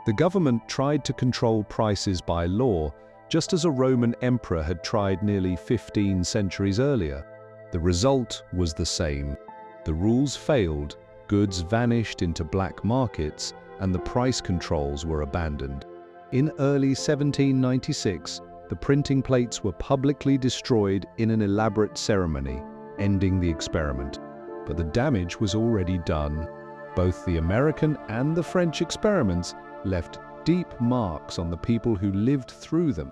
The government tried to control prices by law, just as a Roman emperor had tried nearly 15 centuries earlier. The result was the same. The rules failed, goods vanished into black markets, and the price controls were abandoned. In early 1796, the printing plates were publicly destroyed in an elaborate ceremony, ending the experiment. But the damage was already done. Both the American and the French experiments left deep marks on the people who lived through them.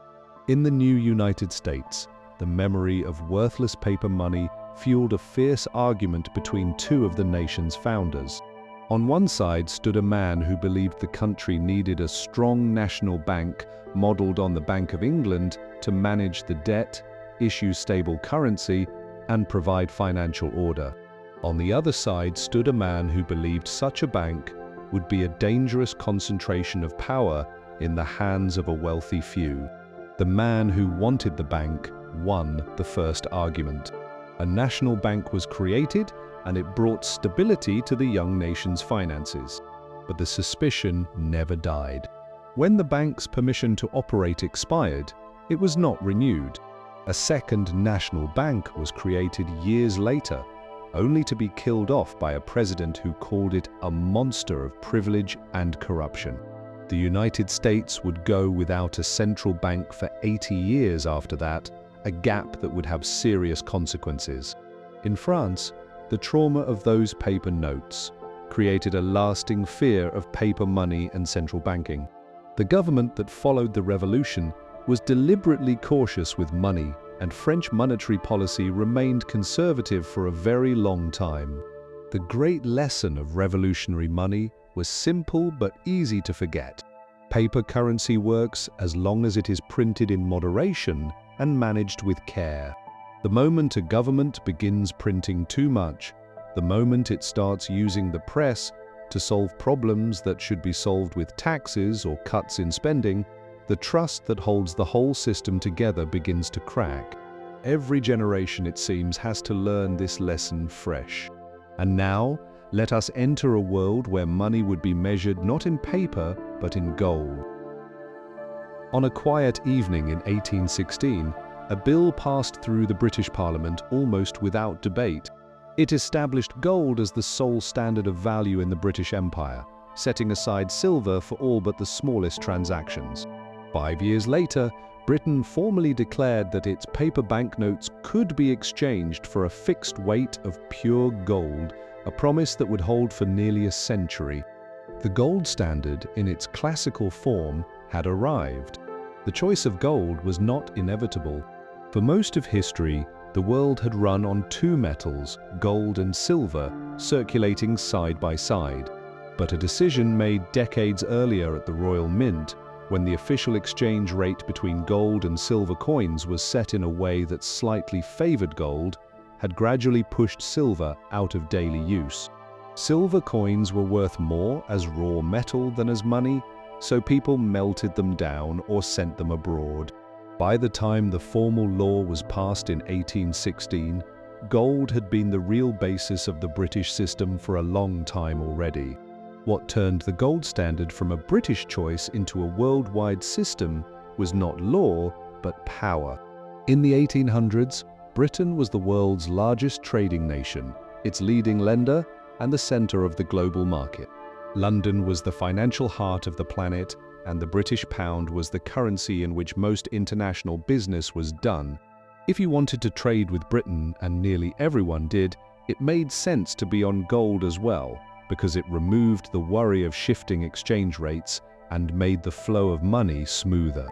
In the new United States, the memory of worthless paper money fueled a fierce argument between two of the nation's founders. On one side stood a man who believed the country needed a strong national bank modeled on the Bank of England to manage the debt, issue stable currency, and provide financial order. On the other side stood a man who believed such a bank would be a dangerous concentration of power in the hands of a wealthy few. The man who wanted the bank won the first argument. A national bank was created, and it brought stability to the young nation's finances. But the suspicion never died. When the bank's permission to operate expired, it was not renewed. A second national bank was created years later, only to be killed off by a president who called it a monster of privilege and corruption. The United States would go without a central bank for 80 years after that, a gap that would have serious consequences. In France, the trauma of those paper notes created a lasting fear of paper money and central banking. The government that followed the revolution was deliberately cautious with money, and French monetary policy remained conservative for a very long time. The great lesson of revolutionary money was simple but easy to forget. Paper currency works as long as it is printed in moderation and managed with care. The moment a government begins printing too much, the moment it starts using the press to solve problems that should be solved with taxes or cuts in spending, the trust that holds the whole system together begins to crack. Every generation, it seems, has to learn this lesson fresh. And now, let us enter a world where money would be measured not in paper, but in gold. On a quiet evening in 1816, a bill passed through the British Parliament almost without debate. It established gold as the sole standard of value in the British Empire, setting aside silver for all but the smallest transactions. 5 years later, Britain formally declared that its paper banknotes could be exchanged for a fixed weight of pure gold, a promise that would hold for nearly a century. The gold standard, in its classical form, had arrived. The choice of gold was not inevitable. For most of history, the world had run on two metals, gold and silver, circulating side by side. But a decision made decades earlier at the Royal Mint, when the official exchange rate between gold and silver coins was set in a way that slightly favored gold, had gradually pushed silver out of daily use. Silver coins were worth more as raw metal than as money, so people melted them down or sent them abroad. By the time the formal law was passed in 1816, gold had been the real basis of the British system for a long time already. What turned the gold standard from a British choice into a worldwide system was not law, but power. In the 1800s, Britain was the world's largest trading nation, its leading lender, and the center of the global market. London was the financial heart of the planet, and the British pound was the currency in which most international business was done. If you wanted to trade with Britain, and nearly everyone did, it made sense to be on gold as well, because it removed the worry of shifting exchange rates and made the flow of money smoother.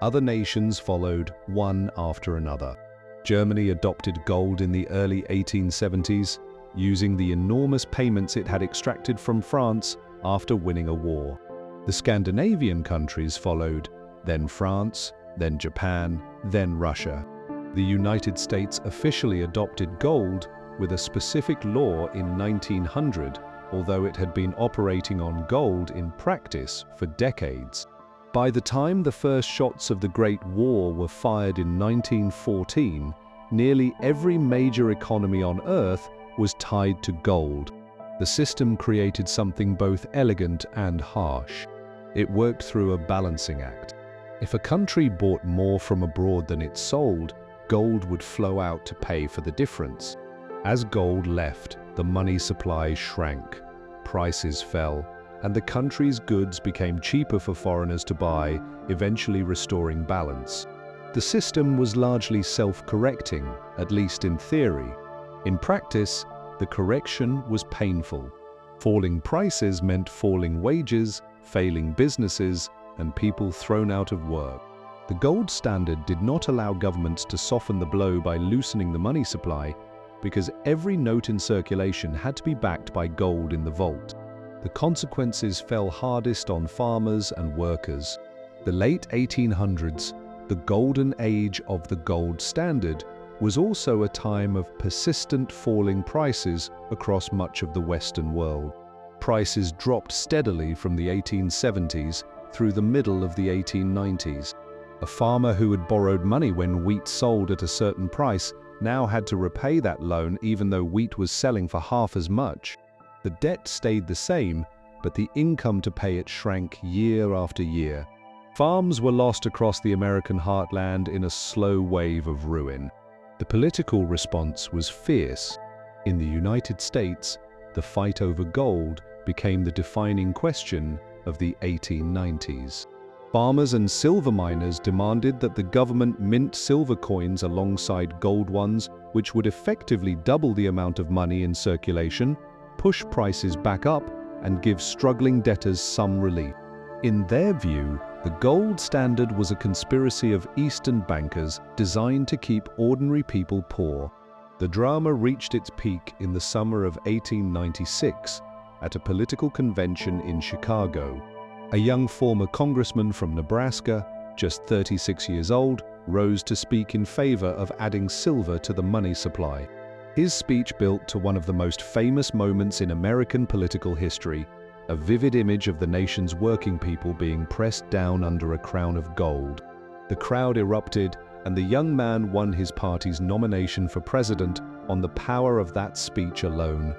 Other nations followed, one after another. Germany adopted gold in the early 1870s, using the enormous payments it had extracted from France after winning a war. The Scandinavian countries followed, then France, then Japan, then Russia. The United States officially adopted gold with a specific law in 1900, although it had been operating on gold in practice for decades. By the time the first shots of the Great War were fired in 1914, nearly every major economy on Earth was tied to gold. The system created something both elegant and harsh. It worked through a balancing act. If a country bought more from abroad than it sold, gold would flow out to pay for the difference. As gold left, the money supply shrank, prices fell, and the country's goods became cheaper for foreigners to buy, eventually restoring balance. The system was largely self-correcting, at least in theory. In practice, the correction was painful. Falling prices meant falling wages, failing businesses, and people thrown out of work. The gold standard did not allow governments to soften the blow by loosening the money supply, because every note in circulation had to be backed by gold in the vault. The consequences fell hardest on farmers and workers. The late 1800s, the golden age of the gold standard, was also a time of persistent falling prices across much of the Western world. Prices dropped steadily from the 1870s through the middle of the 1890s. A farmer who had borrowed money when wheat sold at a certain price now had to repay that loan even though wheat was selling for half as much. The debt stayed the same, but the income to pay it shrank year after year. Farms were lost across the American heartland in a slow wave of ruin. The political response was fierce. In the United States, the fight over gold became the defining question of the 1890s. Farmers and silver miners demanded that the government mint silver coins alongside gold ones, which would effectively double the amount of money in circulation, push prices back up, and give struggling debtors some relief. In their view, the gold standard was a conspiracy of Eastern bankers designed to keep ordinary people poor. The drama reached its peak in the summer of 1896 at a political convention in Chicago. A young former congressman from Nebraska, just 36 years old, rose to speak in favor of adding silver to the money supply. His speech built to one of the most famous moments in American political history, a vivid image of the nation's working people being pressed down under a crown of gold. The crowd erupted, and the young man won his party's nomination for president on the power of that speech alone.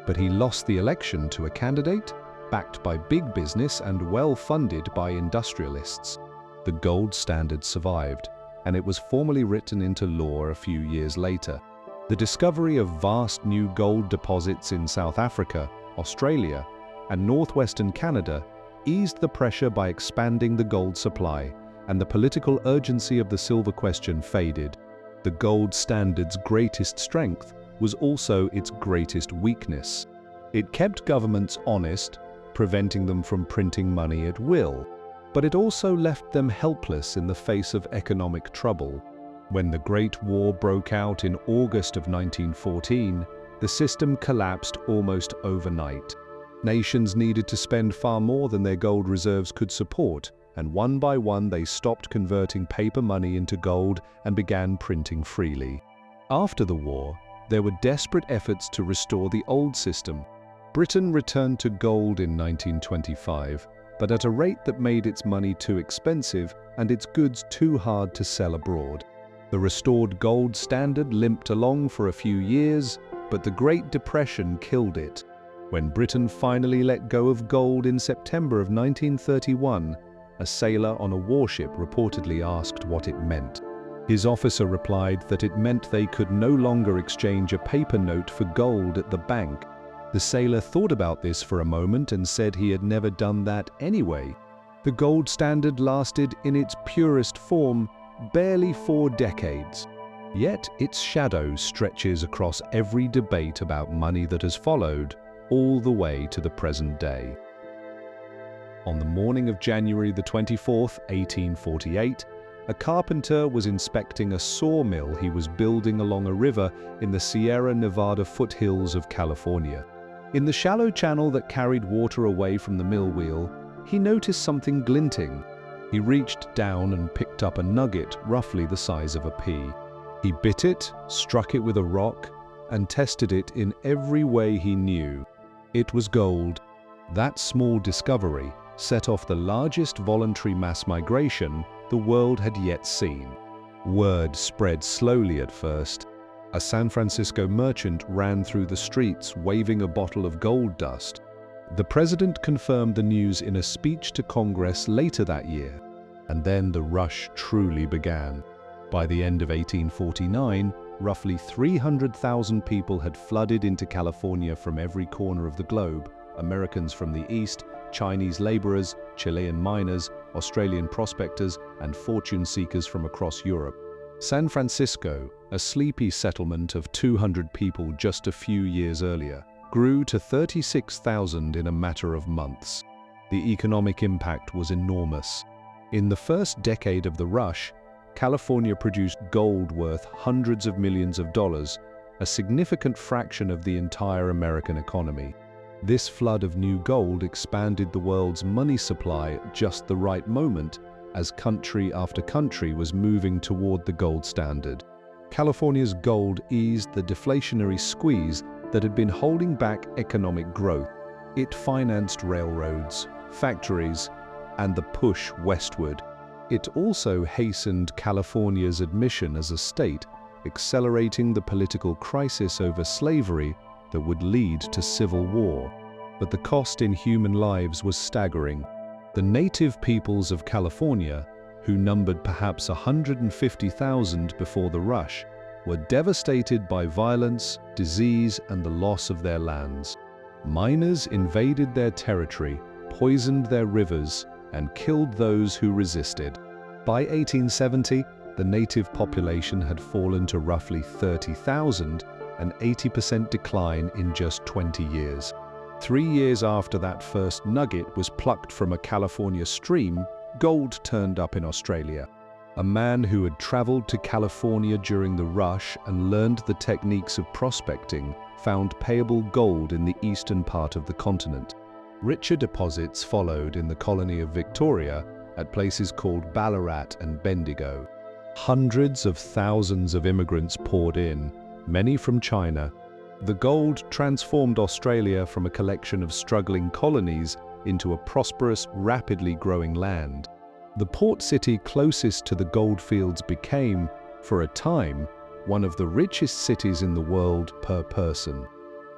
But he lost the election to a candidate backed by big business and well-funded by industrialists. The gold standard survived, and it was formally written into law a few years later. The discovery of vast new gold deposits in South Africa, Australia, and northwestern Canada eased the pressure by expanding the gold supply, and the political urgency of the silver question faded. The gold standard's greatest strength was also its greatest weakness. It kept governments honest, preventing them from printing money at will, but it also left them helpless in the face of economic trouble. When the Great War broke out in August of 1914, the system collapsed almost overnight. Nations needed to spend far more than their gold reserves could support, and one by one they stopped converting paper money into gold and began printing freely. After the war, there were desperate efforts to restore the old system. Britain returned to gold in 1925, but at a rate that made its money too expensive and its goods too hard to sell abroad. The restored gold standard limped along for a few years, but the Great Depression killed it. When Britain finally let go of gold in September of 1931, a sailor on a warship reportedly asked what it meant. His officer replied that it meant they could no longer exchange a paper note for gold at the bank. The sailor thought about this for a moment and said he had never done that anyway. The gold standard lasted in its purest form barely 4 decades. Yet its shadow stretches across every debate about money that has followed, all the way to the present day. On the morning of January the 24th, 1848, a carpenter was inspecting a sawmill he was building along a river in the Sierra Nevada foothills of California. In the shallow channel that carried water away from the mill wheel, he noticed something glinting. He reached down and picked up a nugget roughly the size of a pea. He bit it, struck it with a rock, and tested it in every way he knew. It was gold. That small discovery set off the largest voluntary mass migration the world had yet seen. Word spread slowly at first. A San Francisco merchant ran through the streets waving a bottle of gold dust. The president confirmed the news in a speech to Congress later that year, and then the rush truly began. By the end of 1849, roughly 300,000 people had flooded into California from every corner of the globe, Americans from the east, Chinese laborers, Chilean miners, Australian prospectors, and fortune seekers from across Europe. San Francisco, a sleepy settlement of 200 people just a few years earlier, grew to 36,000 in a matter of months. The economic impact was enormous. In the first decade of the rush, California produced gold worth hundreds of millions of dollars, a significant fraction of the entire American economy. This flood of new gold expanded the world's money supply at just the right moment, as country after country was moving toward the gold standard. California's gold eased the deflationary squeeze that had been holding back economic growth. It financed railroads, factories, and the push westward. It also hastened California's admission as a state, accelerating the political crisis over slavery that would lead to civil war. But the cost in human lives was staggering. The native peoples of California, who numbered perhaps 150,000 before the rush, were devastated by violence, disease, and the loss of their lands. Miners invaded their territory, poisoned their rivers, and killed those who resisted. By 1870, the native population had fallen to roughly 30,000, an 80% decline in just 20 years. 3 years after that first nugget was plucked from a California stream, gold turned up in Australia. A man who had traveled to California during the rush and learned the techniques of prospecting found payable gold in the eastern part of the continent. Richer deposits followed in the colony of Victoria at places called Ballarat and Bendigo. Hundreds of thousands of immigrants poured in, many from China. The gold transformed Australia from a collection of struggling colonies into a prosperous, rapidly growing land. The port city closest to the goldfields became, for a time, one of the richest cities in the world per person.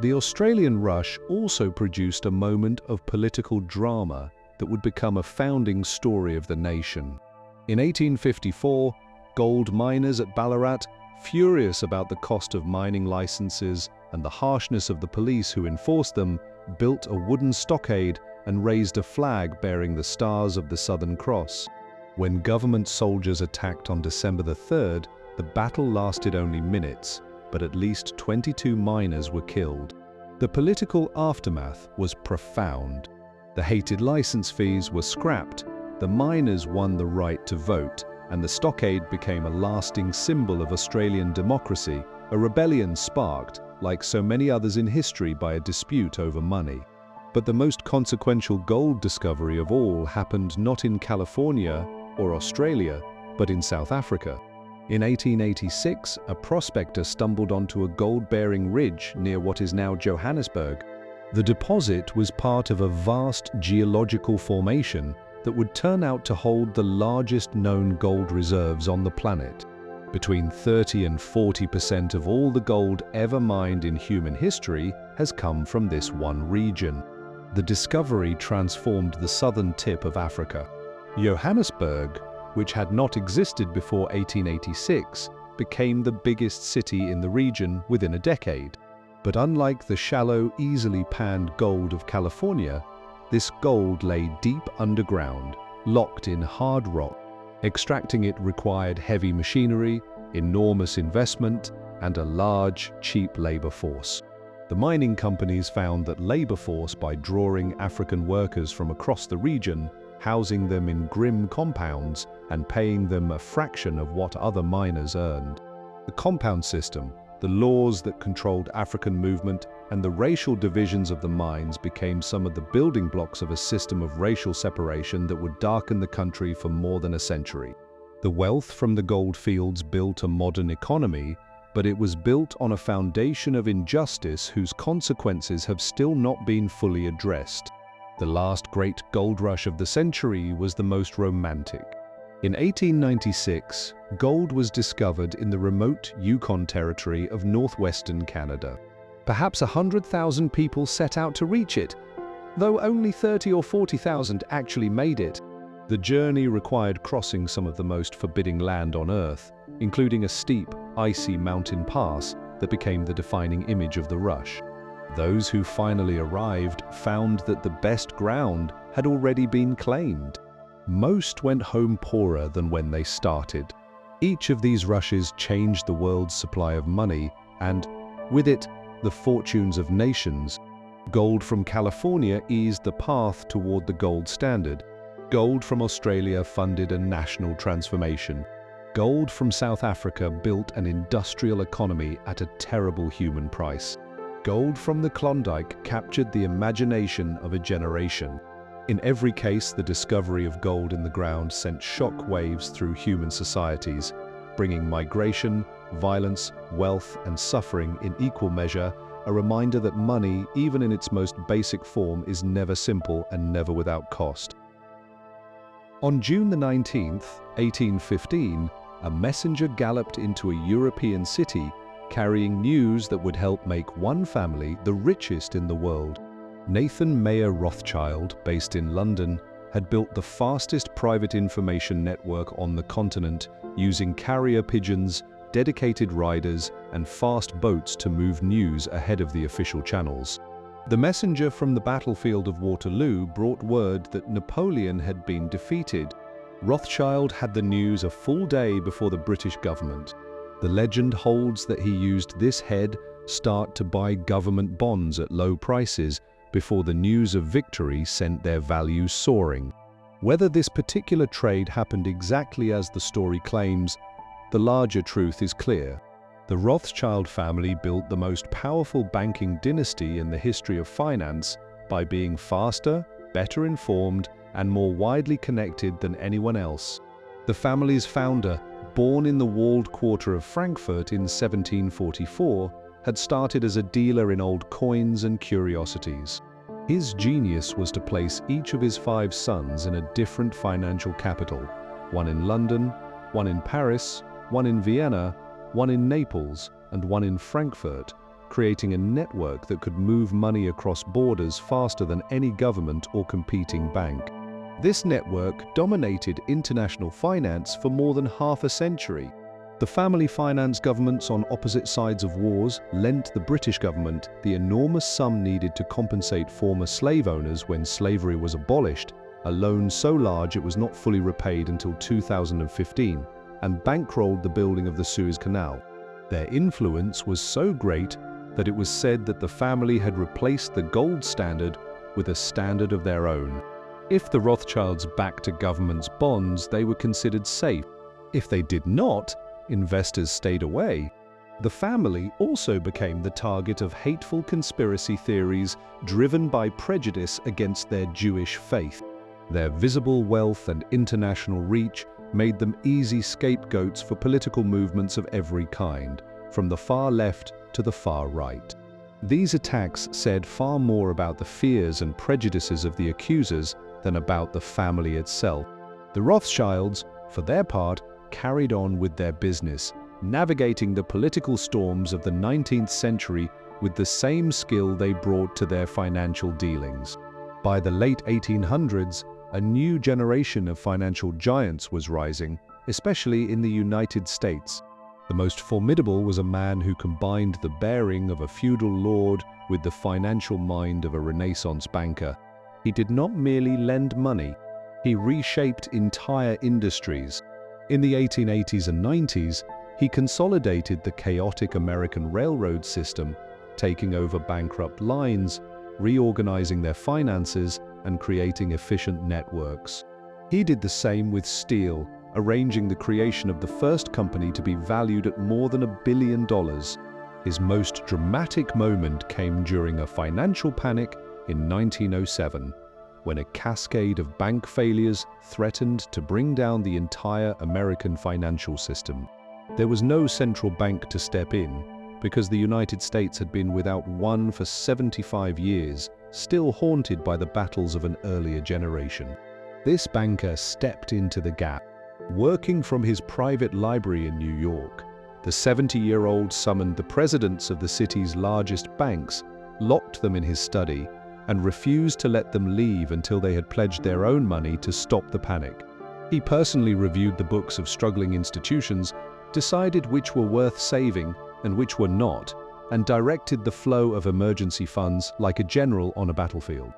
The Australian rush also produced a moment of political drama that would become a founding story of the nation. In 1854, gold miners at Ballarat, furious about the cost of mining licenses and the harshness of the police who enforced them, built a wooden stockade and raised a flag bearing the stars of the Southern Cross. When government soldiers attacked on December the 3rd, the battle lasted only minutes, but at least 22 miners were killed. The political aftermath was profound. The hated license fees were scrapped, the miners won the right to vote, and the stockade became a lasting symbol of Australian democracy, a rebellion sparked, like so many others in history, by a dispute over money. But the most consequential gold discovery of all happened not in California or Australia, but in South Africa. In 1886, a prospector stumbled onto a gold-bearing ridge near what is now Johannesburg. The deposit was part of a vast geological formation that would turn out to hold the largest known gold reserves on the planet. Between 30 and 40% of all the gold ever mined in human history has come from this one region. The discovery transformed the southern tip of Africa. Johannesburg, which had not existed before 1886, became the biggest city in the region within a decade. But unlike the shallow, easily panned gold of California, this gold lay deep underground, locked in hard rock. Extracting it required heavy machinery, enormous investment, and a large, cheap labor force. The mining companies found that labor force by drawing African workers from across the region, housing them in grim compounds, and paying them a fraction of what other miners earned. The compound system, the laws that controlled African movement, and the racial divisions of the mines became some of the building blocks of a system of racial separation that would darken the country for more than a century. The wealth from the gold fields built a modern economy, but it was built on a foundation of injustice whose consequences have still not been fully addressed. The last great gold rush of the century was the most romantic. In 1896, gold was discovered in the remote Yukon Territory of northwestern Canada. Perhaps 100,000 people set out to reach it, though only 30 or 40,000 actually made it. The journey required crossing some of the most forbidding land on Earth, including a steep, icy mountain pass that became the defining image of the rush. Those who finally arrived found that the best ground had already been claimed. Most went home poorer than when they started. Each of these rushes changed the world's supply of money and, with it, the fortunes of nations. Gold from California eased the path toward the gold standard. Gold from Australia funded a national transformation. Gold from South Africa built an industrial economy at a terrible human price. Gold from the Klondike captured the imagination of a generation. In every case, the discovery of gold in the ground sent shock waves through human societies, bringing migration, violence, wealth, and suffering in equal measure, a reminder that money, even in its most basic form, is never simple and never without cost. On June 19, 1815, a messenger galloped into a European city, carrying news that would help make one family the richest in the world. Nathan Mayer Rothschild, based in London, had built the fastest private information network on the continent, using carrier pigeons, dedicated riders, and fast boats to move news ahead of the official channels. The messenger from the battlefield of Waterloo brought word that Napoleon had been defeated. Rothschild had the news a full day before the British government. The legend holds that he used this head start to buy government bonds at low prices before the news of victory sent their value soaring. Whether this particular trade happened exactly as the story claims, the larger truth is clear. The Rothschild family built the most powerful banking dynasty in the history of finance by being faster, better informed, and more widely connected than anyone else. The family's founder, born in the walled quarter of Frankfurt in 1744, had started as a dealer in old coins and curiosities. His genius was to place each of his 5 sons in a different financial capital, one in London, one in Paris, one in Vienna, one in Naples, and one in Frankfurt, creating a network that could move money across borders faster than any government or competing bank. This network dominated international finance for more than half a century. The family finance governments on opposite sides of wars lent the British government the enormous sum needed to compensate former slave owners when slavery was abolished, a loan so large it was not fully repaid until 2015, and bankrolled the building of the Suez Canal. Their influence was so great that it was said that the family had replaced the gold standard with a standard of their own. If the Rothschilds backed a government's bonds, they were considered safe. If they did not, investors stayed away. The family also became the target of hateful conspiracy theories driven by prejudice against their Jewish faith. Their visible wealth and international reach made them easy scapegoats for political movements of every kind, from the far left to the far right. These attacks said far more about the fears and prejudices of the accusers than about the family itself. The Rothschilds, for their part, carried on with their business, navigating the political storms of the 19th century with the same skill they brought to their financial dealings. By the late 1800s, a new generation of financial giants was rising, especially in the United States. The most formidable was a man who combined the bearing of a feudal lord with the financial mind of a Renaissance banker. He did not merely lend money, he reshaped entire industries. In the 1880s and 90s, he consolidated the chaotic American railroad system, taking over bankrupt lines, reorganizing their finances, and creating efficient networks. He did the same with steel, arranging the creation of the first company to be valued at more than $1 billion. His most dramatic moment came during a financial panic in 1907, when a cascade of bank failures threatened to bring down the entire American financial system. There was no central bank to step in, because the United States had been without one for 75 years, still haunted by the battles of an earlier generation. This banker stepped into the gap. Working from his private library in New York, the 70-year-old summoned the presidents of the city's largest banks, locked them in his study, and refused to let them leave until they had pledged their own money to stop the panic. He personally reviewed the books of struggling institutions, decided which were worth saving and which were not, and directed the flow of emergency funds like a general on a battlefield.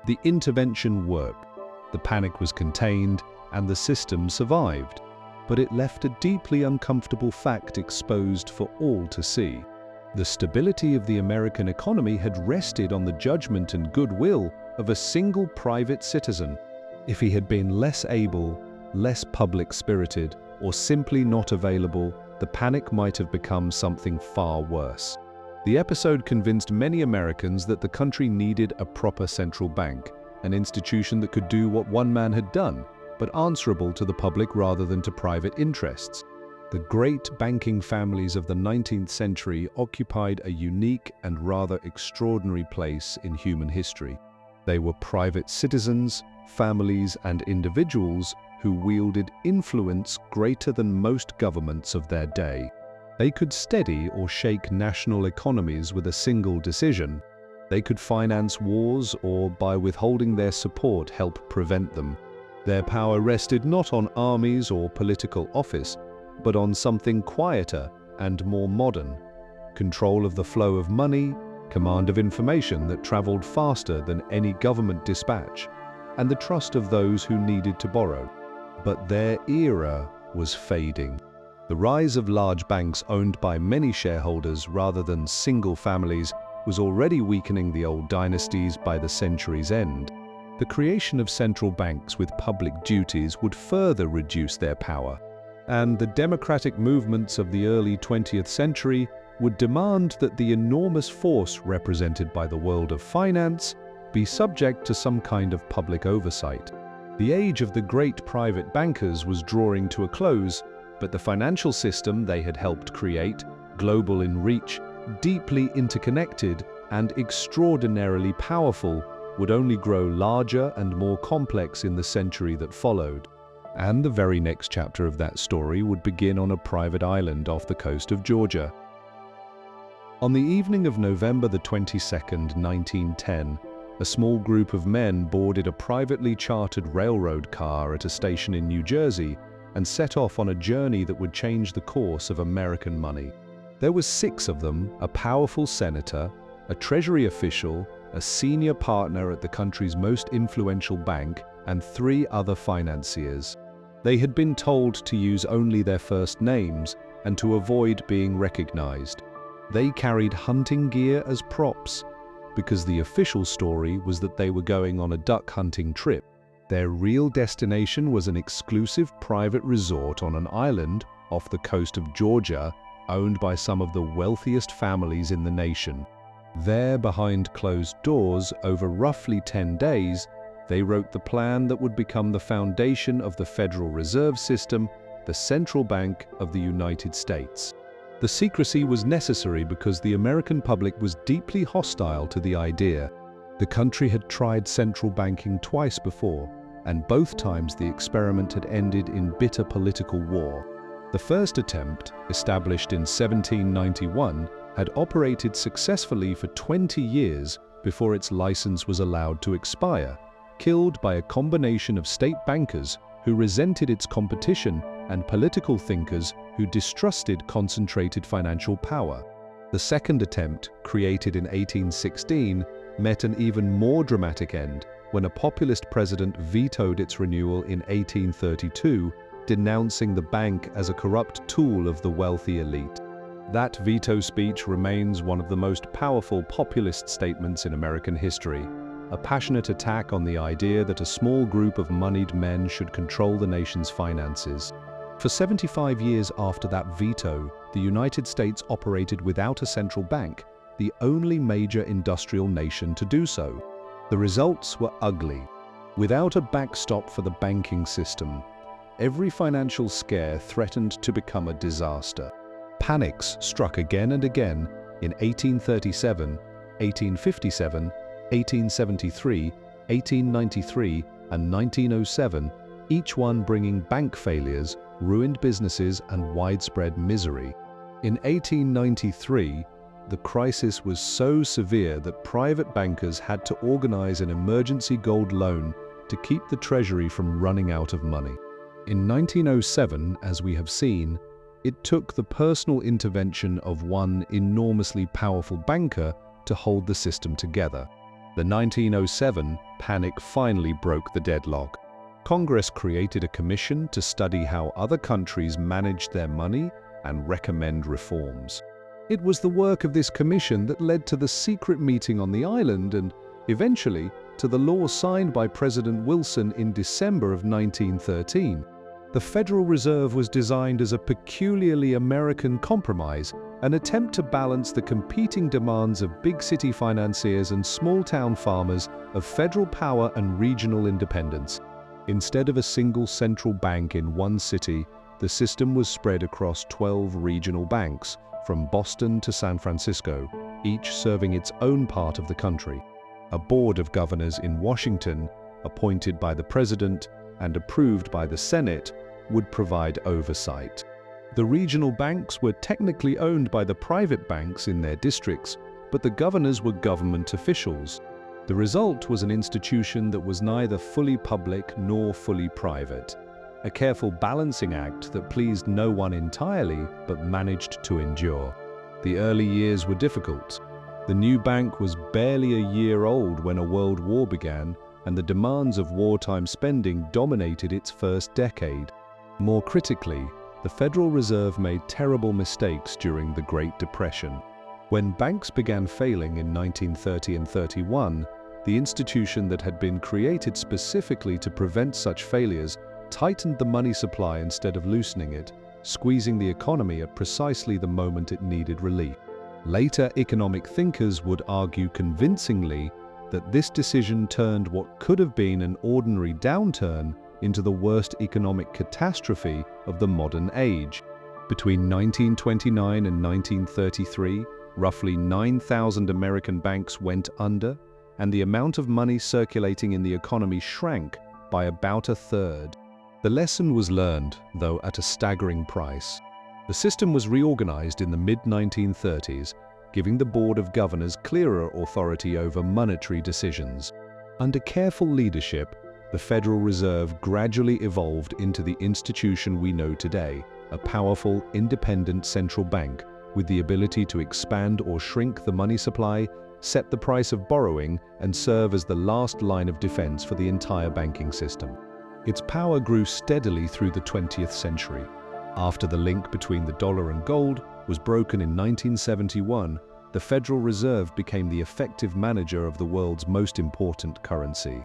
The intervention worked. The panic was contained, and the system survived. But it left a deeply uncomfortable fact exposed for all to see. The stability of the American economy had rested on the judgment and goodwill of a single private citizen. If he had been less able, less public-spirited, or simply not available, the panic might have become something far worse. The episode convinced many Americans that the country needed a proper central bank, an institution that could do what one man had done, but answerable to the public rather than to private interests. The great banking families of the 19th century occupied a unique and rather extraordinary place in human history. They were private citizens, families, and individuals who wielded influence greater than most governments of their day. They could steady or shake national economies with a single decision. They could finance wars or, by withholding their support, help prevent them. Their power rested not on armies or political office, but on something quieter and more modern: control of the flow of money, command of information that traveled faster than any government dispatch, and the trust of those who needed to borrow. But their era was fading. The rise of large banks owned by many shareholders rather than single families was already weakening the old dynasties by the century's end. The creation of central banks with public duties would further reduce their power, and the democratic movements of the early 20th century would demand that the enormous force represented by the world of finance be subject to some kind of public oversight. The age of the great private bankers was drawing to a close, but the financial system they had helped create, global in reach, deeply interconnected, and extraordinarily powerful, would only grow larger and more complex in the century that followed. And the very next chapter of that story would begin on a private island off the coast of Georgia. On the evening of November the 22nd, 1910, a small group of men boarded a privately chartered railroad car at a station in New Jersey and set off on a journey that would change the course of American money. There were 6 of them: a powerful senator, a treasury official, a senior partner at the country's most influential bank, and 3 other financiers. They had been told to use only their first names and to avoid being recognized. They carried hunting gear as props, because the official story was that they were going on a duck hunting trip. Their real destination was an exclusive private resort on an island off the coast of Georgia, owned by some of the wealthiest families in the nation. There, behind closed doors, over roughly 10 days, they wrote the plan that would become the foundation of the Federal Reserve System, the central bank of the United States. The secrecy was necessary because the American public was deeply hostile to the idea. The country had tried central banking twice before, and both times the experiment had ended in bitter political war. The first attempt, established in 1791, had operated successfully for 20 years before its license was allowed to expire, killed by a combination of state bankers who resented its competition and political thinkers who distrusted concentrated financial power. The second attempt, created in 1816, met an even more dramatic end when a populist president vetoed its renewal in 1832, denouncing the bank as a corrupt tool of the wealthy elite. That veto speech remains one of the most powerful populist statements in American history, a passionate attack on the idea that a small group of moneyed men should control the nation's finances. For 75 years after that veto, the United States operated without a central bank, the only major industrial nation to do so. The results were ugly. Without a backstop for the banking system, every financial scare threatened to become a disaster. Panics struck again and again in 1837, 1857, 1873, 1893, and 1907, each one bringing bank failures, ruined businesses, and widespread misery. In 1893, the crisis was so severe that private bankers had to organize an emergency gold loan to keep the Treasury from running out of money. In 1907, as we have seen, it took the personal intervention of one enormously powerful banker to hold the system together. The 1907 panic finally broke the deadlock. Congress created a commission to study how other countries managed their money and recommend reforms. It was the work of this commission that led to the secret meeting on the island and, eventually, to the law signed by President Wilson in December of 1913. The Federal Reserve was designed as a peculiarly American compromise, an attempt to balance the competing demands of big city financiers and small-town farmers, of federal power and regional independence. Instead of a single central bank in one city, the system was spread across 12 regional banks, from Boston to San Francisco, each serving its own part of the country. A board of governors in Washington, appointed by the president and approved by the Senate, would provide oversight. The regional banks were technically owned by the private banks in their districts, but the governors were government officials. The result was an institution that was neither fully public nor fully private, a careful balancing act that pleased no one entirely but managed to endure. The early years were difficult. The new bank was barely a year old when a world war began, and the demands of wartime spending dominated its first decade. More critically, the Federal Reserve made terrible mistakes during the Great Depression. When banks began failing in 1930 and 31, the institution that had been created specifically to prevent such failures tightened the money supply instead of loosening it, squeezing the economy at precisely the moment it needed relief. Later economic thinkers would argue convincingly that this decision turned what could have been an ordinary downturn into the worst economic catastrophe of the modern age. Between 1929 and 1933, roughly 9,000 American banks went under, and the amount of money circulating in the economy shrank by about a third. The lesson was learned, though at a staggering price. The system was reorganized in the mid-1930s, giving the Board of Governors clearer authority over monetary decisions. Under careful leadership, the Federal Reserve gradually evolved into the institution we know today, a powerful, independent central bank with the ability to expand or shrink the money supply, set the price of borrowing, and serve as the last line of defense for the entire banking system. Its power grew steadily through the 20th century. After the link between the dollar and gold was broken in 1971, the Federal Reserve became the effective manager of the world's most important currency.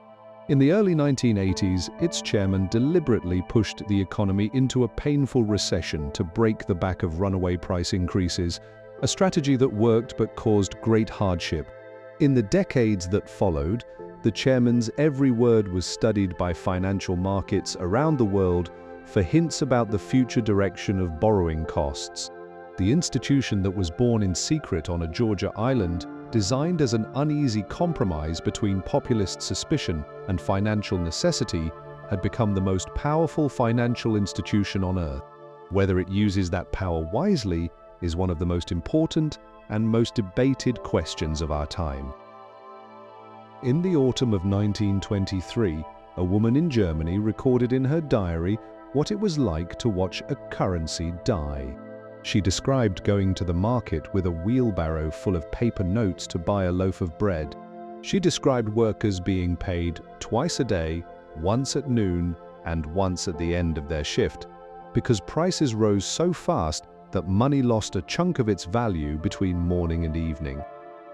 In the early 1980s, its chairman deliberately pushed the economy into a painful recession to break the back of runaway price increases, a strategy that worked but caused great hardship. In the decades that followed, the chairman's every word was studied by financial markets around the world for hints about the future direction of borrowing costs. The institution that was born in secret on a Georgia island, designed as an uneasy compromise between populist suspicion and financial necessity, had become the most powerful financial institution on Earth. Whether it uses that power wisely is one of the most important and most debated questions of our time. In the autumn of 1923, a woman in Germany recorded in her diary what it was like to watch a currency die. She described going to the market with a wheelbarrow full of paper notes to buy a loaf of bread. She described workers being paid twice a day, once at noon and once at the end of their shift, because prices rose so fast that money lost a chunk of its value between morning and evening.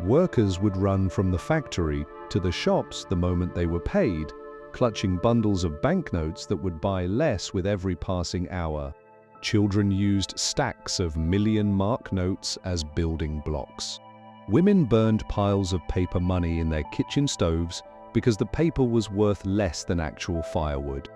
Workers would run from the factory to the shops the moment they were paid, clutching bundles of banknotes that would buy less with every passing hour. Children used stacks of million-mark notes as building blocks. Women burned piles of paper money in their kitchen stoves because the paper was worth less than actual firewood.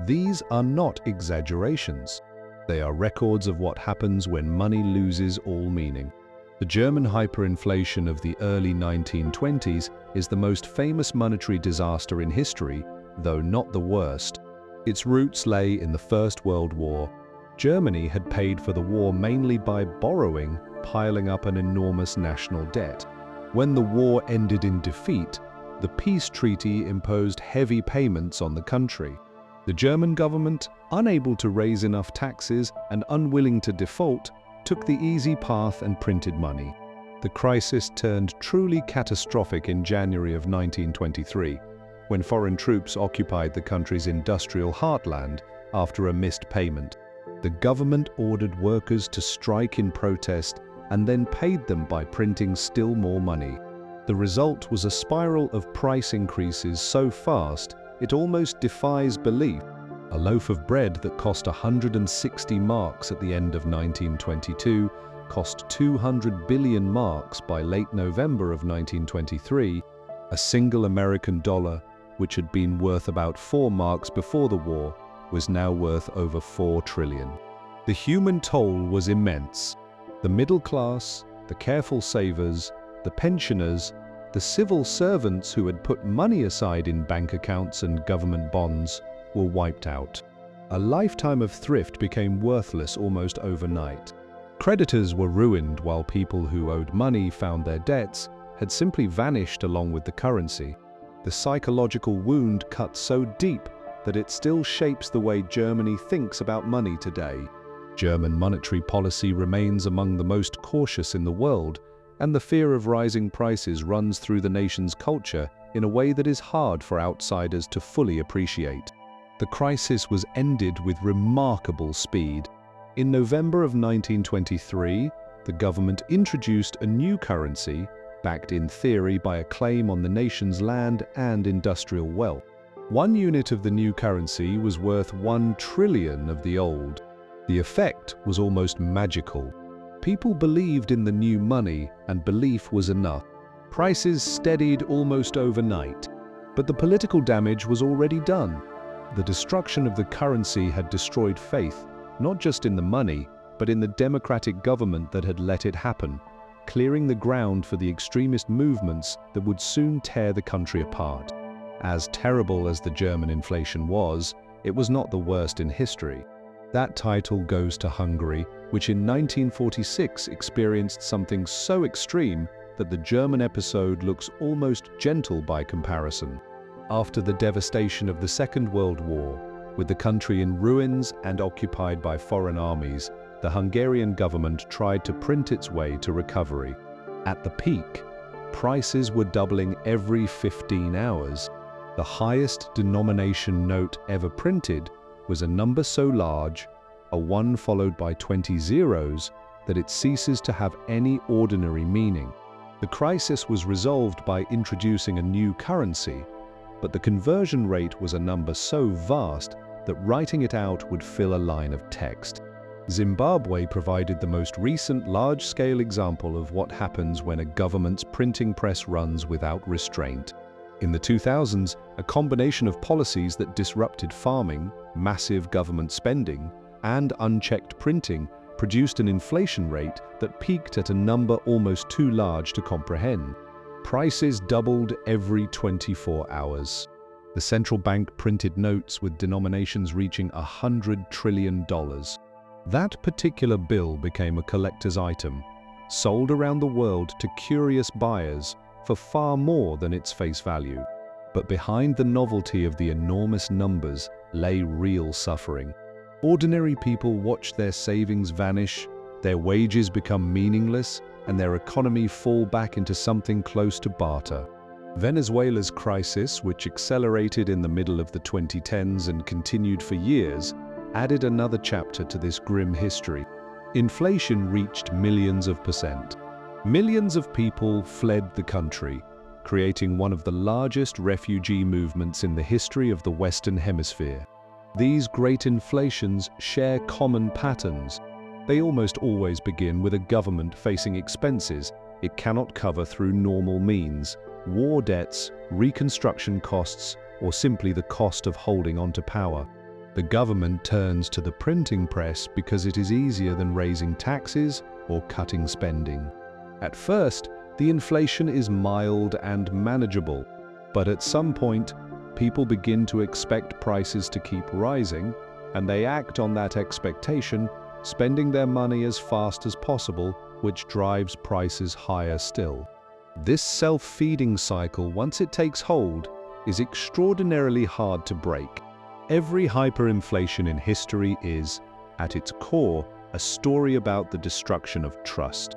These are not exaggerations. They are records of what happens when money loses all meaning. The German hyperinflation of the early 1920s is the most famous monetary disaster in history, though not the worst. Its roots lay in the First World War. Germany had paid for the war mainly by borrowing, piling up an enormous national debt. When the war ended in defeat, the peace treaty imposed heavy payments on the country. The German government, unable to raise enough taxes and unwilling to default, took the easy path and printed money. The crisis turned truly catastrophic in January of 1923, when foreign troops occupied the country's industrial heartland after a missed payment. The government ordered workers to strike in protest and then paid them by printing still more money. The result was a spiral of price increases so fast it almost defies belief. A loaf of bread that cost 160 marks at the end of 1922 cost 200 billion marks by late November of 1923. A single American dollar, which had been worth about 4 marks before the war, was now worth over 4 trillion. The human toll was immense. The middle class, the careful savers, the pensioners, the civil servants who had put money aside in bank accounts and government bonds were wiped out. A lifetime of thrift became worthless almost overnight. Creditors were ruined while people who owed money found their debts had simply vanished along with the currency. The psychological wound cut so deep that it still shapes the way Germany thinks about money today. German monetary policy remains among the most cautious in the world, and the fear of rising prices runs through the nation's culture in a way that is hard for outsiders to fully appreciate. The crisis was ended with remarkable speed. In November of 1923, the government introduced a new currency, backed in theory by a claim on the nation's land and industrial wealth. 1 unit of the new currency was worth 1 trillion of the old. The effect was almost magical. People believed in the new money, and belief was enough. Prices steadied almost overnight, but the political damage was already done. The destruction of the currency had destroyed faith, not just in the money, but in the democratic government that had let it happen, clearing the ground for the extremist movements that would soon tear the country apart. As terrible as the German inflation was, it was not the worst in history. That title goes to Hungary, which in 1946 experienced something so extreme that the German episode looks almost gentle by comparison. After the devastation of the Second World War, with the country in ruins and occupied by foreign armies, the Hungarian government tried to print its way to recovery. At the peak, prices were doubling every 15 hours. The highest denomination note ever printed was a number so large, a 1 followed by 20 zeros, that it ceases to have any ordinary meaning. The crisis was resolved by introducing a new currency, but the conversion rate was a number so vast that writing it out would fill a line of text. Zimbabwe provided the most recent large-scale example of what happens when a government's printing press runs without restraint. In the 2000s, a combination of policies that disrupted farming, massive government spending, and unchecked printing produced an inflation rate that peaked at a number almost too large to comprehend. Prices doubled every 24 hours. The central bank printed notes with denominations reaching $100 trillion. That particular bill became a collector's item, sold around the world to curious buyers for far more than its face value. But behind the novelty of the enormous numbers lay real suffering. Ordinary people watched their savings vanish, their wages become meaningless, and their economy fall back into something close to barter. Venezuela's crisis, which accelerated in the middle of the 2010s and continued for years, added another chapter to this grim history. Inflation reached millions of percent. Millions of people fled the country, creating one of the largest refugee movements in the history of the Western Hemisphere. These great inflations share common patterns. They almost always begin with a government facing expenses it cannot cover through normal means, war debts, reconstruction costs, or simply the cost of holding on to power. The government turns to the printing press because it is easier than raising taxes or cutting spending. At first, the inflation is mild and manageable, but at some point, people begin to expect prices to keep rising, and they act on that expectation, spending their money as fast as possible, which drives prices higher still. This self-feeding cycle, once it takes hold, is extraordinarily hard to break. Every hyperinflation in history is, at its core, a story about the destruction of trust.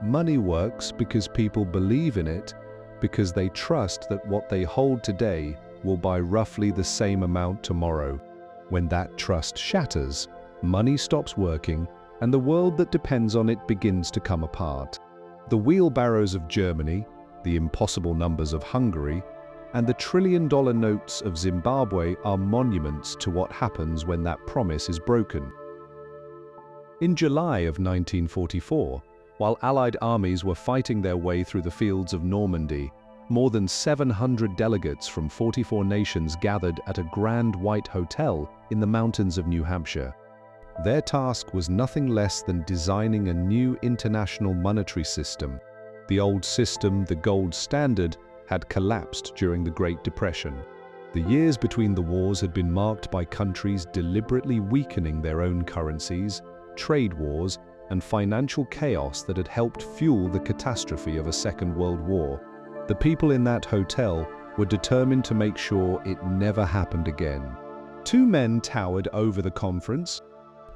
Money works because people believe in it, because they trust that what they hold today will buy roughly the same amount tomorrow. When that trust shatters, money stops working, and the world that depends on it begins to come apart. The wheelbarrows of Germany, the impossible numbers of Hungary, and the trillion-dollar notes of Zimbabwe are monuments to what happens when that promise is broken. In July of 1944, while Allied armies were fighting their way through the fields of Normandy, more than 700 delegates from 44 nations gathered at a grand white hotel in the mountains of New Hampshire. Their task was nothing less than designing a new international monetary system. The old system, the gold standard, had collapsed during the Great Depression. The years between the wars had been marked by countries deliberately weakening their own currencies, trade wars, and financial chaos that had helped fuel the catastrophe of a Second World War. The people in that hotel were determined to make sure it never happened again. Two men towered over the conference.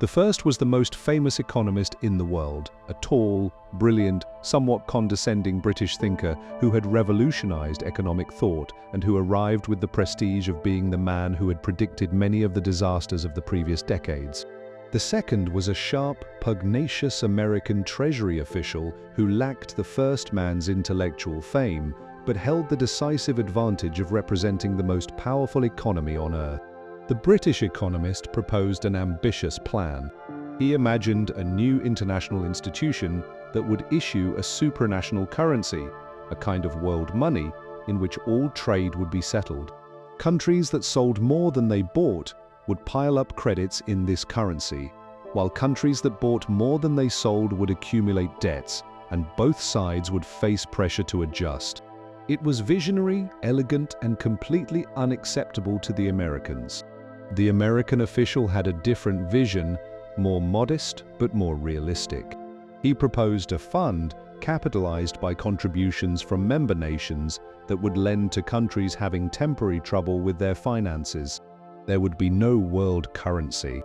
The first was the most famous economist in the world, a tall, brilliant, somewhat condescending British thinker who had revolutionized economic thought and who arrived with the prestige of being the man who had predicted many of the disasters of the previous decades. The second was a sharp, pugnacious American Treasury official who lacked the first man's intellectual fame, but held the decisive advantage of representing the most powerful economy on earth. The British economist proposed an ambitious plan. He imagined a new international institution that would issue a supranational currency, a kind of world money in which all trade would be settled. Countries that sold more than they bought would pile up credits in this currency, while countries that bought more than they sold would accumulate debts, and both sides would face pressure to adjust. It was visionary, elegant, and completely unacceptable to the Americans. The American official had a different vision, more modest but more realistic. He proposed a fund capitalized by contributions from member nations that would lend to countries having temporary trouble with their finances. There would be no world currency.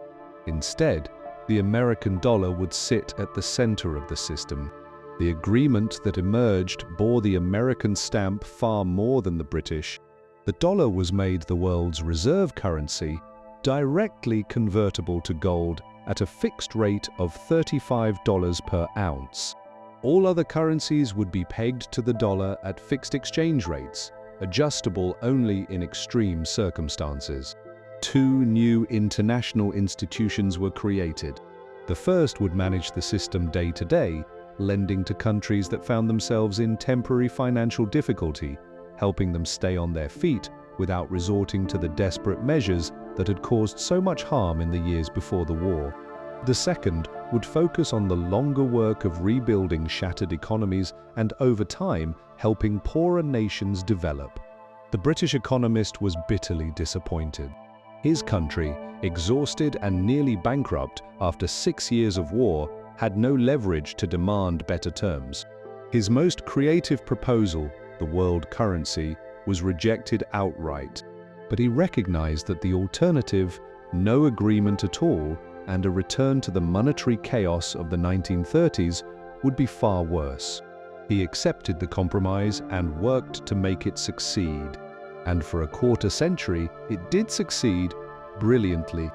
Instead, the American dollar would sit at the center of the system. The agreement that emerged bore the American stamp far more than the British. The dollar was made the world's reserve currency, directly convertible to gold at a fixed rate of $35 per ounce. All other currencies would be pegged to the dollar at fixed exchange rates, adjustable only in extreme circumstances. Two new international institutions were created. The first would manage the system day to day, lending to countries that found themselves in temporary financial difficulty, helping them stay on their feet without resorting to the desperate measures that had caused so much harm in the years before the war. The second would focus on the longer work of rebuilding shattered economies and, over time, helping poorer nations develop. The British economist was bitterly disappointed. His country, exhausted and nearly bankrupt after 6 years of war, had no leverage to demand better terms. His most creative proposal, the world currency, was rejected outright. But he recognized that the alternative, no agreement at all, and a return to the monetary chaos of the 1930s would be far worse. He accepted the compromise and worked to make it succeed. And for a quarter century, it did succeed brilliantly.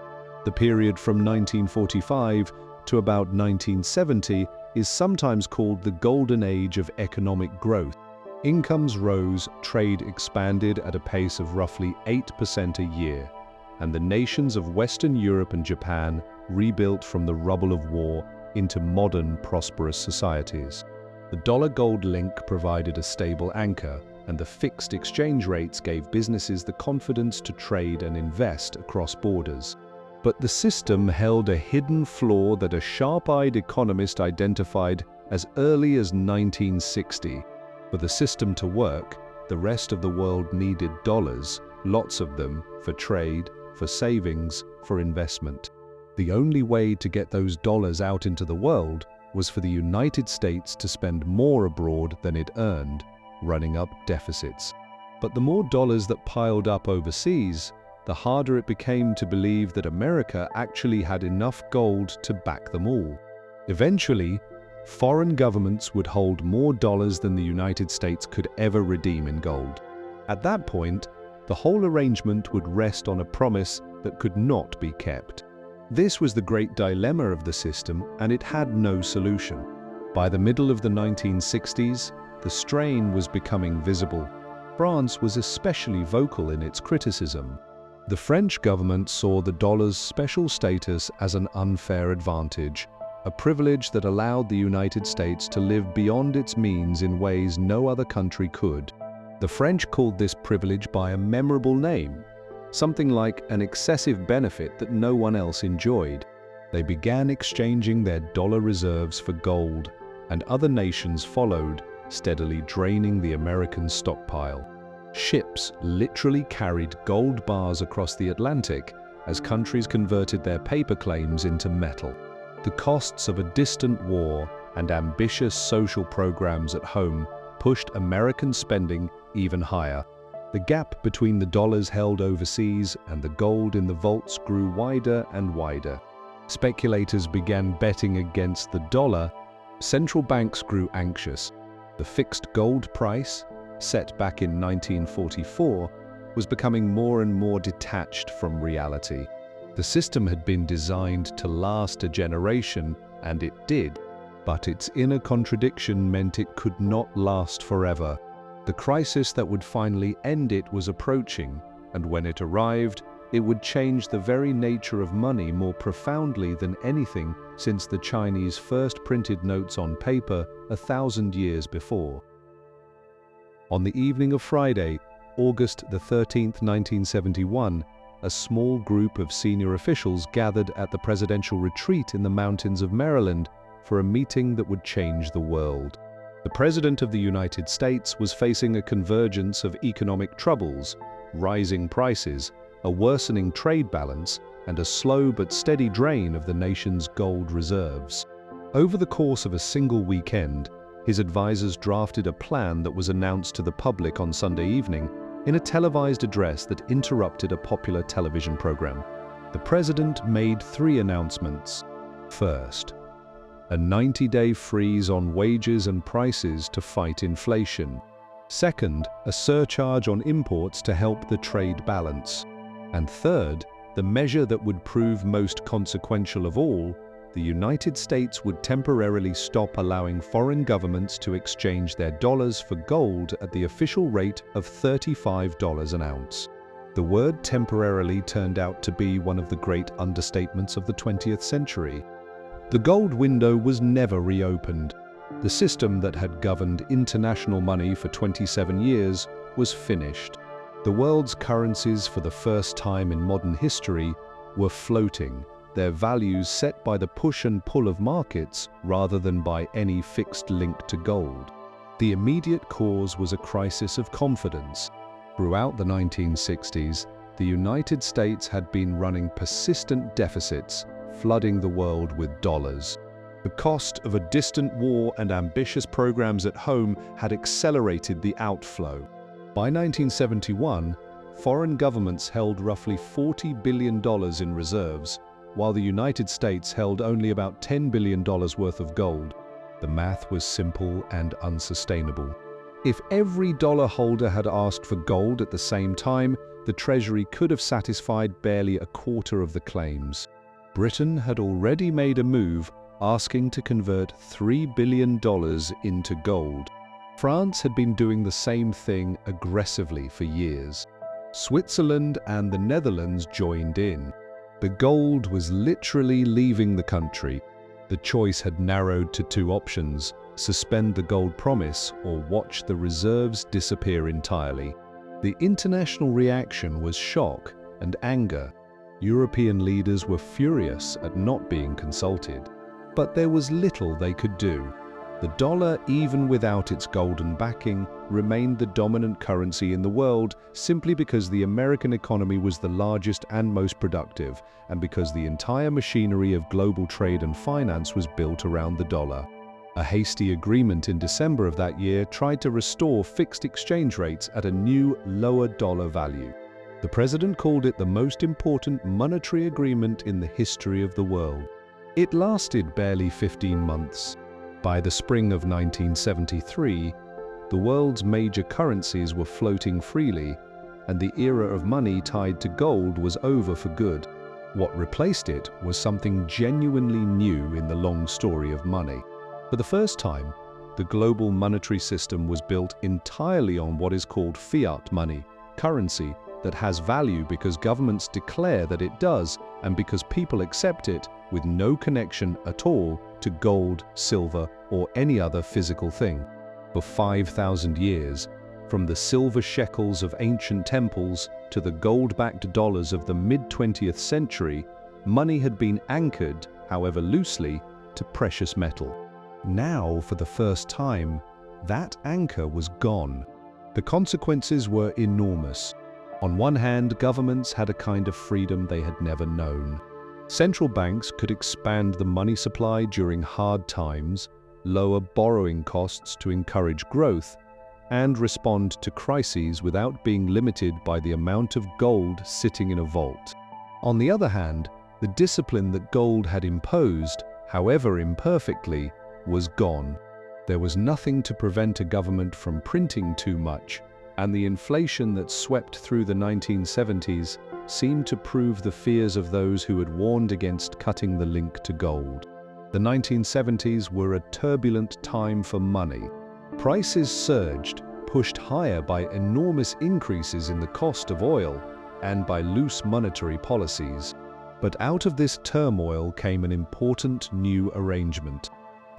The period from 1945 to about 1970 is sometimes called the golden age of economic growth. Incomes rose, trade expanded at a pace of roughly 8% a year, and the nations of Western Europe and Japan rebuilt from the rubble of war into modern, prosperous societies. The dollar-gold link provided a stable anchor, and the fixed exchange rates gave businesses the confidence to trade and invest across borders. But the system held a hidden flaw that a sharp-eyed economist identified as early as 1960. For the system to work, the rest of the world needed dollars, lots of them, for trade, for savings, for investment. The only way to get those dollars out into the world was for the United States to spend more abroad than it earned, running up deficits. But the more dollars that piled up overseas, the harder it became to believe that America actually had enough gold to back them all. Eventually, foreign governments would hold more dollars than the United States could ever redeem in gold. At that point, the whole arrangement would rest on a promise that could not be kept. This was the great dilemma of the system, and it had no solution. By the middle of the 1960s, the strain was becoming visible. France was especially vocal in its criticism. The French government saw the dollar's special status as an unfair advantage, a privilege that allowed the United States to live beyond its means in ways no other country could. The French called this privilege by a memorable name, something like an excessive benefit that no one else enjoyed. They began exchanging their dollar reserves for gold, and other nations followed, steadily draining the American stockpile. Ships literally carried gold bars across the Atlantic as countries converted their paper claims into metal. The costs of a distant war and ambitious social programs at home pushed American spending even higher. The gap between the dollars held overseas and the gold in the vaults grew wider and wider. Speculators began betting against the dollar. Central banks grew anxious. The fixed gold price, set back in 1944, was becoming more and more detached from reality. The system had been designed to last a generation, and it did, but its inner contradiction meant it could not last forever. The crisis that would finally end it was approaching, and when it arrived, it would change the very nature of money more profoundly than anything since the Chinese first printed notes on paper 1,000 years before. On the evening of Friday, August 13, 1971, a small group of senior officials gathered at the presidential retreat in the mountains of Maryland for a meeting that would change the world. The President of the United States was facing a convergence of economic troubles, rising prices, a worsening trade balance, and a slow but steady drain of the nation's gold reserves. Over the course of a single weekend, his advisors drafted a plan that was announced to the public on Sunday evening in a televised address that interrupted a popular television program. The president made 3 announcements. First, a 90-day freeze on wages and prices to fight inflation. Second, a surcharge on imports to help the trade balance. And third, the measure that would prove most consequential of all, the United States would temporarily stop allowing foreign governments to exchange their dollars for gold at the official rate of $35 an ounce. The word temporarily turned out to be one of the great understatements of the 20th century. The gold window was never reopened. The system that had governed international money for 27 years was finished. The world's currencies, for the first time in modern history, were floating, their values set by the push and pull of markets rather than by any fixed link to gold. The immediate cause was a crisis of confidence. Throughout the 1960s, the United States had been running persistent deficits, flooding the world with dollars. The cost of a distant war and ambitious programs at home had accelerated the outflow. By 1971, foreign governments held roughly $40 billion in reserves, while the United States held only about $10 billion worth of gold. The math was simple and unsustainable. If every dollar holder had asked for gold at the same time, the Treasury could have satisfied barely a quarter of the claims. Britain had already made a move, asking to convert $3 billion into gold. France had been doing the same thing aggressively for years. Switzerland and the Netherlands joined in. The gold was literally leaving the country. The choice had narrowed to two options: suspend the gold promise or watch the reserves disappear entirely. The international reaction was shock and anger. European leaders were furious at not being consulted. But there was little they could do. The dollar, even without its golden backing, remained the dominant currency in the world simply because the American economy was the largest and most productive, and because the entire machinery of global trade and finance was built around the dollar. A hasty agreement in December of that year tried to restore fixed exchange rates at a new, lower dollar value. The president called it the most important monetary agreement in the history of the world. It lasted barely 15 months. By the spring of 1973, the world's major currencies were floating freely, and the era of money tied to gold was over for good. What replaced it was something genuinely new in the long story of money. For the first time, the global monetary system was built entirely on what is called fiat money, currency that has value because governments declare that it does and because people accept it with no connection at all to gold, silver, or any other physical thing. For 5,000 years, from the silver shekels of ancient temples to the gold-backed dollars of the mid-20th century, money had been anchored, however loosely, to precious metal. Now, for the first time, that anchor was gone. The consequences were enormous. On one hand, governments had a kind of freedom they had never known. Central banks could expand the money supply during hard times, lower borrowing costs to encourage growth, and respond to crises without being limited by the amount of gold sitting in a vault. On the other hand, the discipline that gold had imposed, however imperfectly, was gone. There was nothing to prevent a government from printing too much, and the inflation that swept through the 1970s seemed to prove the fears of those who had warned against cutting the link to gold. The 1970s were a turbulent time for money. Prices surged, pushed higher by enormous increases in the cost of oil and by loose monetary policies. But out of this turmoil came an important new arrangement.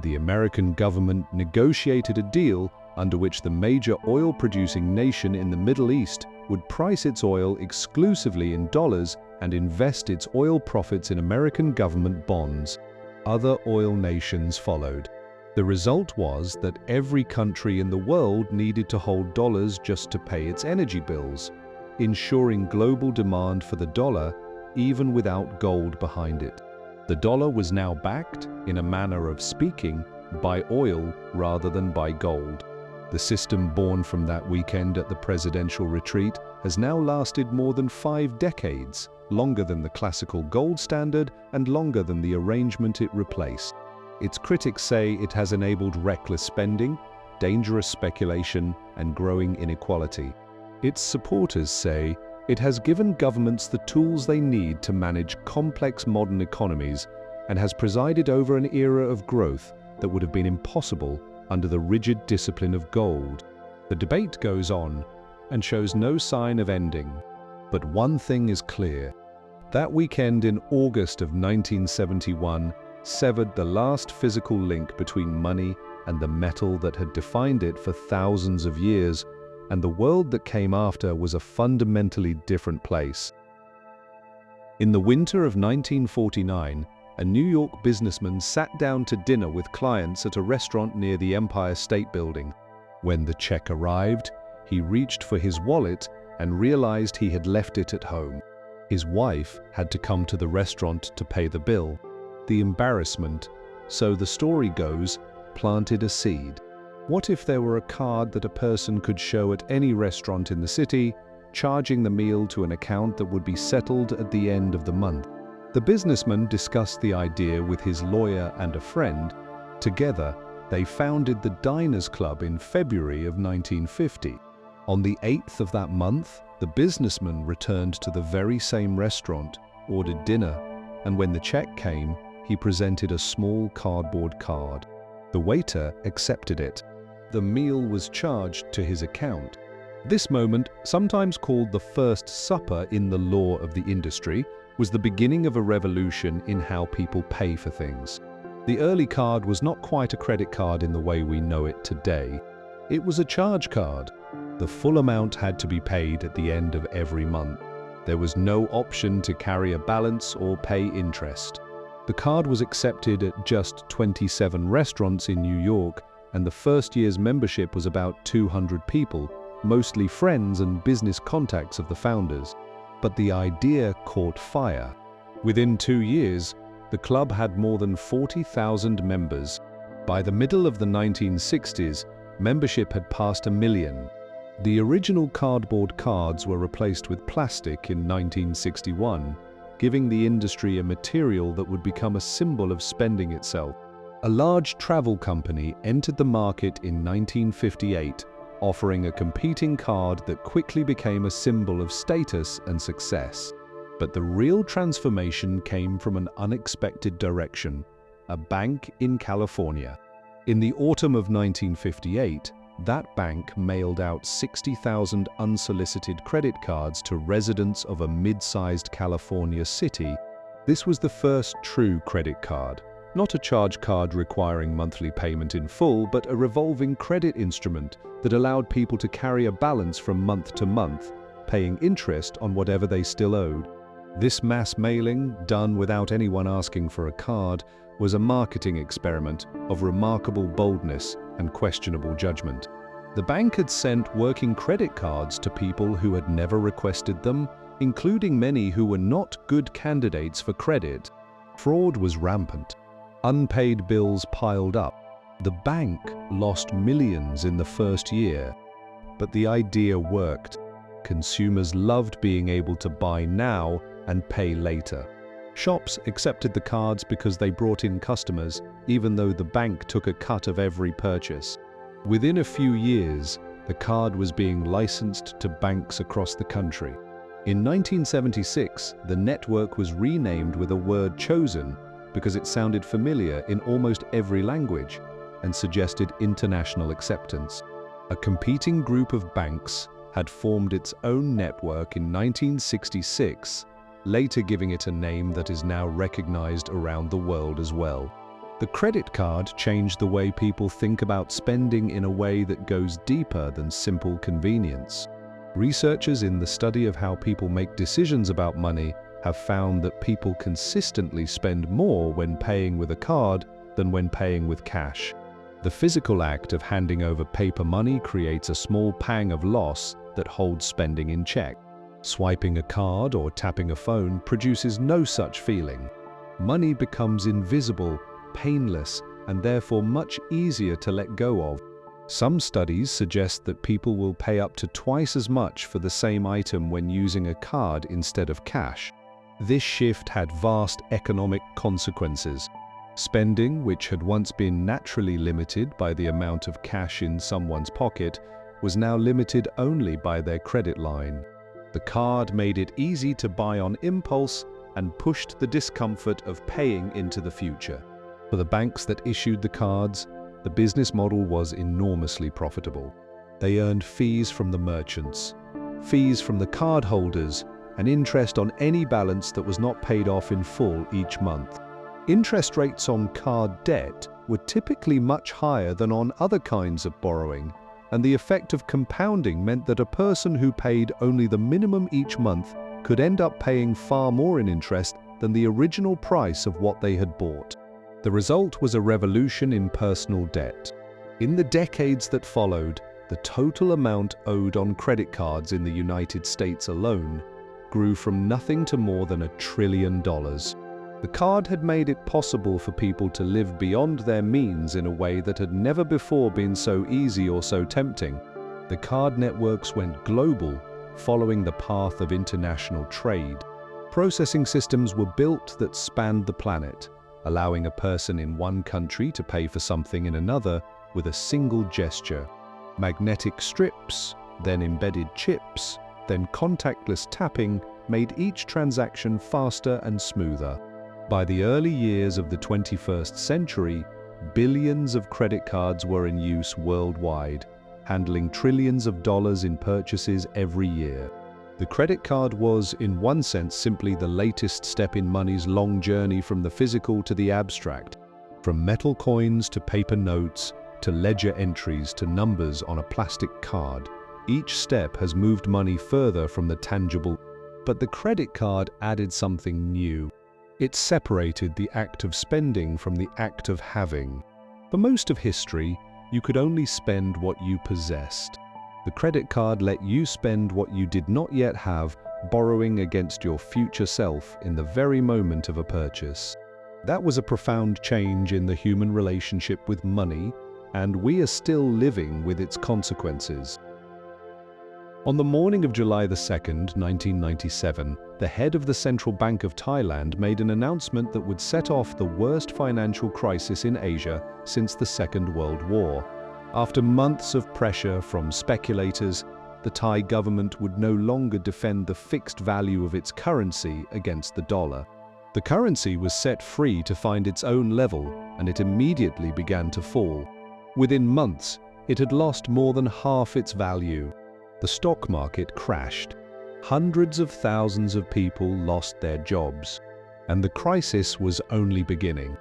The American government negotiated a deal under which the major oil-producing nation in the Middle East would price its oil exclusively in dollars and invest its oil profits in American government bonds. Other oil nations followed. The result was that every country in the world needed to hold dollars just to pay its energy bills, ensuring global demand for the dollar even without gold behind it. The dollar was now backed, in a manner of speaking, by oil rather than by gold. The system born from that weekend at the presidential retreat has now lasted more than 5 decades, longer than the classical gold standard and longer than the arrangement it replaced. Its critics say it has enabled reckless spending, dangerous speculation, and growing inequality. Its supporters say it has given governments the tools they need to manage complex modern economies and has presided over an era of growth that would have been impossible under the rigid discipline of gold. The debate goes on and shows no sign of ending. But one thing is clear. That weekend in August of 1971 severed the last physical link between money and the metal that had defined it for thousands of years, and the world that came after was a fundamentally different place. In the winter of 1949, a New York businessman sat down to dinner with clients at a restaurant near the Empire State Building. When the check arrived, he reached for his wallet and realized he had left it at home. His wife had to come to the restaurant to pay the bill. The embarrassment, so the story goes, planted a seed. What if there were a card that a person could show at any restaurant in the city, charging the meal to an account that would be settled at the end of the month? The businessman discussed the idea with his lawyer and a friend. Together, they founded the Diners Club in February of 1950. On the 8th of that month, the businessman returned to the very same restaurant, ordered dinner, and when the check came, he presented a small cardboard card. The waiter accepted it. The meal was charged to his account. This moment, sometimes called the First Supper in the law of the industry, was the beginning of a revolution in how people pay for things. The early card was not quite a credit card in the way we know it today. It was a charge card. The full amount had to be paid at the end of every month. There was no option to carry a balance or pay interest. The card was accepted at just 27 restaurants in New York, and the first year's membership was about 200 people, mostly friends and business contacts of the founders. But the idea caught fire. Within 2 years, the club had more than 40,000 members. By the middle of the 1960s, membership had passed 1 million. The original cardboard cards were replaced with plastic in 1961, giving the industry a material that would become a symbol of spending itself. A large travel company entered the market in 1958, offering a competing card that quickly became a symbol of status and success. But the real transformation came from an unexpected direction: a bank in California. In the autumn of 1958, that bank mailed out 60,000 unsolicited credit cards to residents of a mid-sized California city. This was the first true credit card, not a charge card requiring monthly payment in full, but a revolving credit instrument that allowed people to carry a balance from month to month, paying interest on whatever they still owed. This mass mailing, done without anyone asking for a card, was a marketing experiment of remarkable boldness and questionable judgment. The bank had sent working credit cards to people who had never requested them, including many who were not good candidates for credit. Fraud was rampant. Unpaid bills piled up. The bank lost millions in the first year. But the idea worked. Consumers loved being able to buy now and pay later. Shops accepted the cards because they brought in customers, even though the bank took a cut of every purchase. Within a few years, the card was being licensed to banks across the country. In 1976, the network was renamed with a word chosen because it sounded familiar in almost every language and suggested international acceptance. A competing group of banks had formed its own network in 1966, later giving it a name that is now recognized around the world as well. The credit card changed the way people think about spending in a way that goes deeper than simple convenience. Researchers in the study of how people make decisions about money have found that people consistently spend more when paying with a card than when paying with cash. The physical act of handing over paper money creates a small pang of loss that holds spending in check. Swiping a card or tapping a phone produces no such feeling. Money becomes invisible, painless, and therefore much easier to let go of. Some studies suggest that people will pay up to twice as much for the same item when using a card instead of cash. This shift had vast economic consequences. Spending, which had once been naturally limited by the amount of cash in someone's pocket, was now limited only by their credit line. The card made it easy to buy on impulse and pushed the discomfort of paying into the future. For the banks that issued the cards, the business model was enormously profitable. They earned fees from the merchants, fees from the cardholders, and interest on any balance that was not paid off in full each month. Interest rates on card debt were typically much higher than on other kinds of borrowing, and the effect of compounding meant that a person who paid only the minimum each month could end up paying far more in interest than the original price of what they had bought. The result was a revolution in personal debt. In the decades that followed, the total amount owed on credit cards in the United States alone grew from nothing to more than $1 trillion. The card had made it possible for people to live beyond their means in a way that had never before been so easy or so tempting. The card networks went global, following the path of international trade. Processing systems were built that spanned the planet, allowing a person in one country to pay for something in another with a single gesture. Magnetic strips, then embedded chips, then contactless tapping made each transaction faster and smoother. By the early years of the 21st century, billions of credit cards were in use worldwide, handling trillions of dollars in purchases every year. The credit card was, in one sense, simply the latest step in money's long journey from the physical to the abstract. From metal coins to paper notes, to ledger entries to numbers on a plastic card, each step has moved money further from the tangible. But the credit card added something new. It separated the act of spending from the act of having. For most of history, you could only spend what you possessed. The credit card let you spend what you did not yet have, borrowing against your future self in the very moment of a purchase. That was a profound change in the human relationship with money, and we are still living with its consequences. On the morning of July 2, 1997, the head of the Central Bank of Thailand made an announcement that would set off the worst financial crisis in Asia since the Second World War. After months of pressure from speculators, the Thai government would no longer defend the fixed value of its currency against the dollar. The currency was set free to find its own level, and it immediately began to fall. Within months, it had lost more than half its value. The stock market crashed. Hundreds of thousands of people lost their jobs. And the crisis was only beginning.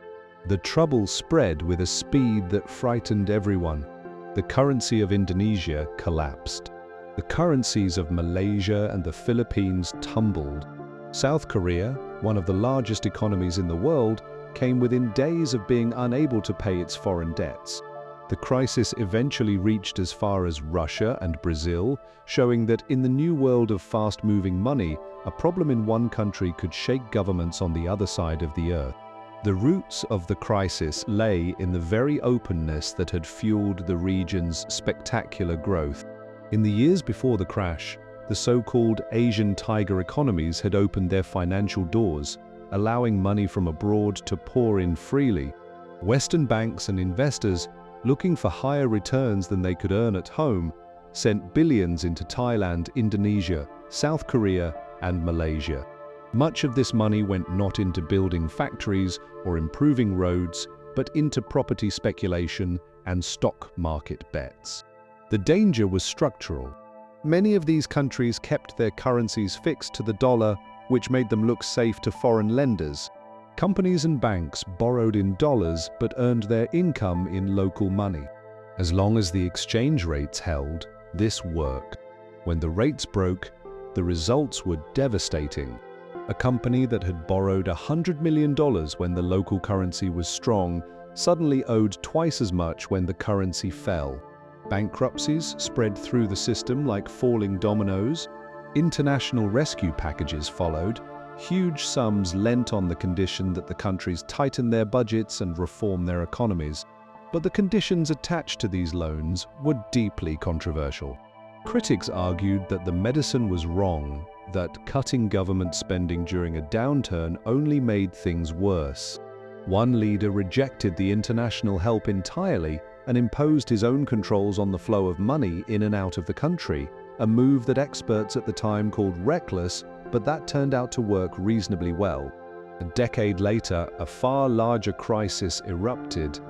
The trouble spread with a speed that frightened everyone. The currency of Indonesia collapsed. The currencies of Malaysia and the Philippines tumbled. South Korea, one of the largest economies in the world, came within days of being unable to pay its foreign debts. The crisis eventually reached as far as Russia and Brazil, showing that in the new world of fast-moving money, a problem in one country could shake governments on the other side of the earth. The roots of the crisis lay in the very openness that had fueled the region's spectacular growth. In the years before the crash, the so-called Asian tiger economies had opened their financial doors, allowing money from abroad to pour in freely. Western banks and investors, looking for higher returns than they could earn at home, sent billions into Thailand, Indonesia, South Korea, and Malaysia. Much of this money went not into building factories or improving roads, but into property speculation and stock market bets. The danger was structural. Many of these countries kept their currencies fixed to the dollar, which made them look safe to foreign lenders. Companies and banks borrowed in dollars but earned their income in local money. As long as the exchange rates held, this worked. When the rates broke, the results were devastating. A company that had borrowed $100 million when the local currency was strong suddenly owed twice as much when the currency fell. Bankruptcies spread through the system like falling dominoes. International rescue packages followed. Huge sums lent on the condition that the countries tighten their budgets and reform their economies. But the conditions attached to these loans were deeply controversial. Critics argued that the medicine was wrong, that cutting government spending during a downturn only made things worse. One leader rejected the international help entirely and imposed his own controls on the flow of money in and out of the country, a move that experts at the time called reckless but that turned out to work reasonably well. A decade later, a far larger crisis erupted,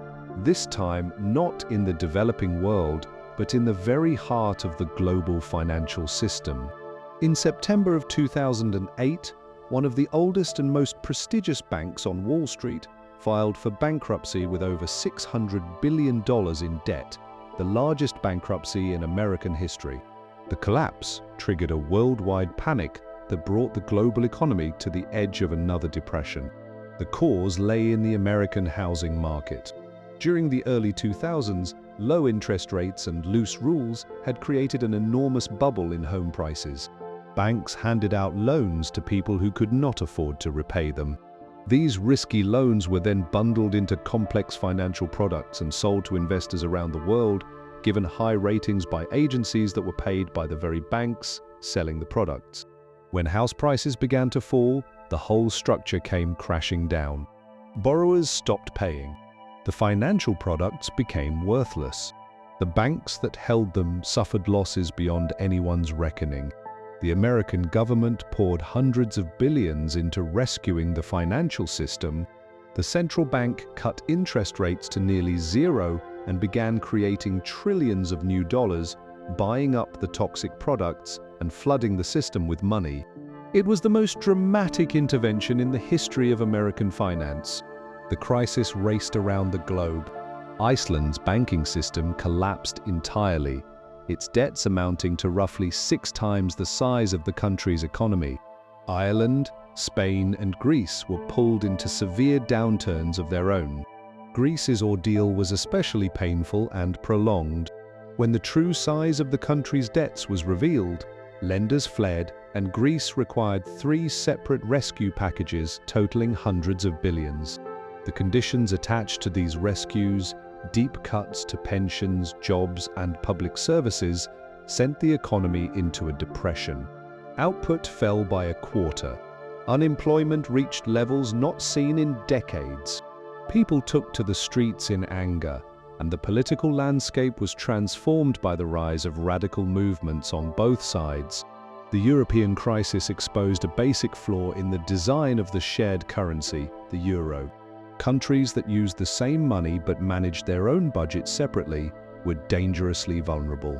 this time not in the developing world, but in the very heart of the global financial system. In September of 2008, one of the oldest and most prestigious banks on Wall Street filed for bankruptcy with over $600 billion in debt, the largest bankruptcy in American history. The collapse triggered a worldwide panic that brought the global economy to the edge of another depression. The cause lay in the American housing market. During the early 2000s, low interest rates and loose rules had created an enormous bubble in home prices. Banks handed out loans to people who could not afford to repay them. These risky loans were then bundled into complex financial products and sold to investors around the world, given high ratings by agencies that were paid by the very banks selling the products. When house prices began to fall, the whole structure came crashing down. Borrowers stopped paying. The financial products became worthless. The banks that held them suffered losses beyond anyone's reckoning. The American government poured hundreds of billions into rescuing the financial system. The central bank cut interest rates to nearly zero and began creating trillions of new dollars, buying up the toxic products and flooding the system with money. It was the most dramatic intervention in the history of American finance. The crisis raced around the globe. Iceland's banking system collapsed entirely, its debts amounting to roughly 6 times the size of the country's economy. Ireland, Spain, and Greece were pulled into severe downturns of their own. Greece's ordeal was especially painful and prolonged. When the true size of the country's debts was revealed, lenders fled, and Greece required 3 separate rescue packages totaling hundreds of billions. The conditions attached to these rescues, deep cuts to pensions, jobs, and public services, sent the economy into a depression. Output fell by a quarter. Unemployment reached levels not seen in decades. People took to the streets in anger, and the political landscape was transformed by the rise of radical movements on both sides. The European crisis exposed a basic flaw in the design of the shared currency, the euro. Countries that used the same money but managed their own budgets separately were dangerously vulnerable.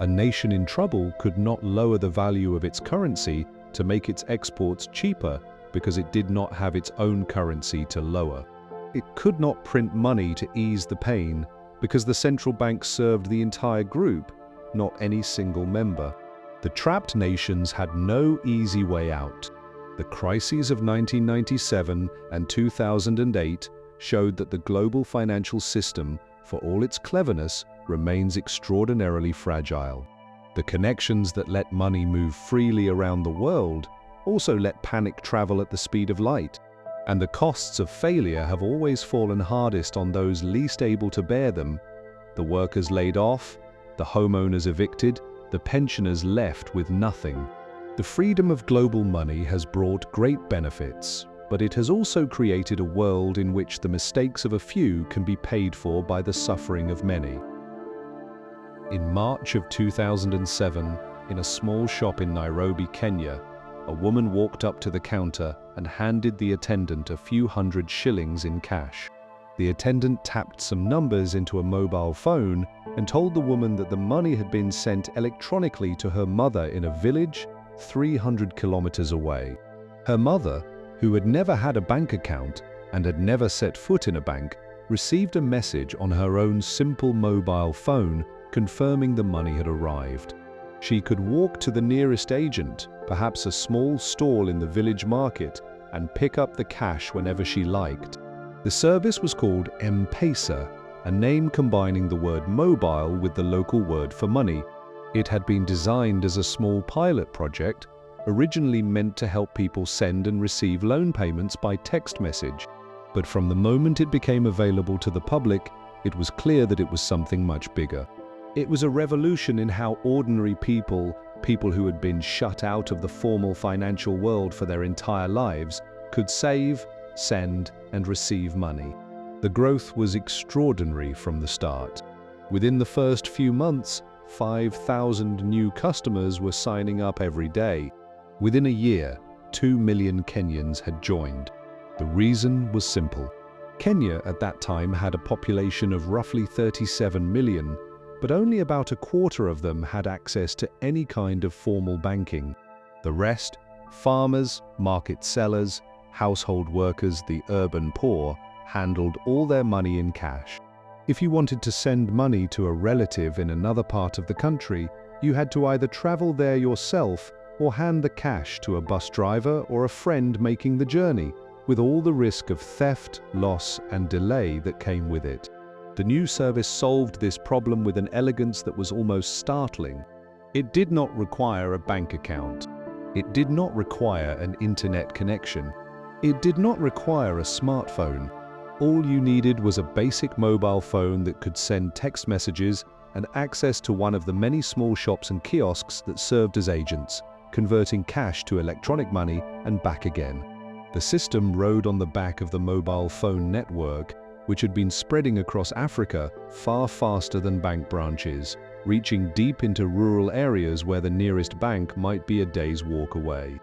A nation in trouble could not lower the value of its currency to make its exports cheaper because it did not have its own currency to lower. It could not print money to ease the pain because the central bank served the entire group, not any single member. The trapped nations had no easy way out. The crises of 1997 and 2008 showed that the global financial system, for all its cleverness, remains extraordinarily fragile. The connections that let money move freely around the world also let panic travel at the speed of light. And the costs of failure have always fallen hardest on those least able to bear them: the workers laid off, the homeowners evicted, the pensioners left with nothing. The freedom of global money has brought great benefits, but it has also created a world in which the mistakes of a few can be paid for by the suffering of many. In March of 2007, in a small shop in Nairobi, Kenya, a woman walked up to the counter and handed the attendant a few hundred shillings in cash. The attendant tapped some numbers into a mobile phone and told the woman that the money had been sent electronically to her mother in a village 300 kilometers away. Her mother, who had never had a bank account and had never set foot in a bank, received a message on her own simple mobile phone confirming the money had arrived. She could walk to the nearest agent, perhaps a small stall in the village market, and pick up the cash whenever she liked. The service was called M-Pesa, a name combining the word mobile with the local word for money. It had been designed as a small pilot project, originally meant to help people send and receive loan payments by text message. But from the moment it became available to the public, it was clear that it was something much bigger. It was a revolution in how ordinary people who had been shut out of the formal financial world for their entire lives, could save, send, and receive money. The growth was extraordinary from the start. Within the first few months, 5,000 new customers were signing up every day. Within a year, 2 million Kenyans had joined. The reason was simple. Kenya at that time had a population of roughly 37 million, but only about a quarter of them had access to any kind of formal banking. The rest, farmers, market sellers, household workers, the urban poor, handled all their money in cash. If you wanted to send money to a relative in another part of the country, you had to either travel there yourself or hand the cash to a bus driver or a friend making the journey, with all the risk of theft, loss, and delay that came with it. The new service solved this problem with an elegance that was almost startling. It did not require a bank account. It did not require an internet connection. It did not require a smartphone. All you needed was a basic mobile phone that could send text messages and access to one of the many small shops and kiosks that served as agents, converting cash to electronic money and back again. The system rode on the back of the mobile phone network, which had been spreading across Africa far faster than bank branches, reaching deep into rural areas where the nearest bank might be a day's walk away.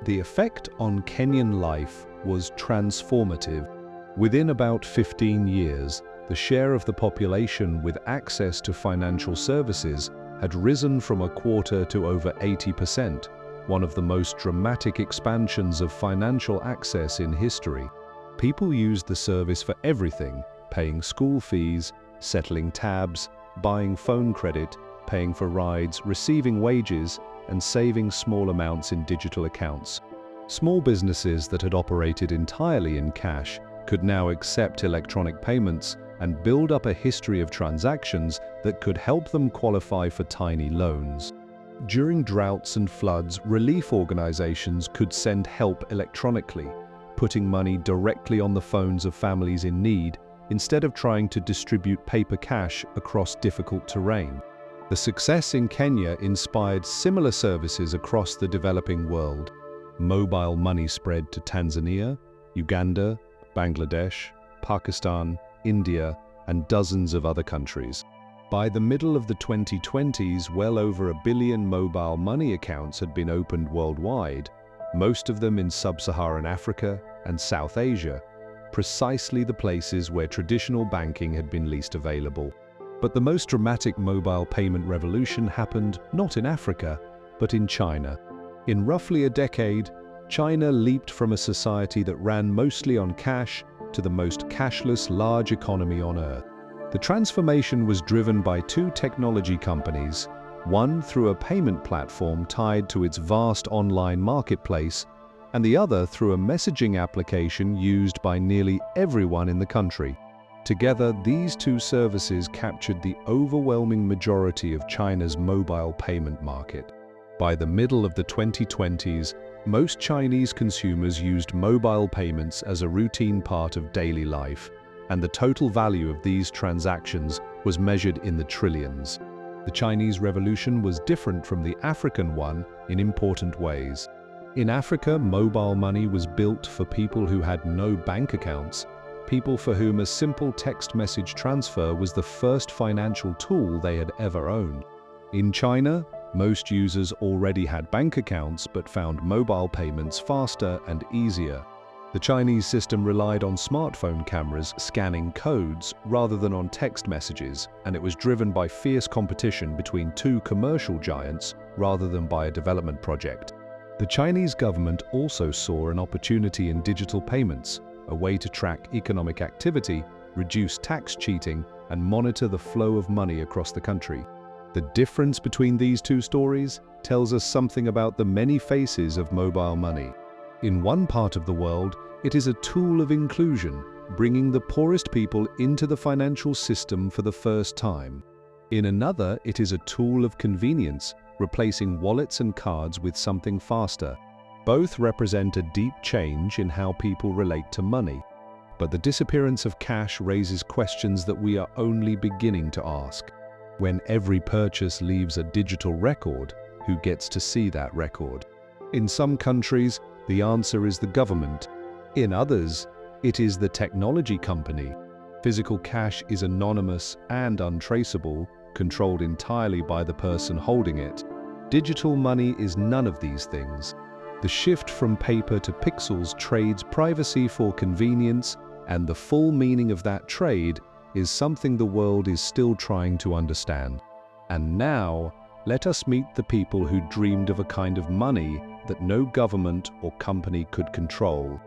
The effect on Kenyan life was transformative. Within about 15 years, the share of the population with access to financial services had risen from a quarter to over 80%, one of the most dramatic expansions of financial access in history. People used the service for everything, paying school fees, settling tabs, buying phone credit, paying for rides, receiving wages, and saving small amounts in digital accounts. Small businesses that had operated entirely in cash could now accept electronic payments and build up a history of transactions that could help them qualify for tiny loans. During droughts and floods, relief organizations could send help electronically, putting money directly on the phones of families in need instead of trying to distribute paper cash across difficult terrain. The success in Kenya inspired similar services across the developing world. Mobile money spread to Tanzania, Uganda, Bangladesh, Pakistan, India, and dozens of other countries. By the middle of the 2020s, well over 1 billion mobile money accounts had been opened worldwide, most of them in sub-Saharan Africa and South Asia, precisely the places where traditional banking had been least available. But the most dramatic mobile payment revolution happened not in Africa, but in China. In roughly a decade, China leaped from a society that ran mostly on cash to the most cashless large economy on Earth. The transformation was driven by two technology companies, one through a payment platform tied to its vast online marketplace, and the other through a messaging application used by nearly everyone in the country. Together, these two services captured the overwhelming majority of China's mobile payment market. By the middle of the 2020s, most Chinese consumers used mobile payments as a routine part of daily life, and the total value of these transactions was measured in the trillions. The Chinese Revolution was different from the African one in important ways. In Africa, mobile money was built for people who had no bank accounts, people for whom a simple text message transfer was the first financial tool they had ever owned. In China, most users already had bank accounts but found mobile payments faster and easier. The Chinese system relied on smartphone cameras scanning codes rather than on text messages, and it was driven by fierce competition between two commercial giants rather than by a development project. The Chinese government also saw an opportunity in digital payments, a way to track economic activity, reduce tax cheating, and monitor the flow of money across the country. The difference between these two stories tells us something about the many faces of mobile money. In one part of the world, it is a tool of inclusion, bringing the poorest people into the financial system for the first time. In another, it is a tool of convenience, replacing wallets and cards with something faster. Both represent a deep change in how people relate to money. But the disappearance of cash raises questions that we are only beginning to ask. When every purchase leaves a digital record, who gets to see that record? In some countries, the answer is the government. In others, it is the technology company. Physical cash is anonymous and untraceable, controlled entirely by the person holding it. Digital money is none of these things. The shift from paper to pixels trades privacy for convenience, and the full meaning of that trade is something the world is still trying to understand. And now, let us meet the people who dreamed of a kind of money that no government or company could control.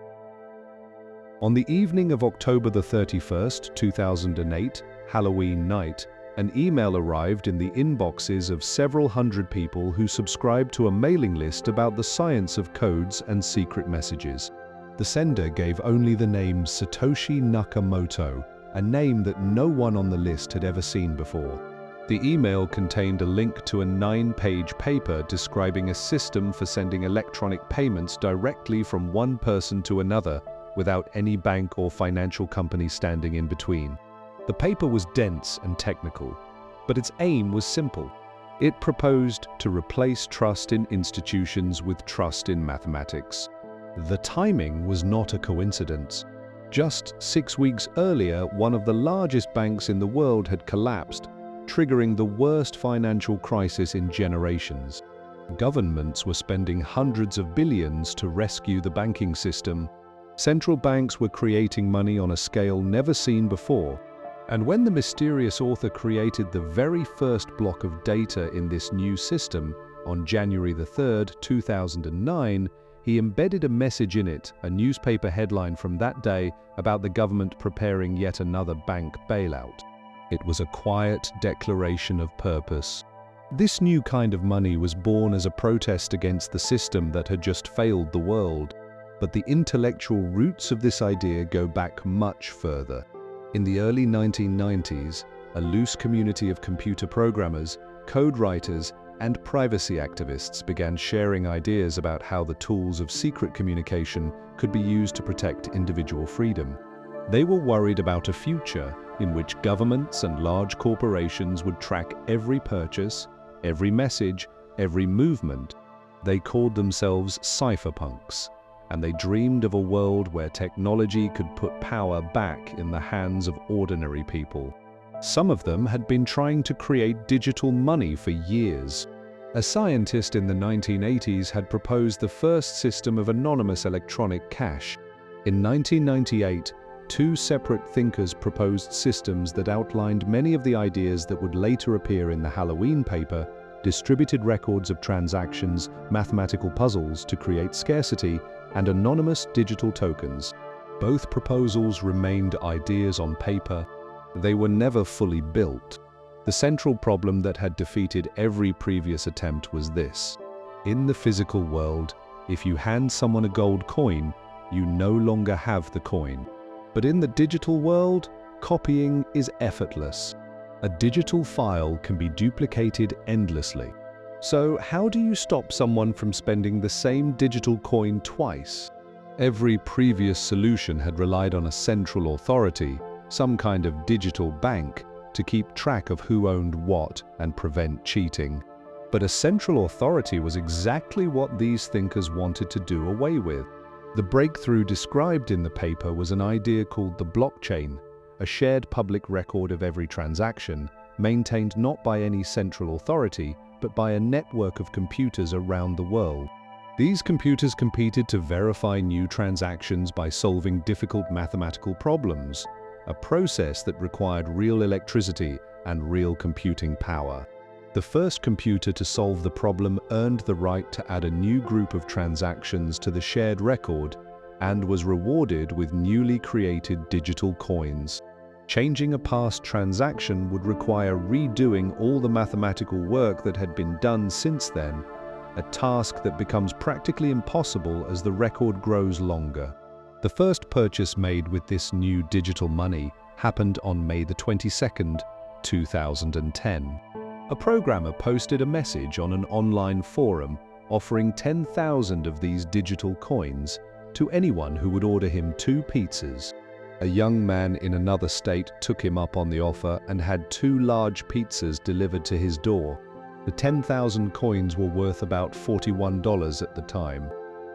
On the evening of October the 31st, 2008, Halloween night, an email arrived in the inboxes of several hundred people who subscribed to a mailing list about the science of codes and secret messages. The sender gave only the name Satoshi Nakamoto, a name that no one on the list had ever seen before. The email contained a link to a 9-page paper describing a system for sending electronic payments directly from one person to another without any bank or financial company standing in between. The paper was dense and technical, but its aim was simple. It proposed to replace trust in institutions with trust in mathematics. The timing was not a coincidence. Just 6 weeks earlier, one of the largest banks in the world had collapsed, triggering the worst financial crisis in generations. Governments were spending hundreds of billions to rescue the banking system. Central banks were creating money on a scale never seen before. And when the mysterious author created the very first block of data in this new system on January the 3rd, 2009, he embedded a message in it, a newspaper headline from that day about the government preparing yet another bank bailout. It was a quiet declaration of purpose. This new kind of money was born as a protest against the system that had just failed the world. But the intellectual roots of this idea go back much further. In the early 1990s, a loose community of computer programmers, code writers, and privacy activists began sharing ideas about how the tools of secret communication could be used to protect individual freedom. They were worried about a future in which governments and large corporations would track every purchase, every message, every movement. They called themselves cypherpunks, and they dreamed of a world where technology could put power back in the hands of ordinary people. Some of them had been trying to create digital money for years. A scientist in the 1980s had proposed the first system of anonymous electronic cash. In 1998, 2 separate thinkers proposed systems that outlined many of the ideas that would later appear in the Halloween paper: distributed records of transactions, mathematical puzzles to create scarcity, and anonymous digital tokens. Both proposals remained ideas on paper. They were never fully built. The central problem that had defeated every previous attempt was this: in the physical world, if you hand someone a gold coin, you no longer have the coin. But in the digital world, copying is effortless. A digital file can be duplicated endlessly. So how do you stop someone from spending the same digital coin twice? Every previous solution had relied on a central authority, some kind of digital bank, to keep track of who owned what and prevent cheating. But a central authority was exactly what these thinkers wanted to do away with. The breakthrough described in the paper was an idea called the blockchain, a shared public record of every transaction, maintained not by any central authority, but by a network of computers around the world. These computers competed to verify new transactions by solving difficult mathematical problems, a process that required real electricity and real computing power. The first computer to solve the problem earned the right to add a new group of transactions to the shared record and was rewarded with newly created digital coins. Changing a past transaction would require redoing all the mathematical work that had been done since then, a task that becomes practically impossible as the record grows longer. The first purchase made with this new digital money happened on May the 22nd, 2010. A programmer posted a message on an online forum offering 10,000 of these digital coins to anyone who would order him 2 pizzas. A young man in another state took him up on the offer and had 2 large pizzas delivered to his door. The 10,000 coins were worth about $41 at the time.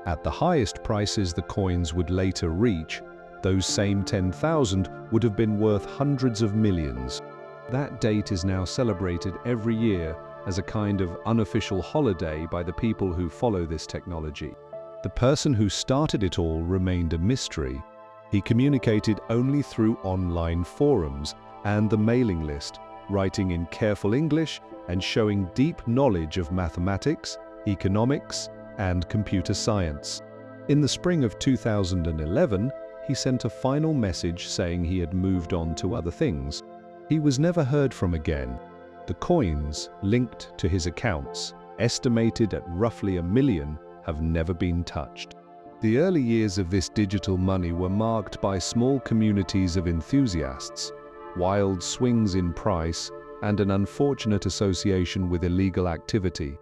At the highest prices the coins would later reach, those same 10,000 would have been worth hundreds of millions. That date is now celebrated every year as a kind of unofficial holiday by the people who follow this technology. The person who started it all remained a mystery. He communicated only through online forums and the mailing list, writing in careful English and showing deep knowledge of mathematics, economics, and computer science. In the spring of 2011, he sent a final message saying he had moved on to other things. He was never heard from again. The coins linked to his accounts, estimated at roughly 1 million, have never been touched. The early years of this digital money were marked by small communities of enthusiasts, wild swings in price, and an unfortunate association with illegal activity.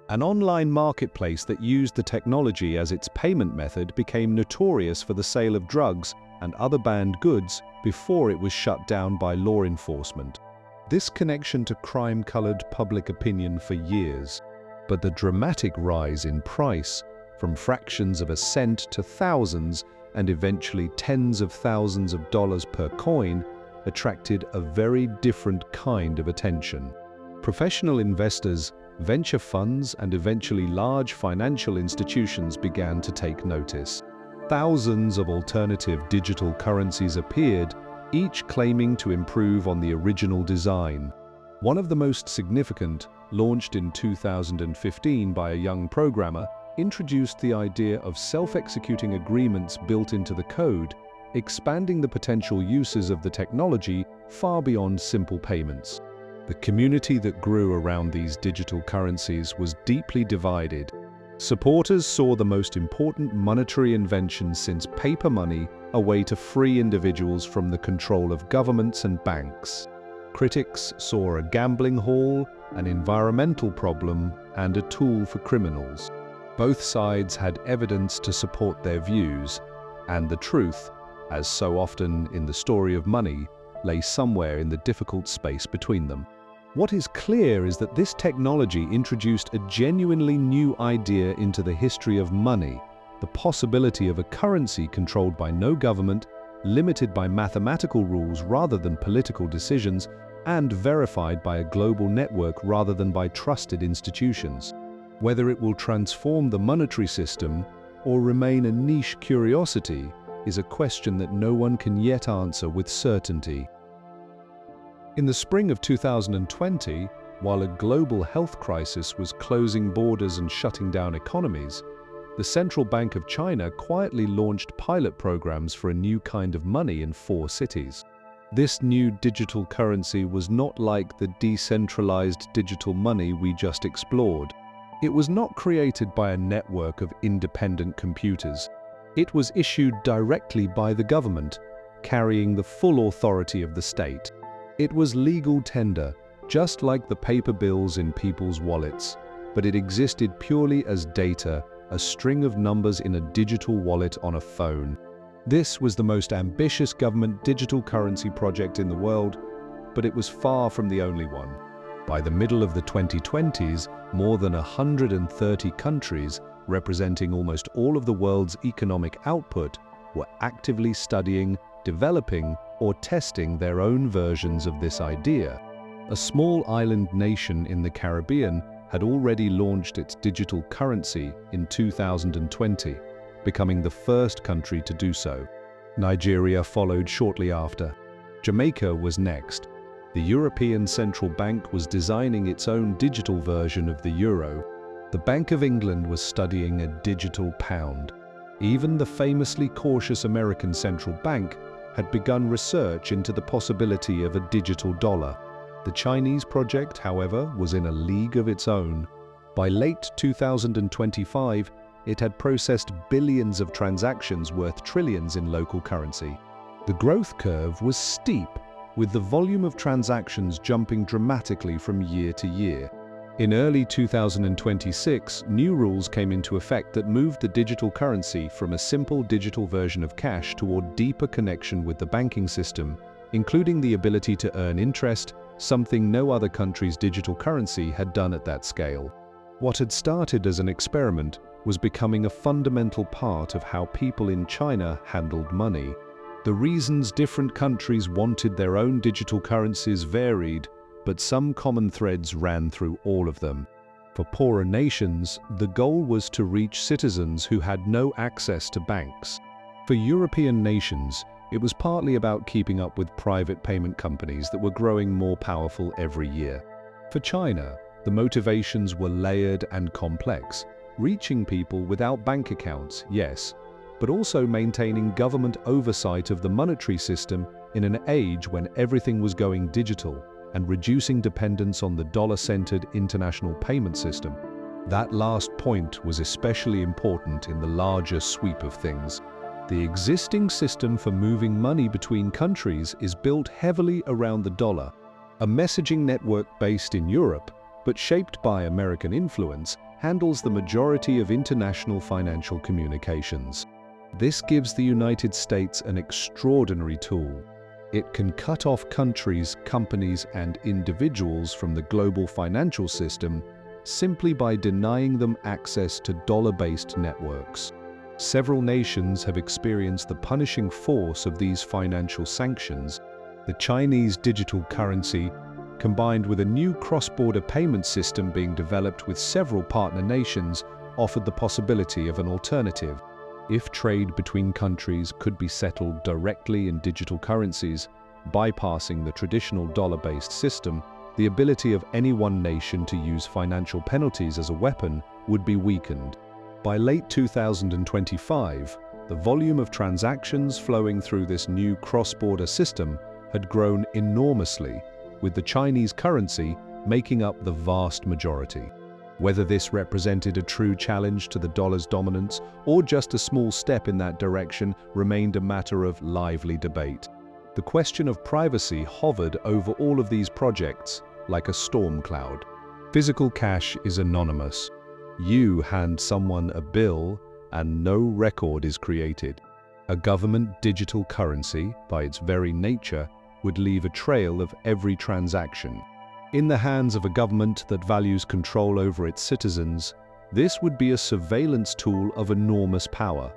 An online marketplace that used the technology as its payment method became notorious for the sale of drugs and other banned goods before it was shut down by law enforcement. This connection to crime colored public opinion for years, but the dramatic rise in price, from fractions of a cent to thousands and eventually tens of thousands of dollars per coin, attracted a very different kind of attention. Professional investors, venture funds, and eventually large financial institutions began to take notice. Thousands of alternative digital currencies appeared, each claiming to improve on the original design. One of the most significant, launched in 2015 by a young programmer, introduced the idea of self-executing agreements built into the code, expanding the potential uses of the technology far beyond simple payments. The community that grew around these digital currencies was deeply divided. Supporters saw the most important monetary invention since paper money a way to free individuals from the control of governments and banks. Critics saw a gambling hall, an environmental problem, and a tool for criminals. Both sides had evidence to support their views, and the truth, as so often in the story of money, lay somewhere in the difficult space between them. What is clear is that this technology introduced a genuinely new idea into the history of money, the possibility of a currency controlled by no government, limited by mathematical rules rather than political decisions, and verified by a global network rather than by trusted institutions. Whether it will transform the monetary system or remain a niche curiosity is a question that no one can yet answer with certainty. In the spring of 2020, while a global health crisis was closing borders and shutting down economies, the Central Bank of China quietly launched pilot programs for a new kind of money in 4 cities. This new digital currency was not like the decentralized digital money we just explored. It was not created by a network of independent computers. It was issued directly by the government, carrying the full authority of the state. It was legal tender, just like the paper bills in people's wallets, but it existed purely as data, a string of numbers in a digital wallet on a phone. This was the most ambitious government digital currency project in the world, but it was far from the only one. By the middle of the 2020s, more than 130 countries, representing almost all of the world's economic output, were actively studying, developing, or testing their own versions of this idea. A small island nation in the Caribbean had already launched its digital currency in 2020, becoming the first country to do so. Nigeria followed shortly after. Jamaica was next. The European Central Bank was designing its own digital version of the euro. The Bank of England was studying a digital pound. Even the famously cautious American Central Bank had begun research into the possibility of a digital dollar. The Chinese project, however, was in a league of its own. By late 2025, it had processed billions of transactions worth trillions in local currency. The growth curve was steep, with the volume of transactions jumping dramatically from year to year. In early 2026, new rules came into effect that moved the digital currency from a simple digital version of cash toward deeper connection with the banking system, including the ability to earn interest, something no other country's digital currency had done at that scale. What had started as an experiment was becoming a fundamental part of how people in China handled money. The reasons different countries wanted their own digital currencies varied, but some common threads ran through all of them. For poorer nations, the goal was to reach citizens who had no access to banks. For European nations, it was partly about keeping up with private payment companies that were growing more powerful every year. For China, the motivations were layered and complex, reaching people without bank accounts, yes, but also maintaining government oversight of the monetary system in an age when everything was going digital and reducing dependence on the dollar-centered international payment system. That last point was especially important in the larger sweep of things. The existing system for moving money between countries is built heavily around the dollar, a messaging network based in Europe, but shaped by American influence, handles the majority of international financial communications. This gives the United States an extraordinary tool. It can cut off countries, companies, and individuals from the global financial system simply by denying them access to dollar-based networks. Several nations have experienced the punishing force of these financial sanctions. The Chinese digital currency, combined with a new cross-border payment system being developed with several partner nations, offered the possibility of an alternative. If trade between countries could be settled directly in digital currencies, bypassing the traditional dollar-based system, the ability of any one nation to use financial penalties as a weapon would be weakened. By late 2025, the volume of transactions flowing through this new cross-border system had grown enormously, with the Chinese currency making up the vast majority. Whether this represented a true challenge to the dollar's dominance or just a small step in that direction remained a matter of lively debate. The question of privacy hovered over all of these projects like a storm cloud. Physical cash is anonymous. You hand someone a bill and no record is created. A government digital currency, by its very nature, would leave a trail of every transaction. In the hands of a government that values control over its citizens, this would be a surveillance tool of enormous power,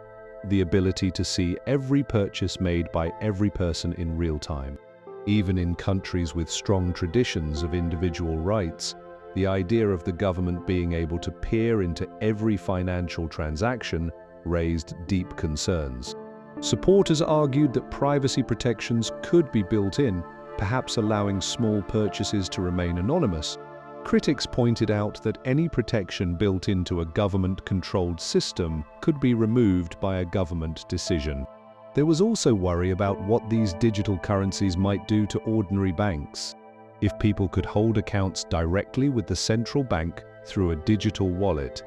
the ability to see every purchase made by every person in real time. Even in countries with strong traditions of individual rights, the idea of the government being able to peer into every financial transaction raised deep concerns. Supporters argued that privacy protections could be built in, perhaps allowing small purchases to remain anonymous. Critics pointed out that any protection built into a government-controlled system could be removed by a government decision. There was also worry about what these digital currencies might do to ordinary banks. If people could hold accounts directly with the central bank through a digital wallet,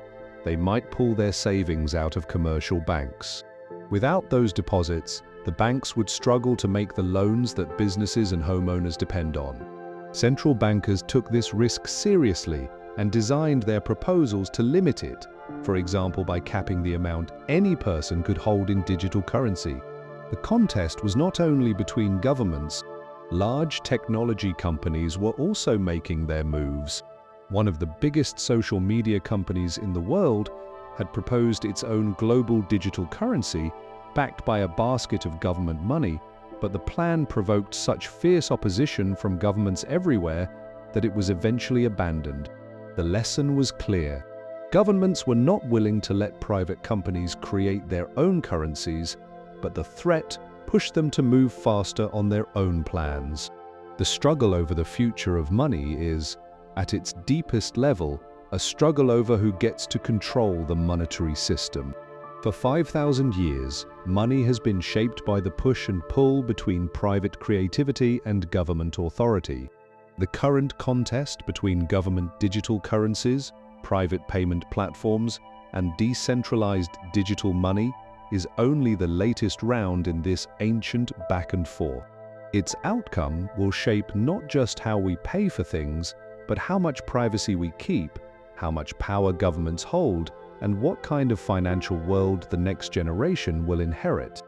they might pull their savings out of commercial banks. Without those deposits, the banks would struggle to make the loans that businesses and homeowners depend on. Central bankers took this risk seriously and designed their proposals to limit it, for example by capping the amount any person could hold in digital currency. The contest was not only between governments. Large technology companies were also making their moves. One of the biggest social media companies in the world had proposed its own global digital currency backed by a basket of government money, but the plan provoked such fierce opposition from governments everywhere that it was eventually abandoned. The lesson was clear. Governments were not willing to let private companies create their own currencies, but the threat pushed them to move faster on their own plans. The struggle over the future of money is, at its deepest level, a struggle over who gets to control the monetary system. For 5,000 years, money has been shaped by the push and pull between private creativity and government authority. The current contest between government digital currencies, private payment platforms, and decentralized digital money is only the latest round in this ancient back and forth. Its outcome will shape not just how we pay for things, but how much privacy we keep, how much power governments hold, and what kind of financial world the next generation will inherit.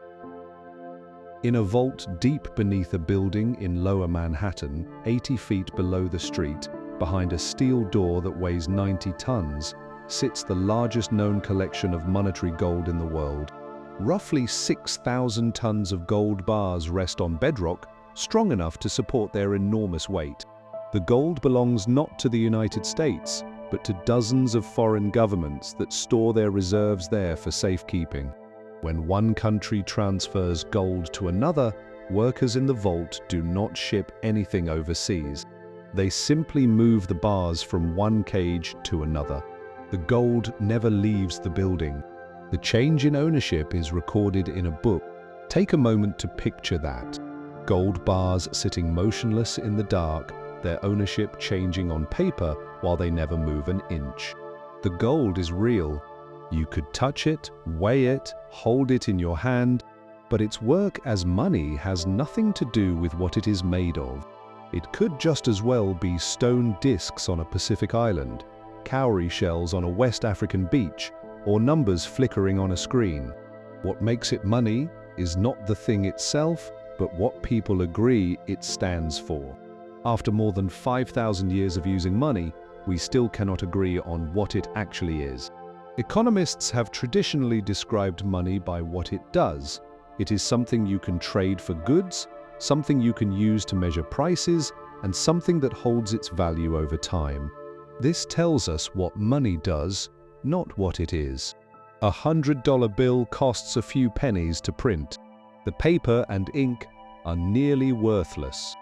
In a vault deep beneath a building in Lower Manhattan, 80 feet below the street, behind a steel door that weighs 90 tons, sits the largest known collection of monetary gold in the world. Roughly 6,000 tons of gold bars rest on bedrock, strong enough to support their enormous weight. The gold belongs not to the United States, but to dozens of foreign governments that store their reserves there for safekeeping. When one country transfers gold to another, workers in the vault do not ship anything overseas. They simply move the bars from one cage to another. The gold never leaves the building. The change in ownership is recorded in a book. Take a moment to picture that. Gold bars sitting motionless in the dark, their ownership changing on paper while they never move an inch. The gold is real. You could touch it, weigh it, hold it in your hand, but its work as money has nothing to do with what it is made of. It could just as well be stone discs on a Pacific island, cowrie shells on a West African beach, or numbers flickering on a screen. What makes it money is not the thing itself, but what people agree it stands for. After more than 5,000 years of using money, we still cannot agree on what it actually is. Economists have traditionally described money by what it does. It is something you can trade for goods, something you can use to measure prices, and something that holds its value over time. This tells us what money does, not what it is. A $100 bill costs a few pennies to print. The paper and ink are nearly worthless.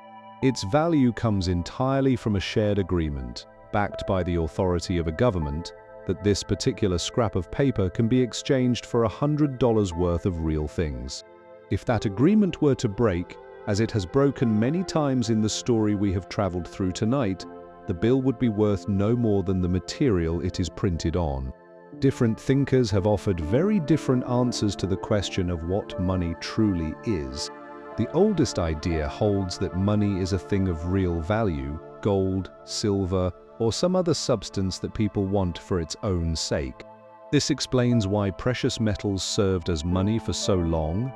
Its value comes entirely from a shared agreement, backed by the authority of a government, that this particular scrap of paper can be exchanged for $100 worth of real things. If that agreement were to break, as it has broken many times in the story we have traveled through tonight, the bill would be worth no more than the material it is printed on. Different thinkers have offered very different answers to the question of what money truly is. The oldest idea holds that money is a thing of real value, gold, silver, or some other substance that people want for its own sake. This explains why precious metals served as money for so long,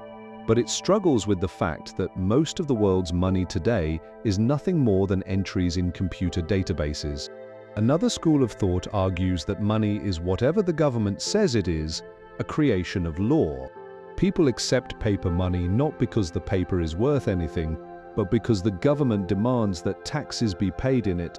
but it struggles with the fact that most of the world's money today is nothing more than entries in computer databases. Another school of thought argues that money is whatever the government says it is, a creation of law. People accept paper money not because the paper is worth anything, but because the government demands that taxes be paid in it.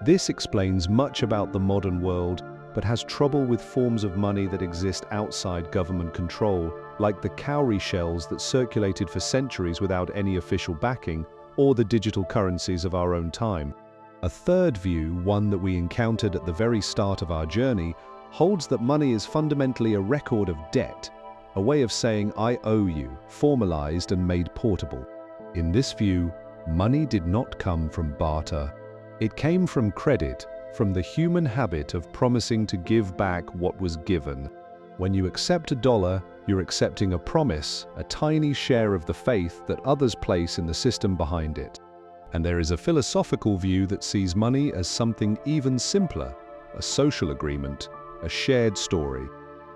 This explains much about the modern world, but has trouble with forms of money that exist outside government control, like the cowrie shells that circulated for centuries without any official backing, or the digital currencies of our own time. A third view, one that we encountered at the very start of our journey, holds that money is fundamentally a record of debt, a way of saying I owe you, formalized and made portable. In this view, money did not come from barter. It came from credit, from the human habit of promising to give back what was given. When you accept $1, you're accepting a promise, a tiny share of the faith that others place in the system behind it. And there is a philosophical view that sees money as something even simpler, a social agreement, a shared story.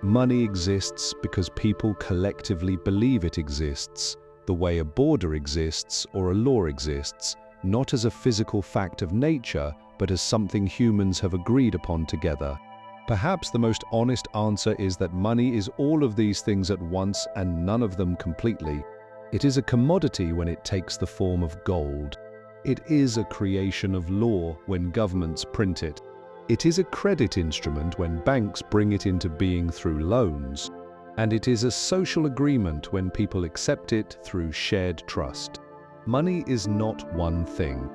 Money exists because people collectively believe it exists, the way a border exists or a law exists, not as a physical fact of nature, but as something humans have agreed upon together. Perhaps the most honest answer is that money is all of these things at once and none of them completely. It is a commodity when it takes the form of gold. It is a creation of law when governments print it. It is a credit instrument when banks bring it into being through loans. And it is a social agreement when people accept it through shared trust. Money is not one thing.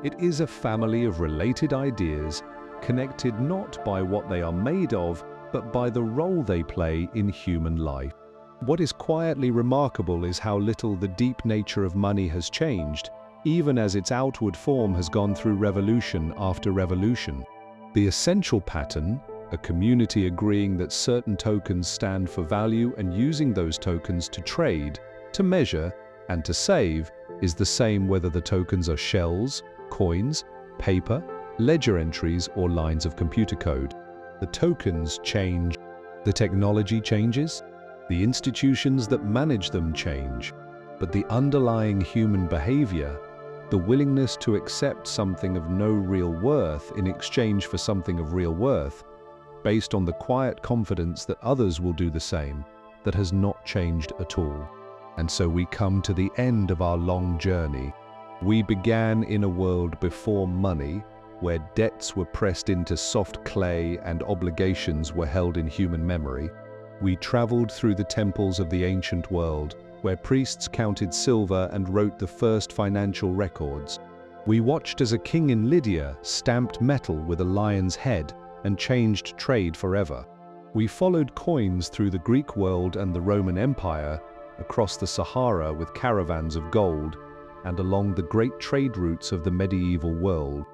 It is a family of related ideas, connected not by what they are made of, but by the role they play in human life. What is quietly remarkable is how little the deep nature of money has changed, even as its outward form has gone through revolution after revolution. The essential pattern, a community agreeing that certain tokens stand for value and using those tokens to trade, to measure, and to save, is the same whether the tokens are shells, coins, paper, ledger entries, or lines of computer code. The tokens change. The technology changes. The institutions that manage them change. But the underlying human behavior, the willingness to accept something of no real worth in exchange for something of real worth, based on the quiet confidence that others will do the same, that has not changed at all. And so we come to the end of our long journey. We began in a world before money, where debts were pressed into soft clay and obligations were held in human memory. We traveled through the temples of the ancient world, where priests counted silver and wrote the first financial records. We watched as a king in Lydia stamped metal with a lion's head and changed trade forever. We followed coins through the Greek world and the Roman Empire, across the Sahara with caravans of gold, and along the great trade routes of the medieval world.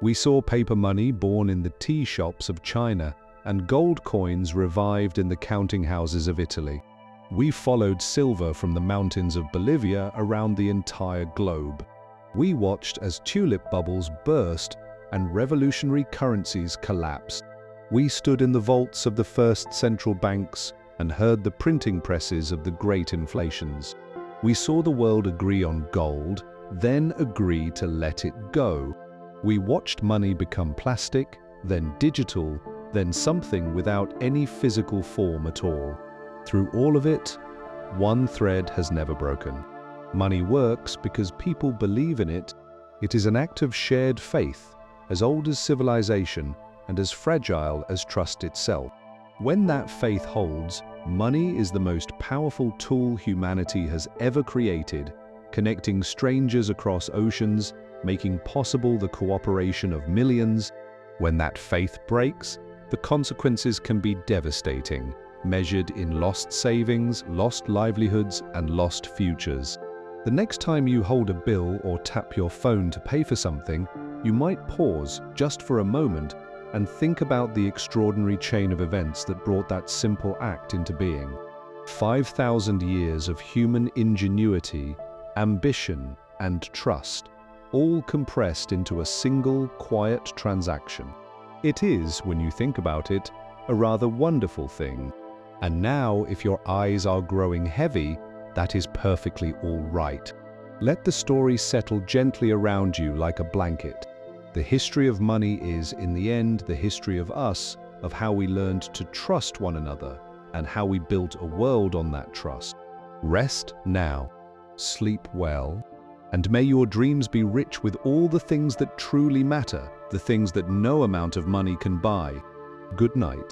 We saw paper money born in the tea shops of China and gold coins revived in the counting houses of Italy. We followed silver from the mountains of Bolivia around the entire globe. We watched as tulip bubbles burst and revolutionary currencies collapsed. We stood in the vaults of the first central banks and heard the printing presses of the great inflations. We saw the world agree on gold, then agree to let it go. We watched money become plastic, then digital, then something without any physical form at all. Through all of it, one thread has never broken. Money works because people believe in it. It is an act of shared faith, as old as civilization and as fragile as trust itself. When that faith holds, money is the most powerful tool humanity has ever created, connecting strangers across oceans, making possible the cooperation of millions. When that faith breaks, the consequences can be devastating, measured in lost savings, lost livelihoods, and lost futures. The next time you hold a bill or tap your phone to pay for something, you might pause just for a moment and think about the extraordinary chain of events that brought that simple act into being. 5,000 years of human ingenuity, ambition, and trust, all compressed into a single, quiet transaction. It is, when you think about it, a rather wonderful thing. And now, if your eyes are growing heavy, that is perfectly all right. Let the story settle gently around you like a blanket. The history of money is, in the end, the history of us, of how we learned to trust one another, and how we built a world on that trust. Rest now, sleep well, and may your dreams be rich with all the things that truly matter, the things that no amount of money can buy. Good night.